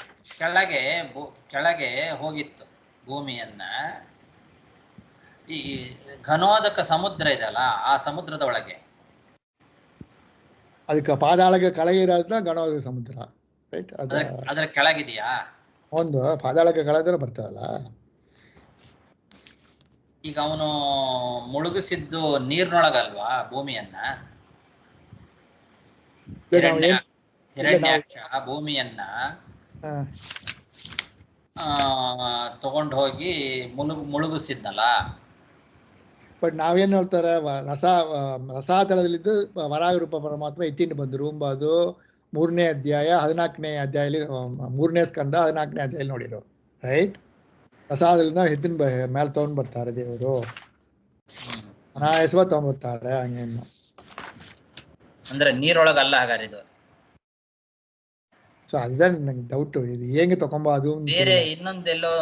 ಕೆಳಗೆ ಹೋಗಿತ್ತು ಭೂಮಿಯನ್ನ. ಈ ಘನೋದಕ ಸಮುದ್ರ ಇದೆಯಲ್ಲ, ಆ ಸಮುದ್ರದ ಒಳಗೆ. ಅದಕ್ಕೆ ಪಾದಾಳಕ್ಕೆ ಕೆಳಗೆ ಇರೋದ ಘನೋದಕ ಸಮುದ್ರ, ರೈಟ್? ಅದರ ಕೆಳಗಿದೆಯಾ? ಒಂದು ಪಾದಾಳಕ್ಕೆ ಕೆಳಗಡೆ ಬರ್ತದಲ್ಲ. ಈಗ ಅವನು ಮುಳುಗಿಸಿದ್ದು ನೀರಿನೊಳಗಲ್ವಾ ಭೂಮಿಯನ್ನ? ಹಿರಣ್ಯಾಕ್ಷ ಭೂಮಿಯನ್ನ ತಗೊಂಡು ಹೋಗಿ ಮುಳುಗಿಸಿದ್ನಲ್ಲ. ಬಟ್ ನಾವೇನ್ ಹೇಳ್ತಾರೆ, ರಸಾತಲದಲ್ಲಿದ್ದು ವರಾಹ ರೂಪ ಪರಮಾತ್ಮ ಎತ್ತಿಂಡು ಬಂದ್ರು ಎಂಬುದು 3ನೇ ಅಧ್ಯಾಯ 14ನೇ ಅಧ್ಯಾಯದಲ್ಲಿ, 3ನೇ ಸ್ಕಂದ 14ನೇ ಅಧ್ಯಾಯದಲ್ಲಿ ನೋಡಿರು, ರೈಟ್? ರಸಾತಲದಿಂದ ಎತ್ತಿನ ಮೇಲೆ ತಗೊಂಡ್ ಬರ್ತಾರೆ ದೇವರು, ಅನಾಯಾಸವಾಗಿ ತಗೊಂಡ್ಬರ್ತಾರೆ. ಹಂಗೇನು ಅಂದ್ರೆ ನೀರೊಳಗಲ್ಲ ಹಾಗಾದ್ರೆ ಇದು? ಸೊ ಅದೇ ನಂಗೆ ಡೌಟ್, ಇದು ಹೆಂಗೆ ತಗೊಂಬಾದು? ಬೇರೆ ಇನ್ನೊಂದೆಲ್ಲೋ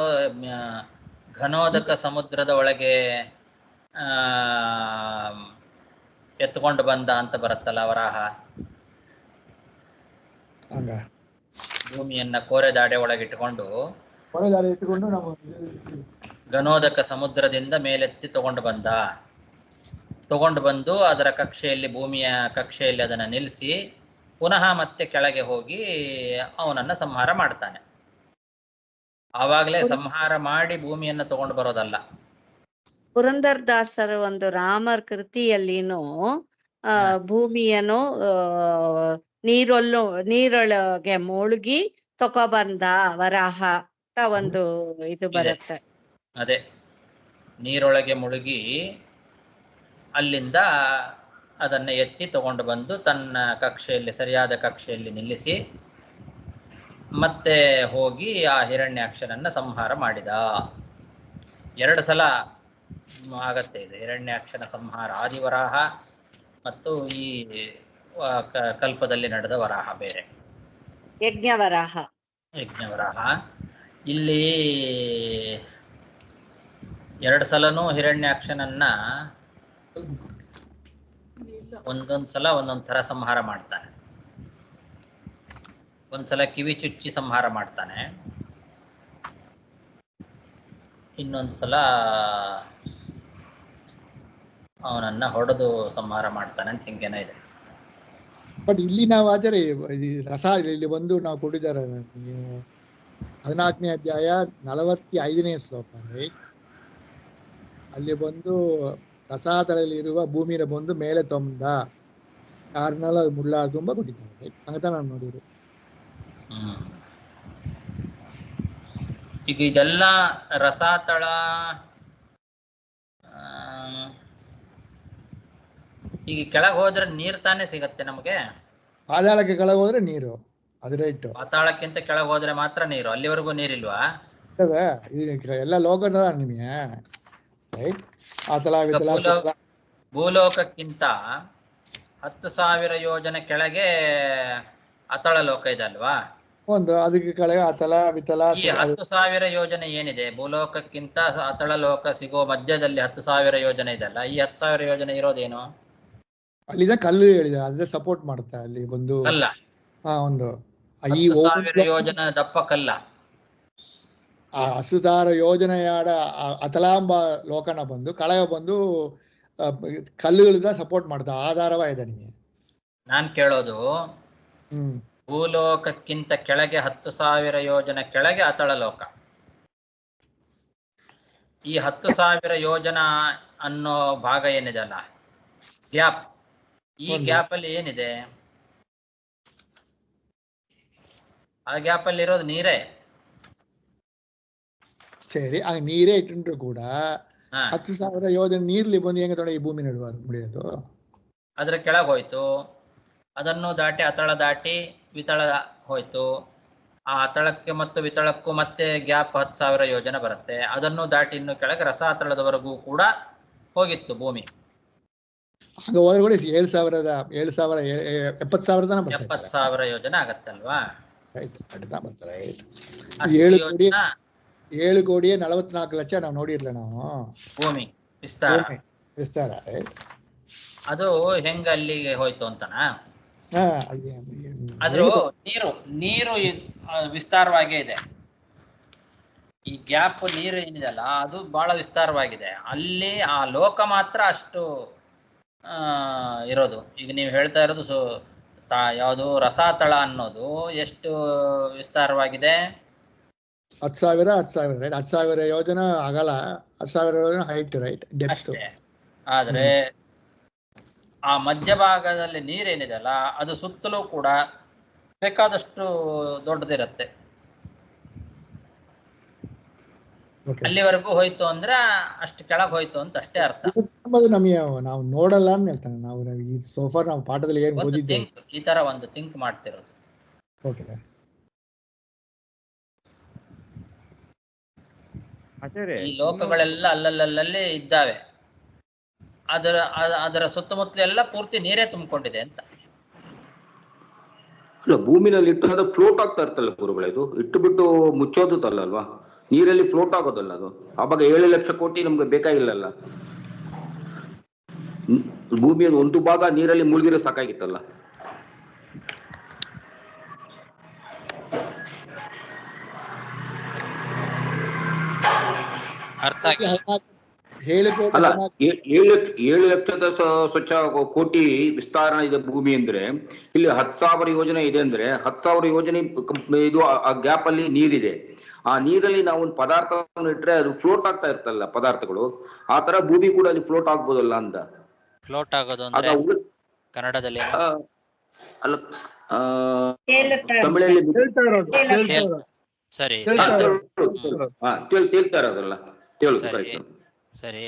ಘನೋದಕ ಸಮುದ್ರದ ಒಳಗೆ ಎತ್ಕೊಂಡು ಬಂದ ಅಂತ ಬರುತ್ತಲ್ಲ ವರಾಹ. ಹಂಗ ಭೂಮಿಯನ್ನ ಕೋರೆದಾಡೆ ಒಳಗಿಟ್ಟುಕೊಂಡು ನಾವು ಘನೋದಕ ಸಮುದ್ರದಿಂದ ಮೇಲೆತ್ತಿ ತಗೊಂಡು ಬಂದು ಅದರ ಕಕ್ಷೆಯಲ್ಲಿ, ಭೂಮಿಯ ಕಕ್ಷೆಯಲ್ಲಿ ಅದನ್ನ ನಿಲ್ಲಿಸಿ ಪುನಃ ಮತ್ತೆ ಕೆಳಗೆ ಹೋಗಿ ಅವನನ್ನ ಸಂಹಾರ ಮಾಡ್ತಾನೆ. ಆವಾಗಲೇ ಸಂಹಾರ ಮಾಡಿ ಭೂಮಿಯನ್ನ ತಗೊಂಡು ಬರೋದಲ್ಲ. ಪುರಂದರದಾಸರ ಒಂದು ರಾಮರ ಕೃತಿಯಲ್ಲಿನೂ ಭೂಮಿಯನ್ನು ನೀರೊಳಗೆ ಮುಳುಗಿ ತಗೊಬಂದ ವರಾಹ ಅಂತ ಒಂದು ಇದು ಬರುತ್ತೆ. ಅದೇ, ನೀರೊಳಗೆ ಮುಳುಗಿ ಅಲ್ಲಿಂದ ಅದನ್ನ ಎತ್ತಿ ತಗೊಂಡು ಬಂದು ತನ್ನ ಕಕ್ಷೆಯಲ್ಲಿ, ಸರಿಯಾದ ಕಕ್ಷೆಯಲ್ಲಿ ನಿಲ್ಲಿಸಿ ಮತ್ತೆ ಹೋಗಿ ಆ ಹಿರಣ್ಯಾಕ್ಷನನ್ನ ಸಂಹಾರ ಮಾಡಿದ. 2 ಸಲ ಆಗತ್ತೆ ಇದು ಹಿರಣ್ಯಾಕ್ಷನ ಸಂಹಾರ. ಆದಿವರಾಹ ಮತ್ತು ಈ ಕಲ್ಪದಲ್ಲಿ ನಡೆದ ವರಾಹ ಬೇರೆ, ಯಜ್ಞವರಾಹ. ಇಲ್ಲಿ 2 ಸಲನೂ ಹಿರಣ್ಯಾಕ್ಷನನ್ನ ಒಂದೊಂದ್ ಸಲ ಒಂದೊಂದ್ ಥರ ಸಂಹಾರ ಮಾಡ್ತಾನೆ. ಒಂದ್ಸಲ ಕಿವಿ ಚುಚ್ಚಿ ಸಂಹಾರ ಮಾಡ್ತಾನೆ, ಇನ್ನೊಂದು ಸಲ ಅವನನ್ನ ಹೊಡೆದು ಸಂಹಾರ ಮಾಡ್ತಾನೆ ಅಂತ ಹಿಂಗೇನೋ ಇದೆ. ಬಟ್ ಇಲ್ಲಿ ನಾವು ಆಚಾರ್ಯ ರಸ ಇಲ್ಲಿ ಬಂದು ನಾವು ಕೊಟ್ಟಿದ್ದಾರೆ, ನೀವು 14ನೇ ಅಧ್ಯಾಯ 45ನೇ ಶ್ಲೋಕ, ರೈಟ್? ಅಲ್ಲಿ ಬಂದು ರಸಾತಲದಲ್ಲಿ ಇರುವ ಭೂಮಿನ ಬಂದು ಮೇಲೆ ತೊಂದ ಯಾರನ್ನೆಲ್ಲ ಮುಳ್ಳ ತುಂಬ ಕೊಟ್ಟಿದ್ದಾರೆ, ರೈಟ್? ಹಂಗತ ನಾನು ನೋಡಿದ್ರು. ಈಗ ಇದೆಲ್ಲ ರಸಾತಳ ಈಗ ಕೆಳಗೆ ಹೋದ್ರೆ ನೀರ್ ತಾನೇ ಸಿಗತ್ತೆ ನಮಗೆ. ಪಾತಾಳಕ್ಕೆ ಕೆಳಗೆ ಹೋದ್ರೆ ನೀರು, ಅದು ರೈಟ್. ಪಾತಾಳಕ್ಕಿಂತ ಕೆಳಗೆ ಹೋದ್ರೆ ಮಾತ್ರ ನೀರು, ಅಲ್ಲಿವರೆಗೂ ನೀರಿಲ್ವಾ? ಎಲ್ಲ ಲೋಕದ ನಿಮಗೆ, ರೈಟ್? ಭೂಲೋಕಕ್ಕಿಂತ 10,000 ಯೋಜನೆ ಕೆಳಗೆ ಅತಳ ಲೋಕ ಇದೆ ಅಲ್ವಾ? ಒಂದು ಅದಕ್ಕೆ ಕೆಳಗೆ ಅತಲ ವಿತಲ ಈ 10,000 ಯೋಜನೆ ಏನಿದೆ, ಭೂಲೋಕಕ್ಕಿಂತ ಅತಳ ಲೋಕ ಸಿಗೋ ಮಧ್ಯದಲ್ಲಿ 10,000 ಯೋಜನೆ ಇದೆಲ್ಲ, ಈ 10,000 ಯೋಜನೆ ಇರೋದೇನು? ಅಲ್ಲಿದ ಕಲ್ಲು ಹೇಳಿದ ಅದೇ ಸಪೋರ್ಟ್ ಮಾಡುತ್ತೆ ಅಲ್ಲಿ ಒಂದು ಕಲ್ಲ. ಒಂದು ಈ 10,000 ಯೋಜನೆ ದಪ್ಪ ಕಲ್ಲ. ಆ 10,000 ಯೋಜನೆಯಾಡ ಅತಲಾಂಬ ಲೋಕನ ಬಂದು ಕಳಗ ಬಂದು ಕಲ್ಲುಗಳಿಂದ ಸಪೋರ್ಟ್ ಮಾಡ್ತಾ ಆಧಾರವ ಇದೆ ನಿಮಗೆ. ನಾನ್ ಕೇಳೋದು, ಭೂಲೋಕಕ್ಕಿಂತ ಕೆಳಗೆ 10,000 ಯೋಜನೆ ಕೆಳಗೆ ಅತಳ ಲೋಕ. ಈ 10,000 ಯೋಜನ ಅನ್ನೋ ಭಾಗ ಏನಿದೆ ಅಲ್ಲ, ಗ್ಯಾಪ್, ಈ ಗ್ಯಾಪ್ ಅಲ್ಲಿ ಏನಿದೆ? ಆ ಗ್ಯಾಪ್ ಅಲ್ಲಿ ಇರೋದು ನೀರೇ. ಸರಿ, ಆ ನೀರೇ ಇಟ್ಟರು ಕೂಡ 10,000 ಯೋಜನೆ ನೀರ್ಲಿ ಬಂದು ಹೆಂಗೆ ತೊಗೊಂಡು ಈ ಭೂಮಿ ನಡುವ ಮುಡಿಯೋದು? ಅದ್ರ ಕೆಳಗೆ ಹೋಯ್ತು, ಅದನ್ನು ದಾಟಿ ಅತಳ ದಾಟಿ ವಿತಳ ಹೋಯ್ತು. ಆ ಅತಳಕ್ಕೆ ಮತ್ತು ವಿತಳಕ್ಕೂ ಮತ್ತೆ ಗ್ಯಾಪ್ 10,000 ಯೋಜನೆ ಬರುತ್ತೆ. ಅದನ್ನು ದಾಟಿ ಇನ್ನು ಕೆಳಗೆ ರಸಾತಳದವರೆಗೂ ಕೂಡ ಹೋಗಿತ್ತು ಭೂಮಿ. ಆಗ ಹೋದ್ರೆ ಕೂಡ 70,000 ಯೋಜನೆ ಆಗತ್ತಲ್ವಾ? 7 ಕೋಟಿ 44 ಲಕ್ಷ ನಾವು ನೋಡಿರ್ಲ ನಾವು ಭೂಮಿ ವಿಸ್ತಾರ. ಅದು ಹೆಂಗ ಅಲ್ಲಿಗೆ ಹೋಯ್ತು ಅಂತನಾ? ಆದ್ರೂ ನೀರು ವಿಸ್ತಾರವಾಗೇ ಇದೆ. ಈ ಗ್ಯಾಪ್ ನೀರು ಏನಿದೆಲ್ಲ ಅದು ಬಹಳ ವಿಸ್ತಾರವಾಗಿದೆ. ಅಲ್ಲಿ ಆ ಲೋಕ ಮಾತ್ರ ಅಷ್ಟು ಇರೋದು. ಈಗ ನೀವು ಹೇಳ್ತಾ ಇರೋದು ಯಾವುದು ರಸಾತಳ ಅನ್ನೋದು ಎಷ್ಟು ವಿಸ್ತಾರವಾಗಿದೆ? 10,000 ಯೋಜನೆ ಅಗಲ, 10,000 ಯೋಜನೆ ಹೈಟ್, ರೈಟ್, ಡೆಪ್ತ್. ಆದ್ರೆ ಆ ಮಧ್ಯಭಾಗದಲ್ಲಿ ನೀರೇನಿದೆಲ್ಲ ಅದು ಸುತ್ತಲೂ ಕೂಡ ಬೇಕಾದಷ್ಟು ದೊಡ್ಡದಿರುತ್ತೆ. ಅಲ್ಲಿವರೆಗೂ ಹೋಯ್ತು ಅಂದ್ರೆ ಅಷ್ಟು ಕೆಳಗೆ ಹೋಯ್ತು ಅಂತ ಅಷ್ಟೇ ಅರ್ಥ. ನಮಗೆ ನಾವು ನೋಡಲ್ಲ ಅಂತ ಹೇಳ್ತಾನೆ. ನಾವು ಈ ಸೋಫಾರ್ ನಾವು ಪಾಠದಲ್ಲಿ ಏನು ಓದಿದ್ದೇವೆ ಈ ತರ ಒಂದು ಥಿಂಕ್ ಮಾಡ್ತಿರೋದು. ಈ ಲೋಕಗಳೆಲ್ಲ ಅಲ್ಲಲ್ಲಲ್ಲಿ ಇದ್ದಾವೆ. ಅದರ ಸುತ್ತಮುತ್ತಲೆಲ್ಲ ಪೂರ್ತಿ ನೀರೇ ತುಂಬಿಕೊಂಡಿದೆ ಅಂತ. ಅಲ್ಲ, ಭೂಮಿನಲ್ಲಿ ಇಟ್ಟು ಅದು ಫ್ಲೋಟ್ ಆಗ್ತಾ ಇರ್ತಲ್ಲ ಗುರುಗಳೇ, ಇದು ಇಟ್ಟು ಬಿಟ್ಟು ಮುಚ್ಚೋದಲ್ಲ ಅಲ್ವಾ, ನೀರಲ್ಲಿ ಫ್ಲೋಟ್ ಆಗೋದಲ್ಲ ಅದು. ಆವಾಗ 7 ಲಕ್ಷ ಕೋಟಿ ನಮ್ಗೆ ಬೇಕಾಗಿಲ್ಲಲ್ಲ. ಭೂಮಿಯ ಒಂದು ಭಾಗ ನೀರಲ್ಲಿ ಮುಳುಗಿರೋ ಸಾಕಾಗಿತ್ತಲ್ಲ. ಅಲ್ಲ, 7 ಲಕ್ಷದ ಸ್ವಚ್ಛ ಕೋಟಿ ವಿಸ್ತಾರ ಇದೆ ಭೂಮಿ ಅಂದ್ರೆ, ಇಲ್ಲಿ 10,000 ಯೋಜನೆ ಇದೆ ಅಂದ್ರೆ 10,000 ಯೋಜನೆ ಇದು ಆ ಗ್ಯಾಪ್ ಅಲ್ಲಿ ನೀರಿದೆ. ಆ ನೀರಲ್ಲಿ ನಾವು ಒಂದು ಪದಾರ್ಥವನ್ನು ಇಟ್ರೆ ಅದು ಫ್ಲೋಟ್ ಆಗ್ತಾ ಇರ್ತಲ್ಲ ಪದಾರ್ಥಗಳು, ಆ ತರ ಭೂಮಿ ಕೂಡ ಅಲ್ಲಿ ಫ್ಲೋಟ್ ಆಗ್ಬೋದಲ್ಲ ಅಂತ. ಫ್ಲೋಟ್ ಆಗೋದು ಅಂದ್ರೆ ಕನ್ನಡದಲ್ಲಿ ಅಲ್ಲ, ತಮಿಳಲ್ಲಿ ಸರಿ ತೇಲ್ತಾ ಇರೋದಲ್ಲ, ಸರಿ.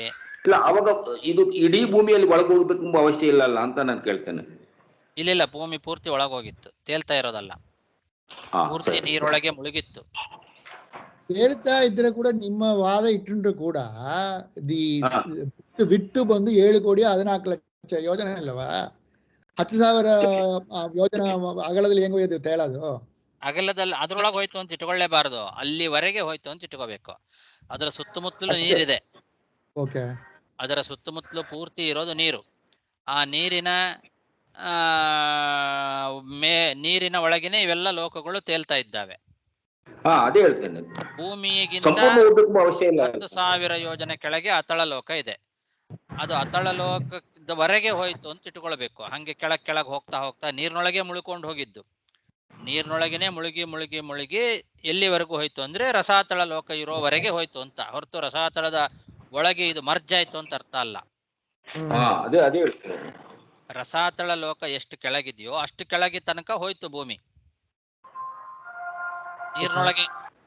ಇಲ್ಲ, ಅವಾಗ ಇದು ಇಡೀ ಭೂಮಿಯಲ್ಲಿ ಒಳಗೆ ಹೋಗ್ಬೇಕು ಎಂಬ ಅವಶ್ಯ ಇಲ್ಲ ಅಂತ ನಾನು ಕೇಳ್ತೇನೆ. ಇಲ್ಲ, ಭೂಮಿ ಪೂರ್ತಿ ಒಳಗೋಗಿತ್ತು, ತೇಲ್ತಾ ಇರೋದಲ್ಲ, ಪೂರ್ತಿ ನೀರೊಳಗೆ ಮುಳುಗಿತ್ತು. ಹೇಳ್ತಾ ಇದ್ರೆ ಕೂಡ ನಿಮ್ಮ ವಾದ ಇಟ್ಟರು ಕೂಡ ಬಿಟ್ಟು ಬಂದು 7 ಕೋಟಿ 14 ಲಕ್ಷ ಯೋಜನೆ ಅಲ್ಲವಾ? 10,000 ಯೋಜನೆ ಅಗಲದಲ್ಲಿ ಹೆಂಗ್ ಹೋಯ್ತು ಹೇಳೋದು? ಅಗಲದಲ್ಲಿ ಅದ್ರೊಳಗೆ ಹೋಯ್ತು ಅಂತ ಇಟ್ಕೊಳ್ಳೇಬಾರದು, ಅಲ್ಲಿವರೆಗೆ ಹೋಯ್ತು ಅಂತ ಇಟ್ಕೋಬೇಕು. ಅದರ ಸುತ್ತಮುತ್ತಲು ನೀರಿದೆ. ಅದರ ಸುತ್ತಮುತ್ತಲು ಪೂರ್ತಿ ಇರೋದು ನೀರು. ಆ ನೀರಿನ ಒಳಗಿನ ಇವೆಲ್ಲ ಲೋಕಗಳು ತೇಲ್ತಾ ಇದ್ದಾವೆ. ಅದೇ ಹೇಳ್ತೇನೆ, ಭೂಮಿಗಿಂತ 10,000 ಯೋಜನೆ ಕೆಳಗೆ ಅತಳ ಲೋಕ ಇದೆ. ಅದು ಅತಳ ಲೋಕದವರೆಗೆ ಹೋಯ್ತು ಅಂತ ಇಟ್ಕೊಳ್ಬೇಕು. ಹಂಗೆ ಕೆಳಗೆ ಹೋಗ್ತಾ ಹೋಗ್ತಾ ನೀರಿನೊಳಗೆ ಮುಳುಕೊಂಡು ಹೋಗಿದ್ದು, ನೀರಿನೊಳಗೇನೆ ಮುಳುಗಿ ಎಲ್ಲಿವರೆಗೂ ಹೋಯ್ತು ಅಂದ್ರೆ ರಸಾತಳ ಲೋಕ ಇರೋವರೆಗೆ ಹೋಯ್ತು ಅಂತ ಹೊರತು ರಸಾತಳದ ಒಳಗೆ ಇದು ಮರ್ಜ್ ಆಯ್ತು ಅಂತ ಅರ್ಥ ಅಲ್ಲ. ರಸಾತಳ ಲೋಕ ಎಷ್ಟು ಕೆಳಗಿದೆಯೋ ಅಷ್ಟು ಕೆಳಗೆ ತನಕ ಹೋಯ್ತು ಭೂಮಿ,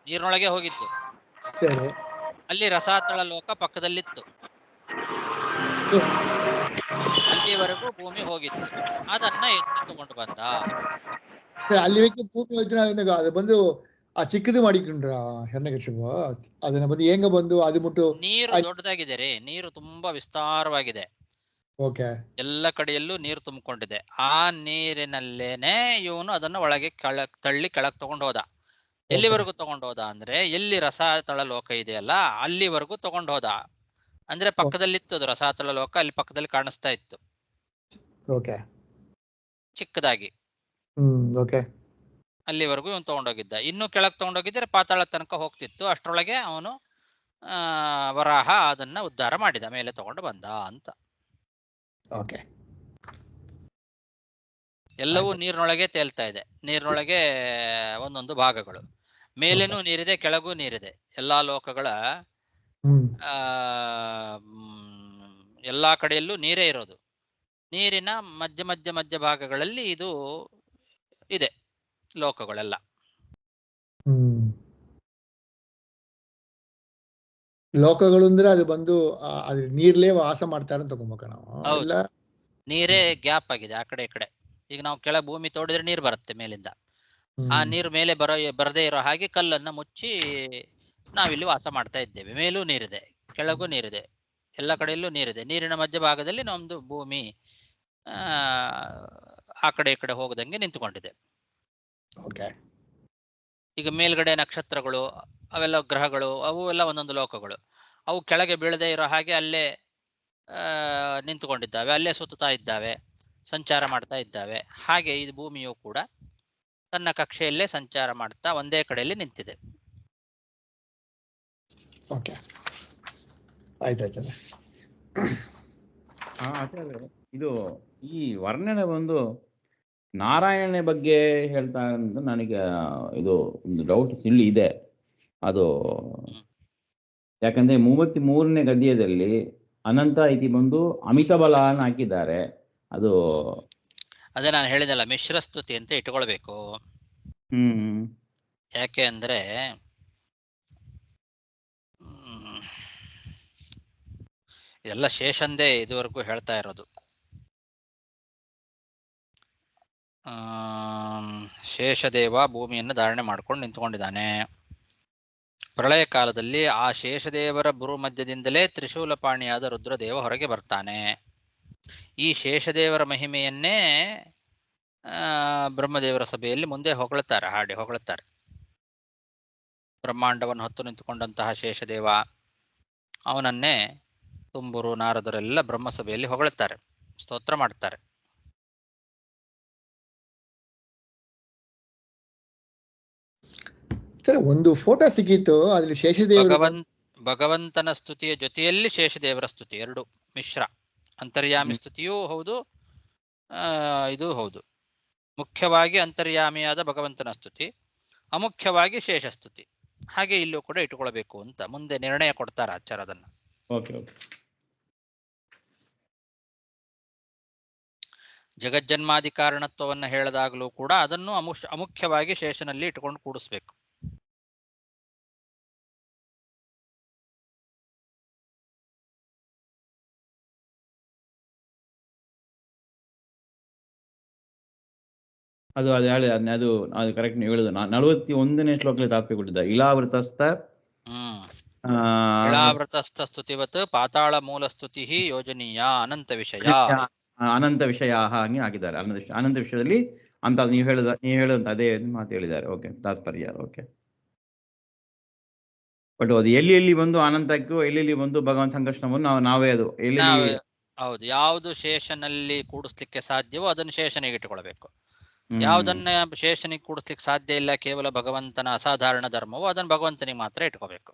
ನೀರಿನೊಳಗೆ ಹೋಗಿದ್ದು. ಅಲ್ಲಿ ರಸಾತಳ ಲೋಕ ಪಕ್ಕದಲ್ಲಿತ್ತು, ಅಲ್ಲಿವರೆಗೂ ಭೂಮಿ ಹೋಗಿತ್ತು. ಅದನ್ನ ಎತ್ತಿ ತಗೊಂಡು ಬಂದ. ಅಲ್ಲಿ ಭೂಮಿ ಯೋಜನೆ ಅದು ಬಂದು ಆ ಚಿಕ್ಕದು ಮಾಡಿಕೊಂಡ್ರ ಹಿರಣ್ಯಕಶಿಪು ಅದನ್ನ ಬಂದು ಹೆಂಗ ಬಂದು ಅದು ಮುಟ್ಟು ನೀರು ದೊಡ್ಡದಾಗಿದೆ ರೀ, ನೀರು ತುಂಬಾ ವಿಸ್ತಾರವಾಗಿದೆ. ಓಕೆ. ಎಲ್ಲ ಕಡೆಯಲ್ಲೂ ನೀರು ತುಂಬಿಕೊಂಡಿದೆ. ಆ ನೀರಿನಲ್ಲೇನೆ ಇವನು ಅದನ್ನ ಒಳಗೆ ತಳ್ಳಿ ಕೆಳಗೆ ತಗೊಂಡು ಹೋದ. ಎಲ್ಲಿವರೆಗೂ ತಗೊಂಡು ಹೋದ ಅಂದ್ರೆ ಎಲ್ಲಿ ರಸಾತಳ ಲೋಕ ಇದೆಯಲ್ಲ ಅಲ್ಲಿವರೆಗೂ ತಗೊಂಡು ಹೋದ. ಅಂದ್ರೆ ಪಕ್ಕದಲ್ಲಿತ್ತು ಅದು ರಸಾತಳ ಲೋಕ, ಅಲ್ಲಿ ಪಕ್ಕದಲ್ಲಿ ಕಾಣಿಸ್ತಾ ಇತ್ತು ಓಕೆ. ಚಿಕ್ಕದಾಗಿ. ಓಕೆ. ಅಲ್ಲಿವರೆಗೂ ಇವನು ತಗೊಂಡೋಗಿದ್ದ. ಇನ್ನು ಕೆಳಗೆ ತಗೊಂಡೋಗಿದ್ರೆ ಪಾತಾಳ ತನಕ ಹೋಗ್ತಿತ್ತು. ಅಷ್ಟರೊಳಗೆ ಅವನು ವರಾಹ ಅದನ್ನ ಉದ್ಧಾರ ಮಾಡಿದ, ಮೇಲೆ ತಗೊಂಡು ಬಂದ ಅಂತ. ಓಕೆ. ಎಲ್ಲವೂ ನೀರಿನೊಳಗೆ ತೇಲ್ತಾ ಇದೆ. ನೀರಿನೊಳಗೆ ಒಂದೊಂದು ಭಾಗಗಳು. ಮೇಲೇನೂ ನೀರಿದೆ, ಕೆಳಗೂ ನೀರಿದೆ. ಎಲ್ಲಾ ಲೋಕಗಳ ಎಲ್ಲಾ ಕಡೆಯಲ್ಲೂ ನೀರೇ ಇರೋದು. ನೀರಿನ ಮಧ್ಯ ಮಧ್ಯ ಮಧ್ಯ ಭಾಗಗಳಲ್ಲಿ ಇದು ಇದೆ ಲೋಕಗಳೆಲ್ಲ. ಲೋಕಗಳು ಅಂದ್ರೆ ಅದು ಬಂದು ಅದು ನೀರ್ಲೇ ವಾಸ ಮಾಡ್ತಾರೆ ಅಂತ ತಗೊಂಬೇಕ ನಾವು? ಇಲ್ಲ, ನೀರೇ ಗ್ಯಾಪ್ ಆಗಿದೆ ಆ ಕಡೆ ಈ ಕಡೆ. ಈಗ ನಾವು ಕೆಳ ಭೂಮಿ ತೋಡಿದ್ರೆ ನೀರು ಬರುತ್ತೆ ಮೇಲಿಂದ. ಆ ನೀರು ಮೇಲೆ ಬರದೇ ಇರೋ ಹಾಗೆ ಕಲ್ಲನ್ನ ಮುಚ್ಚಿ ನಾವಿಲ್ಲಿ ವಾಸ ಮಾಡ್ತಾ ಇದ್ದೇವೆ. ಮೇಲೂ ನೀರಿದೆ, ಕೆಳಗೂ ನೀರಿದೆ, ಎಲ್ಲ ಕಡೆಯಲ್ಲೂ ನೀರಿದೆ. ನೀರಿನ ಮಧ್ಯ ಭಾಗದಲ್ಲಿ ನಮ್ದು ಭೂಮಿ ಆ ಕಡೆ ಈ ಕಡೆ ಹೋಗದಂಗೆ ನಿಂತುಕೊಂಡಿದೆ. ಈಗ ಮೇಲ್ಗಡೆ ನಕ್ಷತ್ರಗಳು, ಅವೆಲ್ಲ ಗ್ರಹಗಳು, ಅವು ಎಲ್ಲ ಒಂದೊಂದು ಲೋಕಗಳು. ಅವು ಕೆಳಗೆ ಬೀಳದೆ ಇರೋ ಹಾಗೆ ಅಲ್ಲೇ ನಿಂತುಕೊಂಡಿದ್ದಾವೆ, ಅಲ್ಲೇ ಸುತ್ತಾ ಇದ್ದಾವೆ, ಸಂಚಾರ ಮಾಡ್ತಾ ಇದ್ದಾವೆ. ಹಾಗೆ ಇದು ಭೂಮಿಯು ಕೂಡ ತನ್ನ ಕಕ್ಷೆಯಲ್ಲೇ ಸಂಚಾರ ಮಾಡ್ತಾ ಒಂದೇ ಕಡೆಯಲ್ಲಿ ನಿಂತಿದೆ. ಓಕೆ, ಆಯ್ತಾಯ್ತು. ಇದು ಈ ವರ್ಣನೆ ಒಂದು ನಾರಾಯಣ ಬಗ್ಗೆ ಹೇಳ್ತಾ ಅಂತ ನನಗೆ ಇದು ಒಂದು ಡೌಟ್ ಇಲ್ಲಿ ಇದೆ. ಅದು ಯಾಕಂದ್ರೆ 33ನೇ ಗದ್ಯದಲ್ಲಿ ಅನಂತ ಇತಿ ಬಂದು ಅಮಿತ ಬಲ ಅನ್ನು ಹಾಕಿದ್ದಾರೆ. ಅದು ಅದೇ ನಾನು ಹೇಳಿದಲ್ಲ, ಮಿಶ್ರ ಸ್ತುತಿ ಅಂತ ಇಟ್ಕೊಳ್ಬೇಕು. ಯಾಕೆ ಅಂದ್ರೆ ಇದೆಲ್ಲ ಶೇಷಂದೇ ಇದುವರೆಗೂ ಹೇಳ್ತಾ ಇರೋದು. ಶೇಷದೇವ ಭೂಮಿಯನ್ನು ಧಾರಣೆ ಮಾಡ್ಕೊಂಡು ನಿಂತ್ಕೊಂಡಿದ್ದಾನೆ. ಪ್ರಳಯ ಕಾಲದಲ್ಲಿ ಆ ಶೇಷದೇವರ ಭ್ರೂ ಮಧ್ಯದಿಂದಲೇ ತ್ರಿಶೂಲಪಾಣಿಯಾದ ರುದ್ರದೇವ ಹೊರಗೆ ಬರ್ತಾನೆ. ಈ ಶೇಷದೇವರ ಮಹಿಮೆಯನ್ನೇ ಬ್ರಹ್ಮದೇವರ ಸಭೆಯಲ್ಲಿ ಮುಂದೆ ಹೊಗಳುತ್ತಾರೆ, ಹಾಡಿ ಹೊಗಳುತ್ತಾರೆ. ಬ್ರಹ್ಮಾಂಡವನ್ನು ಹೊತ್ತು ನಿಂತುಕೊಂಡಂತಹ ಶೇಷದೇವ, ಅವನನ್ನೇ ತುಂಬುರು ನಾರದರೆಲ್ಲ ಬ್ರಹ್ಮಸಭೆಯಲ್ಲಿ ಹೊಗಳುತ್ತಾರೆ, ಸ್ತೋತ್ರ ಮಾಡ್ತಾರೆ. ಒಂದು ಫೋಟೋ ಸಿಕ್ಕಿತ್ತು, ಅದ್ರಲ್ಲಿ ಶೇಷದೇವ ಭಗವಂತನ ಸ್ತುತಿಯ ಜೊತೆಯಲ್ಲಿ ಶೇಷದೇವರ ಸ್ತುತಿ ಎರಡು ಮಿಶ್ರ. ಅಂತರ್ಯಾಮಿ ಸ್ತುತಿಯೂ ಹೌದು, ಇದು ಹೌದು. ಮುಖ್ಯವಾಗಿ ಅಂತರ್ಯಾಮಿಯಾದ ಭಗವಂತನ ಸ್ತುತಿ, ಅಮುಖ್ಯವಾಗಿ ಶೇಷ ಸ್ತುತಿ. ಹಾಗೆ ಇಲ್ಲೂ ಕೂಡ ಇಟ್ಟುಕೊಳ್ಬೇಕು ಅಂತ ಮುಂದೆ ನಿರ್ಣಯ ಕೊಡ್ತಾರೆ ಆಚಾರ್ಯ ಅದನ್ನ. ಜಗಜ್ಜನ್ಮಾದಿ ಕಾರಣತ್ವವನ್ನು ಹೇಳಿದಾಗಲೂ ಕೂಡ ಅದನ್ನು ಅಮುಖ್ಯವಾಗಿ ಶೇಷನಲ್ಲಿ ಇಟ್ಟುಕೊಂಡು ಕೂಡಿಸ್ಬೇಕು. ಅದು ಕರೆಕ್ಟ್ ನೀವು ಹೇಳುದು. 41ನೇ ಶ್ಲೋಕದಲ್ಲಿ ತಾತ್ಪರ್ಯ ಕೊಟ್ಟಿದ್ದ ಇಲಾವೃತಸ್ಥ ಇಲಾವೃತಸ್ಥ ಸ್ತುತಿವತ್ ಪಾತಾಳ ಮೂಲ ಸ್ತುತಿ ಯೋಜನೀಯ ಅನಂತ ವಿಷಯ ಹಂಗೆ ಹಾಕಿದ್ದಾರೆ. ಅನಂತ ವಿಷಯದಲ್ಲಿ ಅಂತ ನೀವು ಹೇಳುದಂತ ಅದೇ ಮಾತು ಹೇಳಿದ್ದಾರೆ. ಓಕೆ, ತಾತ್ಪರ್ಯ. ಓಕೆ, ಬಟ್ ಅದು ಎಲ್ಲಿ ಬಂದು ಅನಂತಕ್ಕೂ ಎಲ್ಲಿ ಬಂದು ಭಗವಂತ ಸಂಕರ್ಷಣವನ್ನು ನಾವೇ ಅದು ಹೌದು, ಯಾವುದು ಶೇಷನಲ್ಲಿ ಕೂಡಿಸ್ಲಿಕ್ಕೆ ಸಾಧ್ಯವೋ ಅದನ್ನು ಶೇಷನಿಗೆ ಇಟ್ಟುಕೊಳ್ಬೇಕು. ಯಾವುದನ್ನ ಶೇಷನಿಗೆ ಕೂಡಿಸ್ಲಿಕ್ಕೆ ಸಾಧ್ಯ ಇಲ್ಲ, ಕೇವಲ ಭಗವಂತನ ಅಸಾಧಾರಣ ಧರ್ಮವೋ ಅದನ್ನು ಭಗವಂತನಿಗೆ ಮಾತ್ರ ಇಟ್ಕೋಬೇಕು.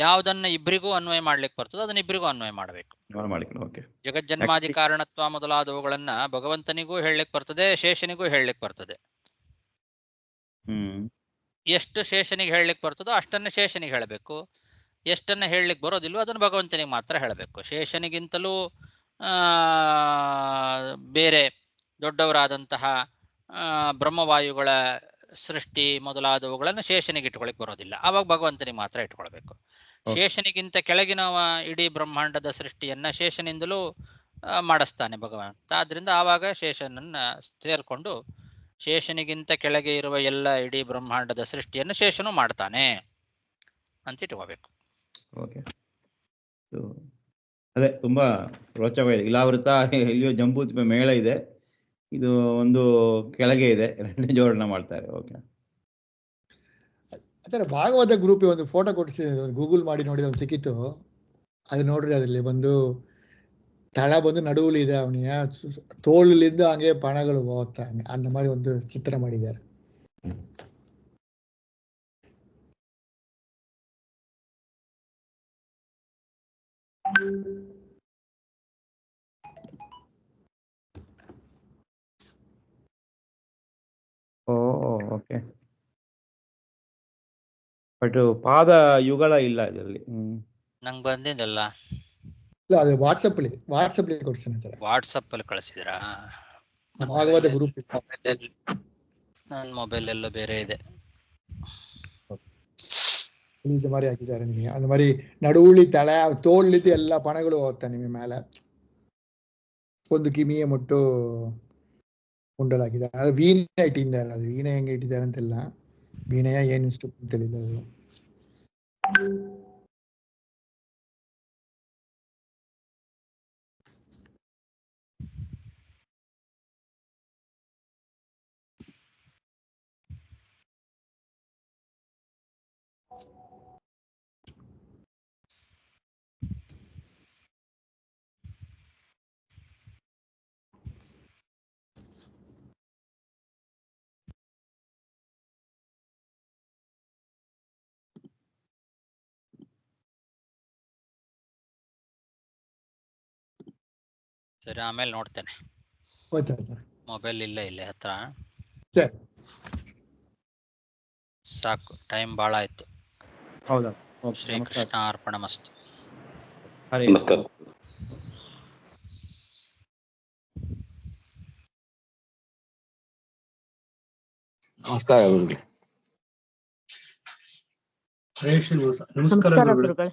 ಯಾವುದನ್ನ ಇಬ್ಬರಿಗೂ ಅನ್ವಯ ಮಾಡ್ಲಿಕ್ಕೆ ಬರ್ತದೋ ಅದನ್ನ ಇಬ್ಬರಿಗೂ ಅನ್ವಯ ಮಾಡಬೇಕು. ಜಗಜ್ಜನ್ಮಾದಿ ಕಾರಣತ್ವ ಮೊದಲಾದವುಗಳನ್ನ ಭಗವಂತನಿಗೂ ಹೇಳಲಿಕ್ಕೆ ಬರ್ತದೆ, ಶೇಷನಿಗೂ ಹೇಳಲಿಕ್ಕೆ ಬರ್ತದೆ. ಎಷ್ಟು ಶೇಷನಿಗೆ ಹೇಳಲಿಕ್ಕೆ ಬರ್ತದೋ ಅಷ್ಟನ್ನ ಶೇಷನಿಗೆ ಹೇಳಬೇಕು. ಎಷ್ಟನ್ನ ಹೇಳಲಿಕ್ಕೆ ಬರೋದಿಲ್ವೋ ಅದನ್ನು ಭಗವಂತನಿಗೆ ಮಾತ್ರ ಹೇಳಬೇಕು. ಶೇಷನಿಗಿಂತಲೂ ಬೇರೆ ದೊಡ್ಡವರಾದಂತಹ ಬ್ರಹ್ಮವಾಯುಗಳ ಸೃಷ್ಟಿ ಮೊದಲಾದವುಗಳನ್ನು ಶೇಷನಿಗೆ ಇಟ್ಕೊಳಕ್ ಬರೋದಿಲ್ಲ. ಆವಾಗ ಭಗವಂತನಿಗೆ ಮಾತ್ರ ಇಟ್ಕೊಳ್ಬೇಕು. ಶೇಷನಿಗಿಂತ ಕೆಳಗಿನ ಇಡೀ ಬ್ರಹ್ಮಾಂಡದ ಸೃಷ್ಟಿಯನ್ನ ಶೇಷನಿಂದಲೂ ಮಾಡಿಸ್ತಾನೆ ಭಗವಂತ. ಆದ್ರಿಂದ ಆವಾಗ ಶೇಷನನ್ನ ಸೇರ್ಕೊಂಡು ಶೇಷನಿಗಿಂತ ಕೆಳಗೆ ಇರುವ ಎಲ್ಲ ಇಡೀ ಬ್ರಹ್ಮಾಂಡದ ಸೃಷ್ಟಿಯನ್ನು ಶೇಷನು ಮಾಡ್ತಾನೆ ಅಂತ ಇಟ್ಕೋಬೇಕು. ಅದೇ ತುಂಬಾ ರೋಚಕವಾಗಿದೆ. ಇಲಾವೃತ ಇಲ್ಲಿಯೋ ಜಂಬೂ ಮೇಳ ಇದೆ, ಇದು ಒಂದು ಕೆಳಗೆ ಇದೆ, ಎರಡನೇ ಜೋಡಣೆ ಮಾಡ್ತಾರೆ. ಓಕೆ. ಆತರ ಭಾಗವತ ಗ್ರೂಪ್ ಒಂದು ಫೋಟೋ ಕೊಡಿಸಿದೆ, ಗೂಗಲ್ ಮಾಡಿ ನೋಡಿದ ಒಂದು ಸಿಕ್ಕಿತ್ತು. ಅದು ನೋಡ್ರಿ, ಅದ್ರಲ್ಲಿ ಬಂದು ತಳ ಬಂದು ನಡುವಲ್ಲಿ ಇದೆ, ಅವನಿಯ ತೋಳಿಂದ ಹಂಗೆ ಪಣಗಳು ಹೋಗ್ತಾ அந்த மாதிரி ಒಂದು ಚಿತ್ರ ಮಾಡಿದ್ದಾರೆ. ಓಕೆ. ಬಟ್ ಪಾದ ಯುಗಳ ಇಲ್ಲ ಇದರಲ್ಲಿ. ನಂಗೆ ಬಂದಿದ್ದಲ್ಲ, ಇಲ್ಲ ಅದು ವಾಟ್ಸಪ್ ಕೊಡ್ತೀನಿ. ವಾಟ್ಸಪ್ ಅಲ್ಲಿ ಕಳಿಸಿದ್ರಾ? ಭಾಗವತ ಗ್ರೂಪ್ ನನ್ನ ಮೊಬೈಲ್ ಎಲ್ಲೋ ಬೇರೆ ಇದೆ. ಇದು மாதிரி ಹಾಕಿದ್ದಾರೆ ನಿಮಗೆ. அந்த மாதிரி ನಡುವಳಿ ತಳ ತೋಳಿದ್ದು ಎಲ್ಲ ಪಣಗಳು ಹೋಗ್ತಾ ನಿಮಗೆ ಮೇಲೆ. ಒಂದು ಕಿಮಿಯ ಮುಟ್ಟು ಕುಂಡಲಾಗಿದೆ. ಅದು ವೀಣೆ ಇಟ್ಟಿದ್ದಾರೆ. ಅದು ವೀಣೆ ಹೆಂಗೆ ಇಟ್ಟಿದ್ದಾರೆ ಅಂತೆಲ್ಲ, ವೀಣೆಯ ಏನು ಇಷ್ಟು ತಿಳಿಲ್ಲ ಅದು. ಸರಿ, ಆಮೇಲೆ ನೋಡ್ತೇನೆ. ಮೊಬೈಲ್ ಇಲ್ಲ ಇಲ್ಲಿ ಹತ್ರ. ಸಾಕು, ಟೈಮ್ ಬಹಳ ಆಯ್ತು. ಹೌದಾ? ಶ್ರೀಕೃಷ್ಣ ಅರ್ಪಣಮಸ್ತು. ನಮಸ್ಕಾರ. ನಮಸ್ಕಾರ ಗುರುಗಳೇ.